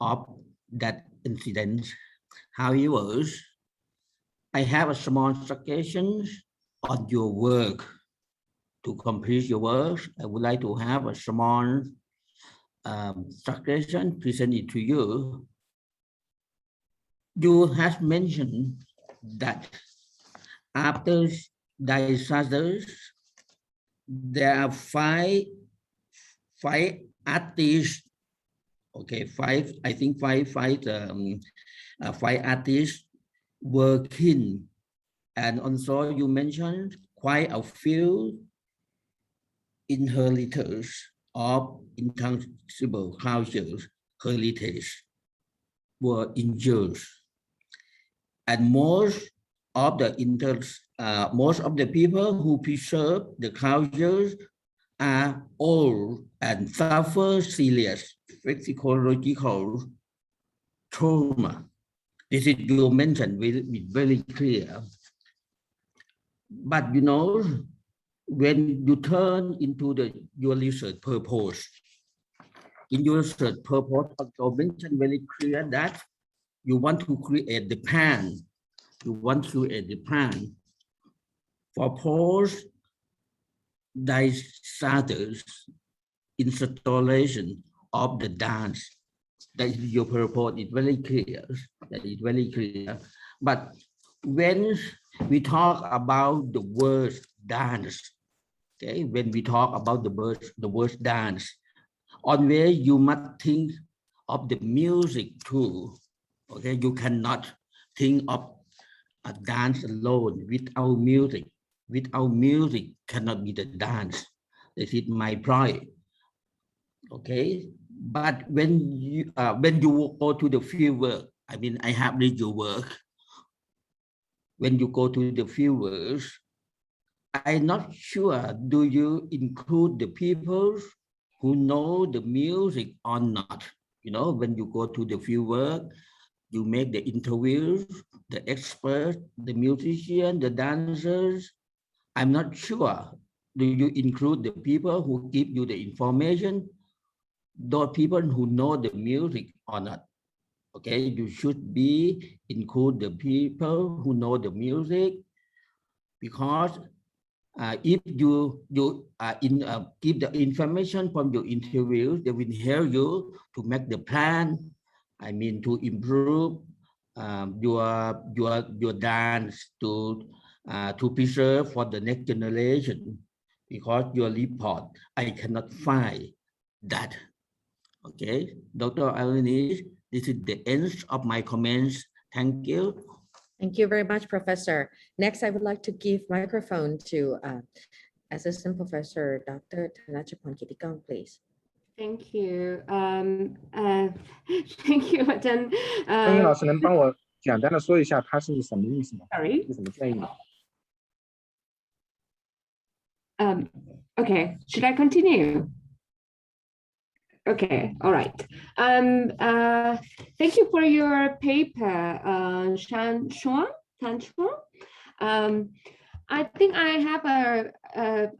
of that incident. However, I have a small suggestion on your work. To complete your work, I would like to have a small suggestion presented to you. You have mentioned that after disasters, there are five artists. Okay, five artists working, and also you mentioned quite a few inheritors of intangible cultures heritage were injured, and most of the people who preserve the cultures are old and suffer serious physiological trauma. This is you mentioned very clear. But you know, when you turn into your research purpose, in your research purpose, you mentioned very clear that you want to create the plan. You want to create the plan for post disasters installation of the dance. That is your purpose. It's very clear. That is very clear. But when we talk about the word dance, okay, when we talk about the word dance, always you must think of the music too. Okay, you cannot think of a dance alone without music. Without music cannot be the dance. This is my point. Okay, but when you go to the field work, I mean, I have read your work. When you go to the field work, I'm not sure, do you include the people who know the music or not? You know, when you go to the field work, you make the interviews, the experts, the musicians, the dancers. I'm not sure, do you include the people who give you the information, those people who know the music or not? Okay, you should be include the people who know the music, because if you give the information from your interview, they will help you to make the plan. I mean, to improve your dance to preserve for the next generation. Because your report, I cannot find that. Okay, Dr. Alanis, this is the end of my comments. Thank you. Thank you very much, Professor. Next, I would like to give microphone to Assistant Professor Dr. Thanachapon Kitikong, please. Thank you. Thank you, Jen. 张英老师能帮我简单的说一下它是什么意思吗？ Sorry. 有什么建议吗？ Okay, should I continue? Okay, all right. Thank you for your paper, Tan Chuan. I think I have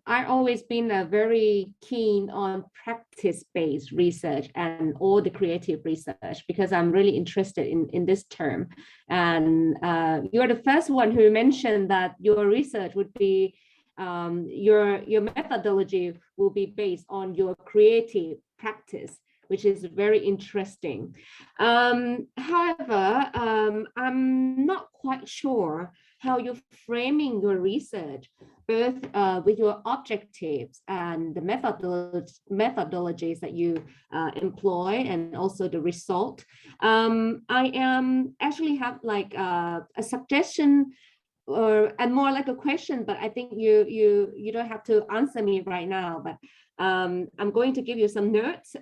I always been very keen on practice-based research and all the creative research, because I'm really interested in this term. And you're the first one who mentioned that your research would be your methodology will be based on your creative practice, which is very interesting. However, I'm not quite sure how you're framing your research, both with your objectives and the methodologies that you employ, and also the result. I actually have like a suggestion, and more like a question, but I think you don't have to answer me right now, but I'm going to give you some notes.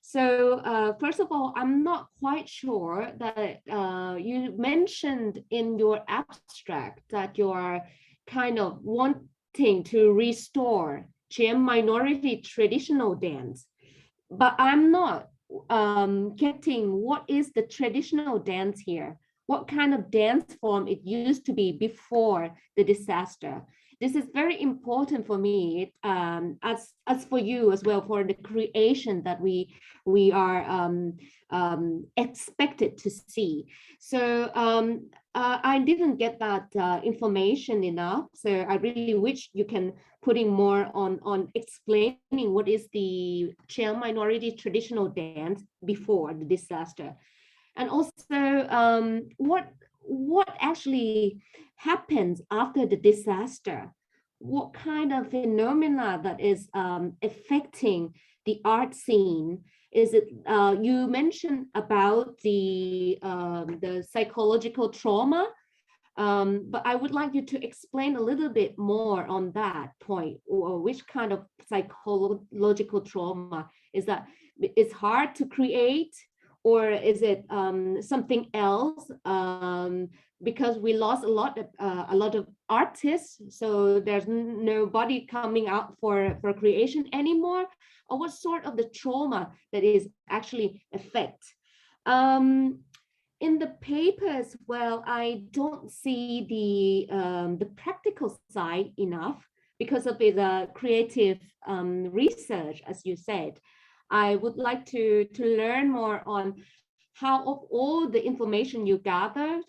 So first of all, I'm not quite sure that you mentioned in your abstract that you are kind of wanting to restore Chiang minority traditional dance, but I'm not getting what is the traditional dance here. What kind of dance form it used to be before the disaster. This is very important for me, as for you as well, for the creation that we are expected to see. So I didn't get that information enough. So I really wish you can putting more on explaining what is the Chiang minority traditional dance before the disaster. And also what actually happens after the disaster? What kind of phenomena that is affecting the art scene? Is it you mentioned about the psychological trauma, but I would like you to explain a little bit more on that point, or which kind of psychological trauma is that? It's hard to create, or is it something else? Because we lost a lot of artists, so there's nobody coming out for creation anymore. Or what sort of the trauma that is actually affect? In the paper as well, I don't see the practical side enough because of the creative research, as you said. I would like to learn more on how of all the information you gathered,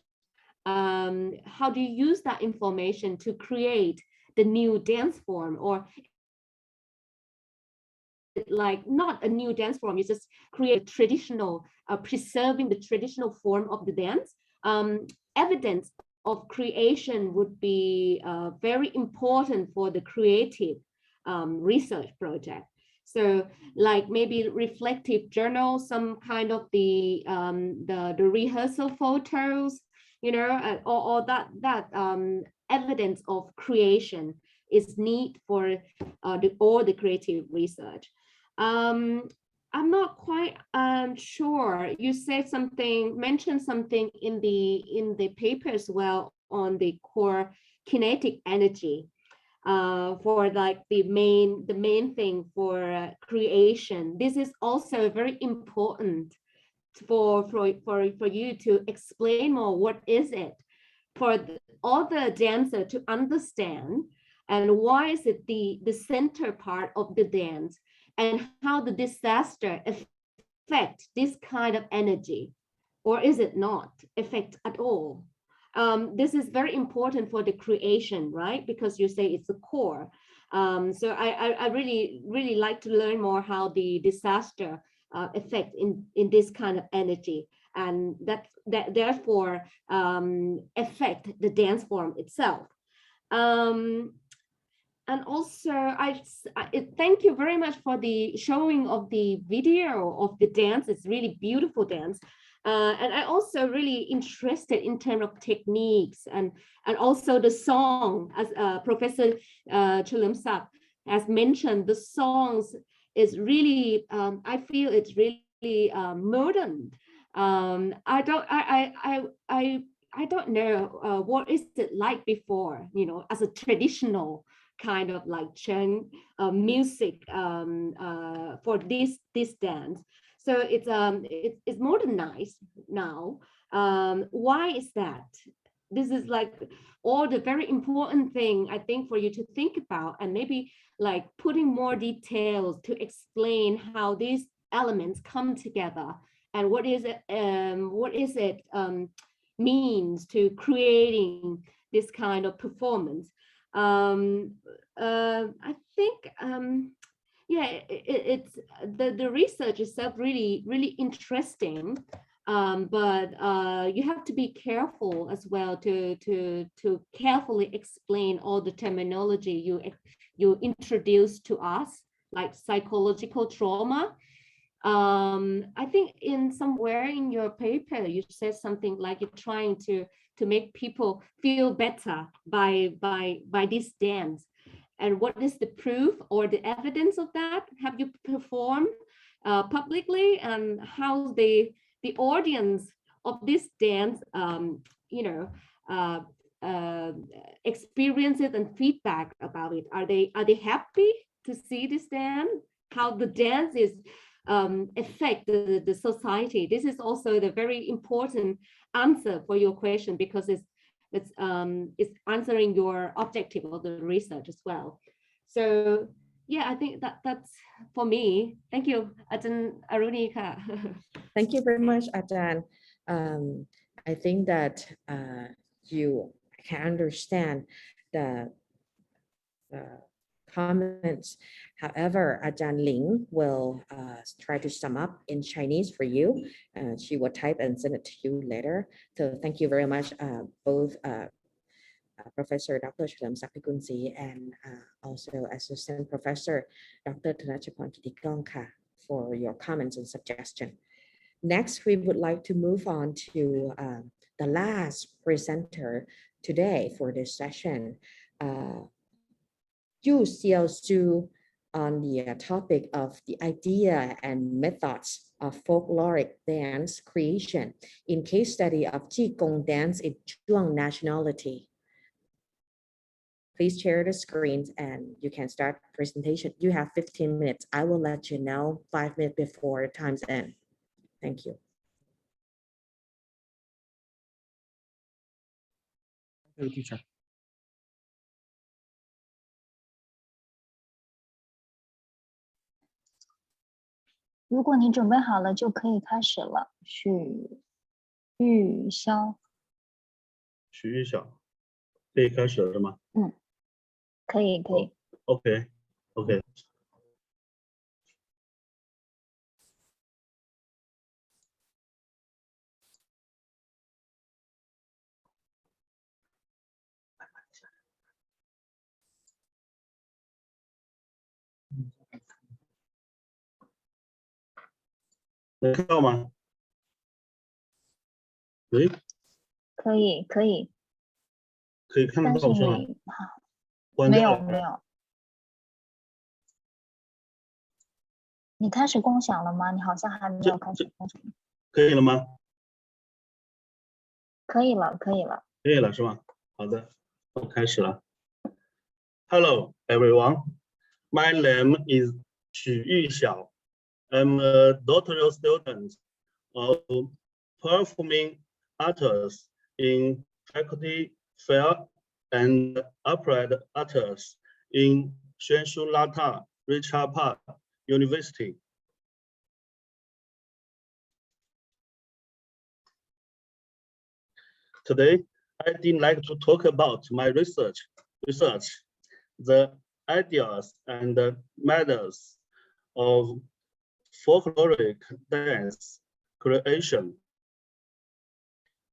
how do you use that information to create the new dance form, or like not a new dance form, you just create a traditional, preserving the traditional form of the dance. Evidence of creation would be very important for the creative research project. So like maybe reflective journal, some kind of the rehearsal photos, you know, or that evidence of creation is need for all the creative research. I'm not quite sure. You said something, mentioned something in the paper as well on the core kinetic energy. For like the main thing for creation. This is also very important for you to explain more. What is it for all the dancer to understand, and why is it the center part of the dance, and how the disaster affect this kind of energy, or is it not affect at all? This is very important for the creation, right? Because you say it's a core. So I really like to learn more how the disaster affect in this kind of energy, and that therefore affect the dance form itself. And also, I thank you very much for the showing of the video of the dance. It's really beautiful dance. And I also really interested in terms of techniques and also the song, as Professor Chulimsak has mentioned. The songs is really, I feel it's really modern. I don't know what is it like before, you know, as a traditional kind of like Chen music for this dance. So it's modernized now. Why is that? This is like all the very important thing, I think, for you to think about, and maybe like putting more details to explain how these elements come together, and what is it means to creating this kind of performance. I think yeah, it's the research itself really interesting, but you have to be careful as well to carefully explain all the terminology you introduce to us, like psychological trauma. I think in somewhere in your paper you said something like you're trying to make people feel better by this dance. And what is the proof or the evidence of that? Have you performed publicly, and how the audience of this dance, you know, experience it and feedback about it? Are they happy to see this dance, how the dance is affect the society. This is also the very important answer for your question, because it's answering your objective of the research as well. So yeah, I think that's for me. Thank you, Ajahn Arunika. Thank you very much, Ajahn. I think that you can understand the comments. However, Ajahn Ling will try to sum up in Chinese for you. She will type and send it to you later. So thank you very much, both Professor Dr. Chalam Sakpikunsi and also Assistant Professor Dr. Thanachapan Kitikongka for your comments and suggestions. Next, we would like to move on to the last presenter today for this session, Yu Xiaozu, on the topic of the idea and methods of folkloric dance creation in case study of Qigong dance in Zhuang nationality. Please share the screens and you can start presentation. You have 15 minutes. I will let you know 5 minutes before time's end. Thank you. Thank you, teacher. 如果你准备好了，就可以开始了。许玉霄，许玉晓，可以开始了吗？可以。OK。能看到吗？喂，可以。可以看得但是到是吗？你关没掉了。有没有。你开始共享了吗？你好像还没有开始共享。可以了吗？可以了。可以了是吧？好的，我开始了。Hello everyone, my name is Xu Yuxiao. I'm a doctoral student of performing arts in faculty fair and applied arts in Xuanshu Richard Park University. Today, I'd like to talk about my research, the ideas and methods of folkloric dance creation.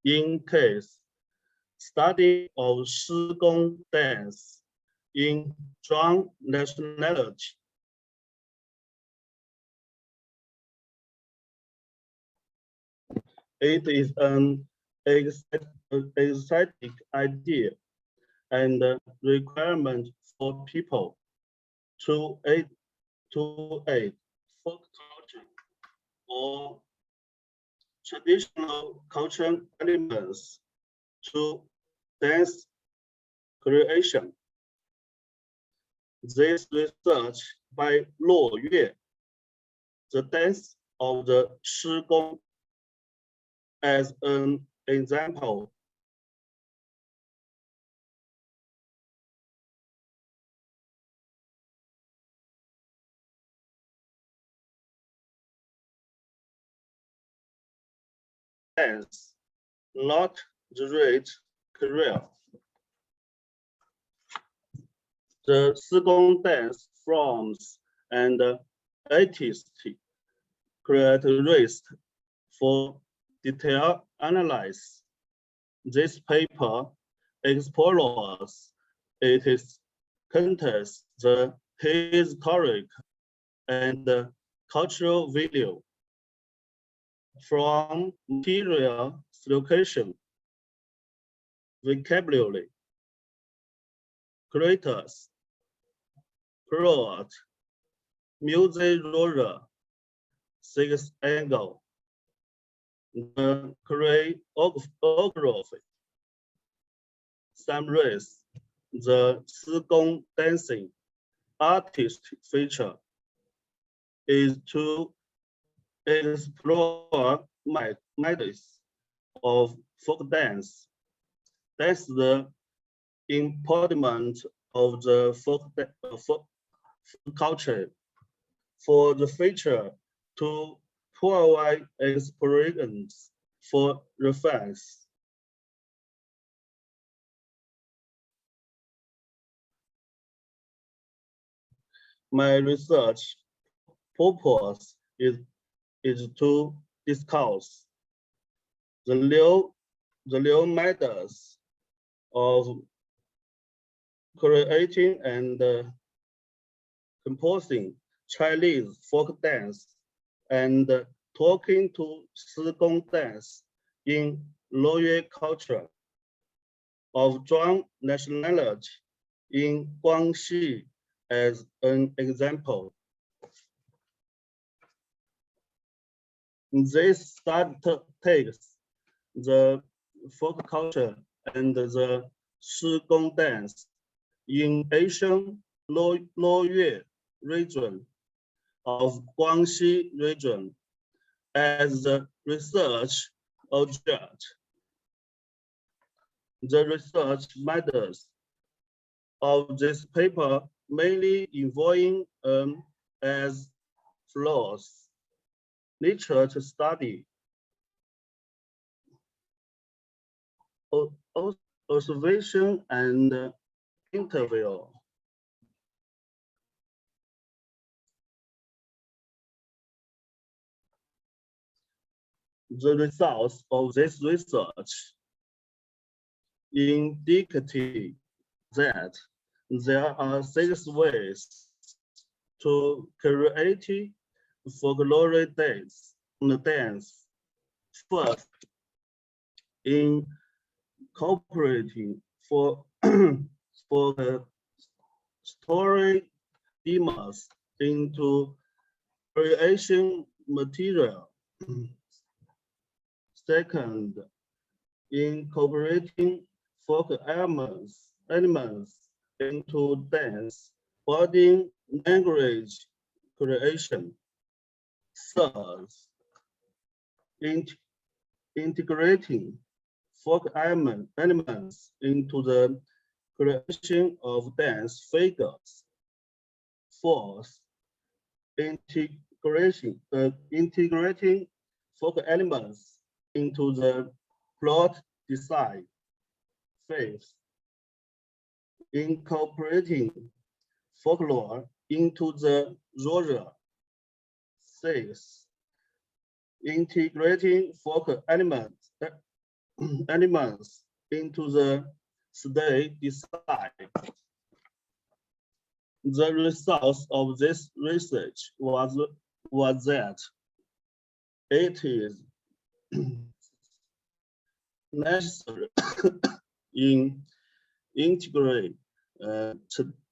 In case study of Shigong dance in Zhuang nationality. It is an exciting idea and requirement for people to aid folk culture or traditional cultural elements to dance creation. This research by Luo Yue, the dance of the Shigong, as an example. Dance, not the rate career. The Shigong dance forms and artistic characteristics for detailed analysis. This paper explores its context, the historic and cultural value from material location, vocabulary, creators, plot, music genre, six angle, the choreography, summaries the Shigong dancing artist feature is to explore methods of folk dance. That's the embodiment of the folk culture. For the feature to provide experience for reference. My research purpose is to discuss the real methods of creating and composing Chinese folk dance and talking to Sigong dance in Loyue culture of Zhuang nationality in Guangxi as an example. This study takes the folk culture and the Sigong dance in Asian Loyue region of Guangxi region as the research object. The research methods of this paper mainly involving as follows: literature study, observation and interview. The results of this research indicate that there are 6 ways to create folklore dance. First, incorporating for story themes into creation material. Second, incorporating folk elements into dance, body, language creation. Third, integrating folk elements into the creation of dance figures. Fourth, integrating folk elements into the plot design. Fifth, incorporating folklore into the genre. Sixth, integrating folk elements into the stage design. The results of this research was that it is necessary in integrate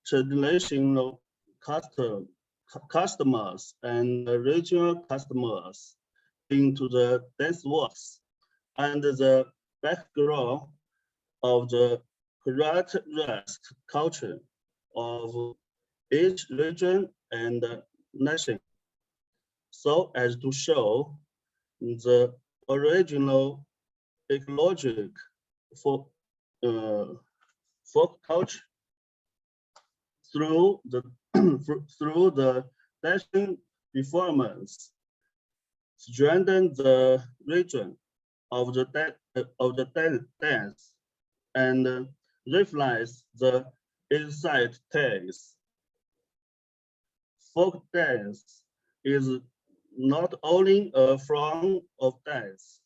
traditional customers and regional customers into the dance works and the background of the characteristic culture of each region and nation, so as to show the original ecologic folk culture through the dancing performance, strengthen the region of the dance, and reflect the inside taste. Folk dance is not only a form of dance,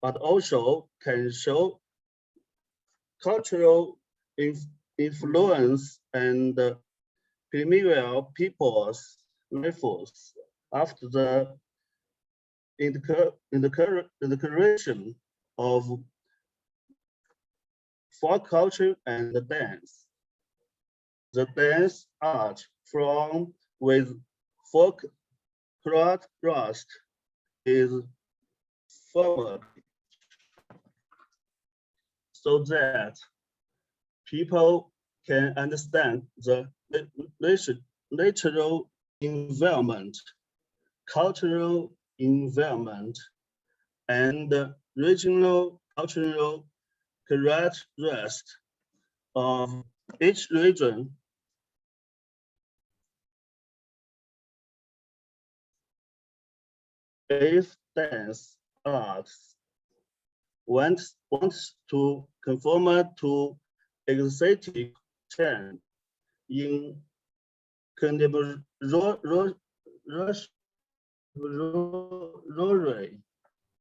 but also can show cultural influence and primitive people's lives after the integration of folk culture and the dance. The dance art from with folk crust is formed so that people can understand the natural environment, cultural environment, and regional cultural characteristics of each region. If dance arts wants to conform to exotic trend in contemporary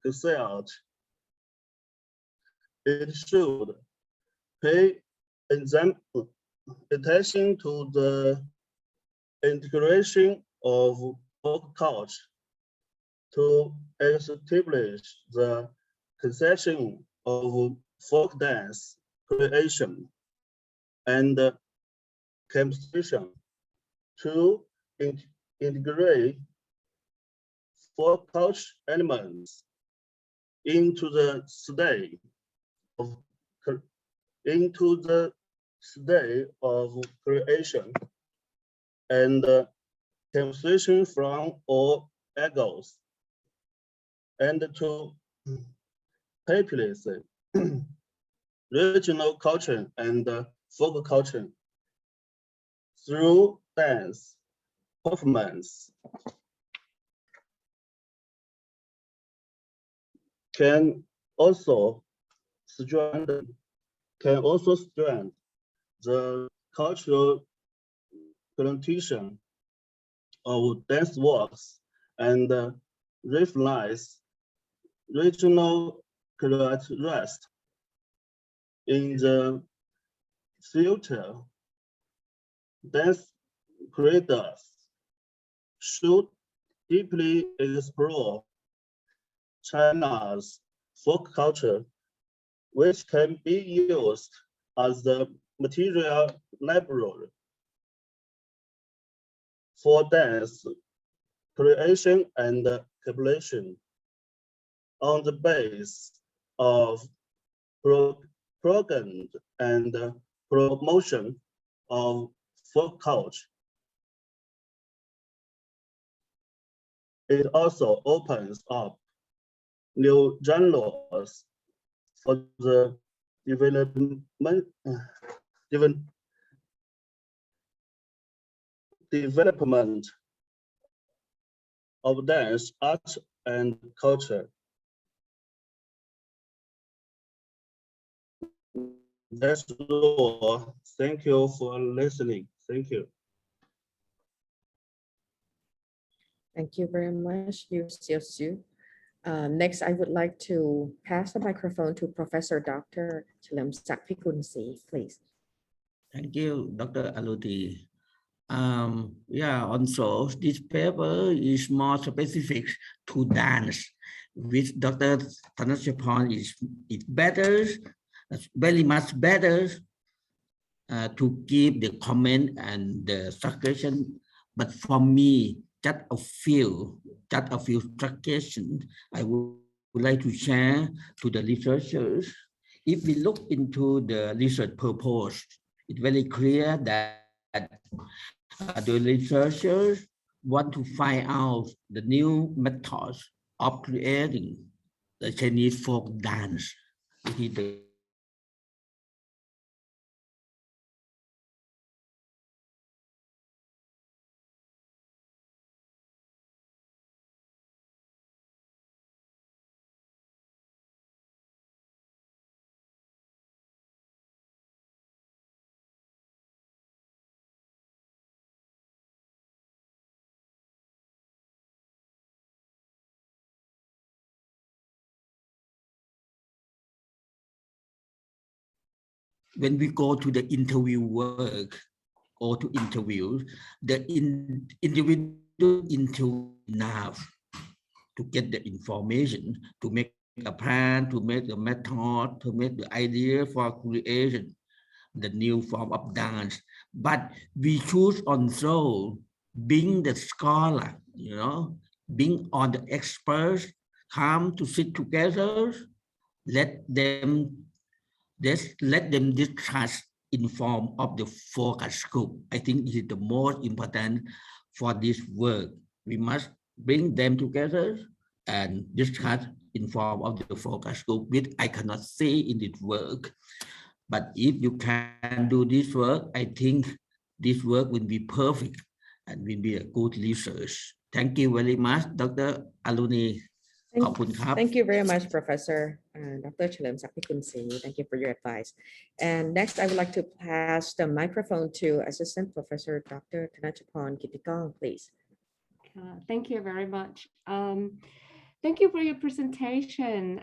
society, it should pay attention to the integration of folk culture to establish the conception of folk dance creation and composition to integrate folk culture elements into the state of creation and composition from all angles, and to populate regional culture and folk culture through dance performance. Can also strengthen the cultural connotation of dance works and reflects regional characteristics. In the future, dance creators should deeply explore China's folk culture, which can be used as the material library for dance creation and compilation on the basis of propaganda and promotion of folk culture. It also opens up new genres for the development of dance, art, and culture. That's all. Thank you for listening. Thank you. Thank you very much, Yu Xiu. Next, I would like to pass the microphone to Professor Dr. Chalermsak Pikunsi, please. Thank you, Dr. Aluti. Also, this paper is more specific to dance, which Dr. Thanachapon is better, very much better to give the comment and the suggestion. But for me, just a few suggestions I would like to share to the researchers. If we look into the research purpose, it's very clear that the researchers want to find out the new methods of creating the Chinese folk dance. When we go to the interview work or to interview, the individual interview enough to get the information, to make a plan, to make a method, to make the idea for creation, the new form of dance. But we choose also being the scholar, being all the experts come to sit together, let them discuss in form of the focus group. I think it is the most important for this work. We must bring them together and discuss in form of the focus group, which I cannot say in this work. But if you can do this work, I think this work will be perfect and will be a good research. Thank you very much, Dr. Aluni. Thank you very much, Professor Dr. Cherlim Sakpikunsi. Thank you for your advice. And next, I would like to pass the microphone to Assistant Professor Dr. Thanachapon Kitikong, please. Thank you very much. Thank you for your presentation.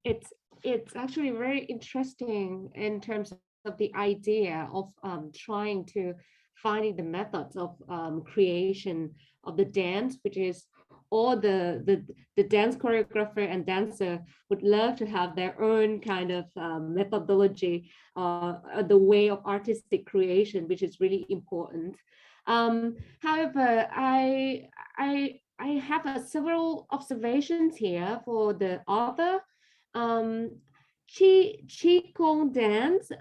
It's actually very interesting in terms of the idea of trying to finding the methods of creation of the dance, which is all the dance choreographer and dancer would love to have their own kind of methodology, the way of artistic creation, which is really important. However, I have several observations here for the author. Qigong dance,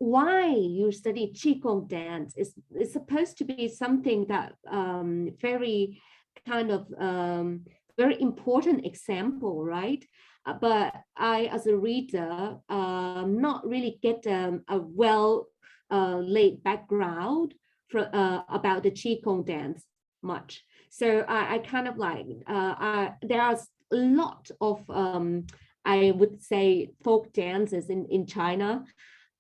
why you study Qigong dance is supposed to be something that very kind of very important example, right? But I, as a reader, not really get a well laid background for, about the Qigong dance much. So I kind of like, there are a lot of, I would say, folk dances in China.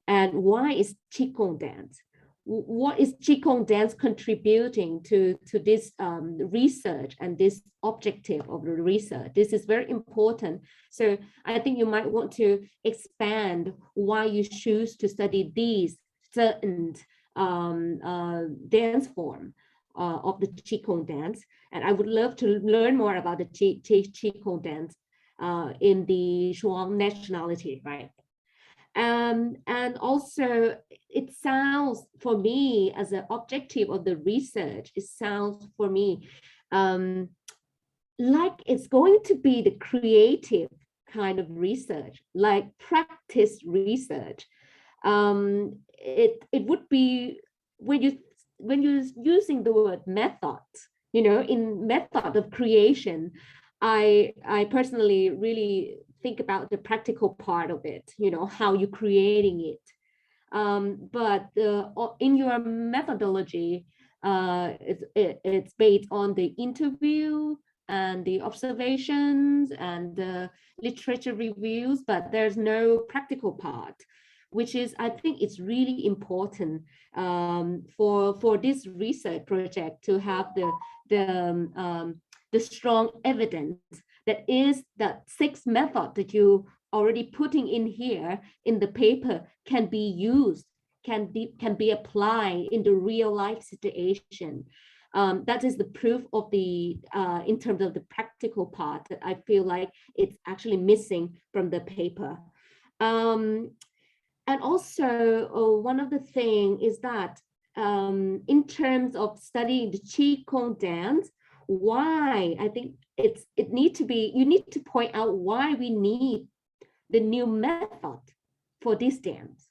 And why is Qigong dance? What is Qigong dance contributing to this research and this objective of the research? This is very important. So I think you might want to expand why you choose to study these certain dance form of the Qigong dance. And I would love to learn more about the Qigong dance in the Zhuang nationality, right? And also, it sounds for me as an objective of the research, it sounds for me like it's going to be the creative kind of research, like practice research. It would be when you're using the word method, you know, in method of creation, I personally really think about the practical part of it, you know, how you're creating it. But in your methodology, it's based on the interview and the observations and the literature reviews, but there's no practical part, which is, I think it's really important for this research project to have the strong evidence that is that 6 method that you already putting in here in the paper can be used, can be applied in the real life situation. That is the proof of the in terms of the practical part that I feel like it's actually missing from the paper. And also one of the thing is that in terms of studying the Qigong dance, why I think it needs to be, you need to point out why we need the new method for this dance.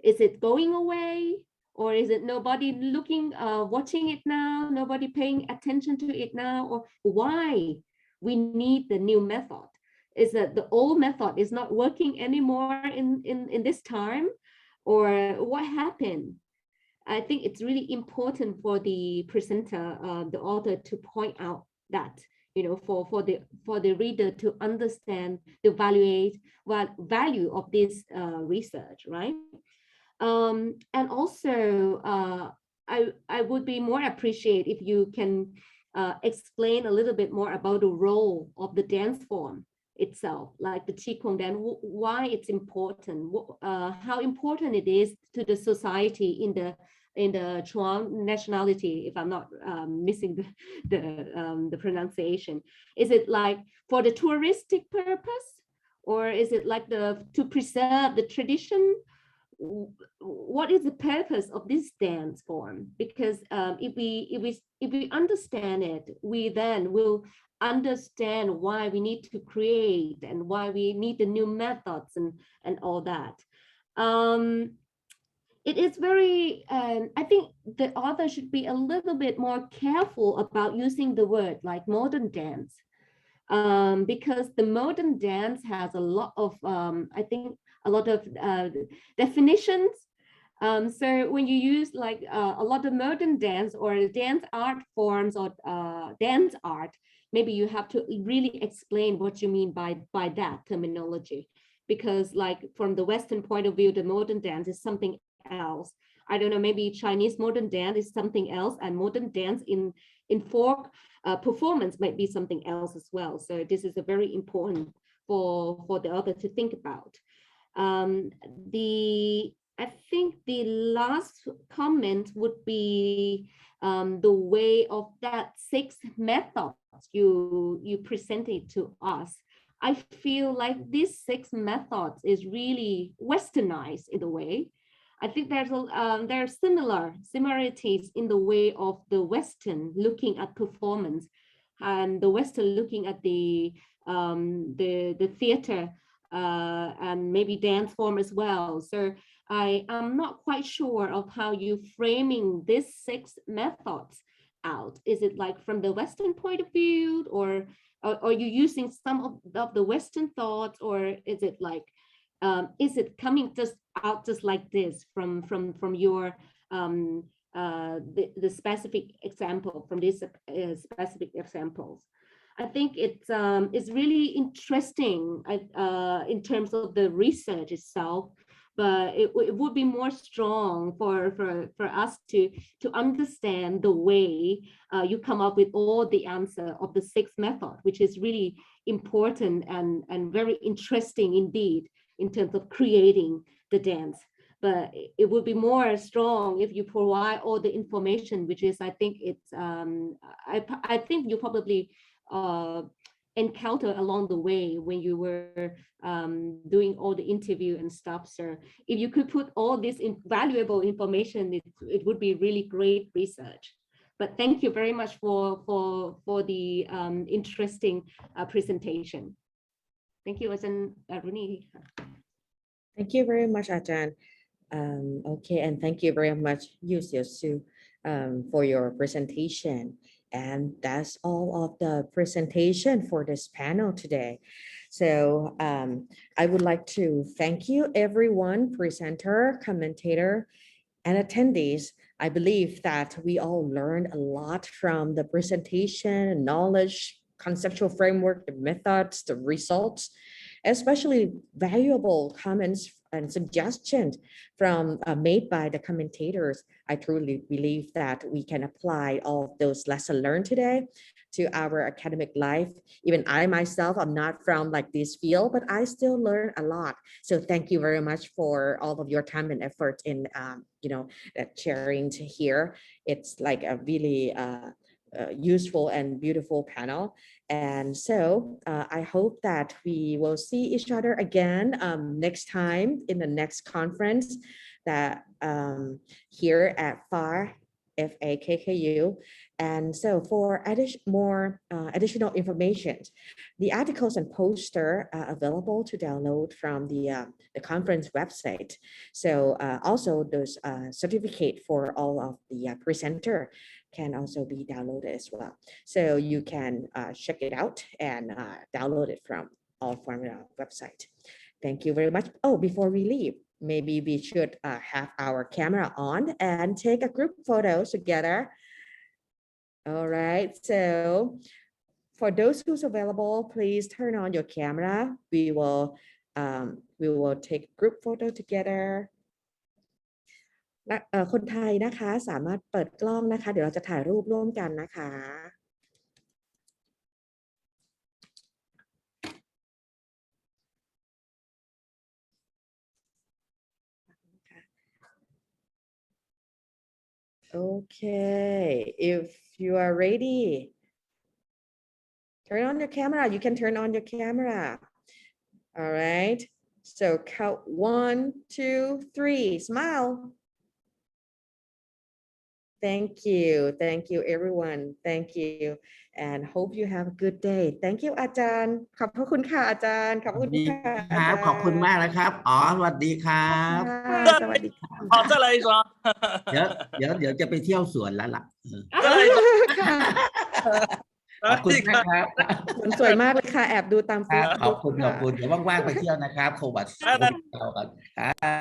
Is it going away, or is it nobody looking, watching it now, nobody paying attention to it now, or why we need the new method? Is that the old method is not working anymore in this time, or what happened? I think it's really important for the presenter, the author, to point out that, you know, for the reader to understand the value of this research, right? And also, I would be more appreciate if you can explain a little bit more about the role of the dance form itself, like the Qigong dance, why it's important, how important it is to the society in the Zhuang nationality, if I'm not missing the pronunciation. Is it like for the touristic purpose, or is it like to preserve the tradition? what is the purpose of this dance form? Because if we understand it, we then will understand why we need to create and why we need the new methods and all that. It is very, I think the author should be a little bit more careful about using the word like modern dance, because the modern dance has a lot of, I think, a lot of definitions. So when you use like a lot of modern dance or dance art forms or dance art, maybe you have to really explain what you mean by that terminology, because like from the Western point of view, the modern dance is something else. I don't know, maybe Chinese modern dance is something else, and modern dance in folk performance might be something else as well. So this is a very important for the author to think about. I think the last comment would be the way of that 6 methods you presented to us. I feel like these 6 methods is really westernized in a way. I think there are similarities in the way of the Western looking at performance and the Western looking at the theater and maybe dance form as well. So I am not quite sure of how you framing these 6 methods out. Is it like from the Western point of view, or are you using some of the Western thoughts, or is it like is it coming just like this from your the specific example, from these specific examples? I think it's really interesting in terms of the research itself, but it would be more strong for us to understand the way you come up with all the answer of the 6 method, which is really important and very interesting indeed in terms of creating the dance. But it would be more strong if you provide all the information, which is, I think it's, I think you probably encounter along the way when you were doing all the interview and stuff. So if you could put all this valuable information, it would be really great research. But thank you very much for the interesting presentation. Thank you, Ajahn Runi. Thank you very much, Ajahn. Okay, and thank you very much, Yu Xiu, for your presentation. And that's all of the presentation for this panel today. So I would like to thank you, everyone, presenter, commentator, and attendees. I believe that we all learned a lot from the presentation, knowledge, conceptual framework, the methods, the results, especially valuable comments and suggestions from made by the commentators. I truly believe that we can apply all of those lessons learned today to our academic life. Even I myself, I'm not from like this field, but I still learn a lot. So thank you very much for all of your time and effort in sharing to here. It's like a really useful and beautiful panel. And so I hope that we will see each other again next time in the next conference that here at FAR, FAKKU. And so for more additional information, the articles and poster are available to download from the conference website. So also those certificate for all of the presenter can also be downloaded as well. So you can check it out and download it from our website. Thank you very much. Oh, before we leave, maybe we should have our camera on and take a group photo together. All right, so for those who's available, please turn on your camera. We will take a group photo together. คนไทยนะคะสามารถเปิดกล้องนะคะเดี๋ยวเราจะถ่ายรูปร่วมกันนะคะ Okay, if you are ready, turn on your camera. You can turn on your camera. All right. So count 1, 2, 3. Smile. Thank you everyone. Thank you and hope you have a good day. Thank you อาจารย์ขอบพระคุณค่ะอาจารย์ขอบคุณค่ะอาจารย์ ขอบคุณมากนะครับอ๋อสวัสดีครับ สวัสดีค่ะ 好，再来一双。เดี๋ยวจะไปเที่ยวสวนแล้วล่ะ 再来一双。 ขอบคุณนะครับ สวยมากเลยค่ะแอบดูตาม ครับ Facebook ขอบคุณเดี๋ยวว่างๆไปเที่ยวนะครับโควิดเรากัน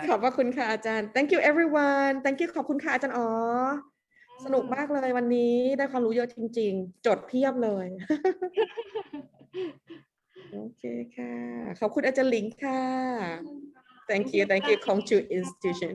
ขอบพระคุณค่ะอาจารย์ Thank you everyone Thank you ขอบคุณค่ะอาจารย์อ๋อสนุกมากเลยวันนี้ได้ความรู้เยอะจริงๆจดเพียบเลย โอเคค่ะขอบคุณอาจารย์หลิงค่ะ Thank you ของ Institution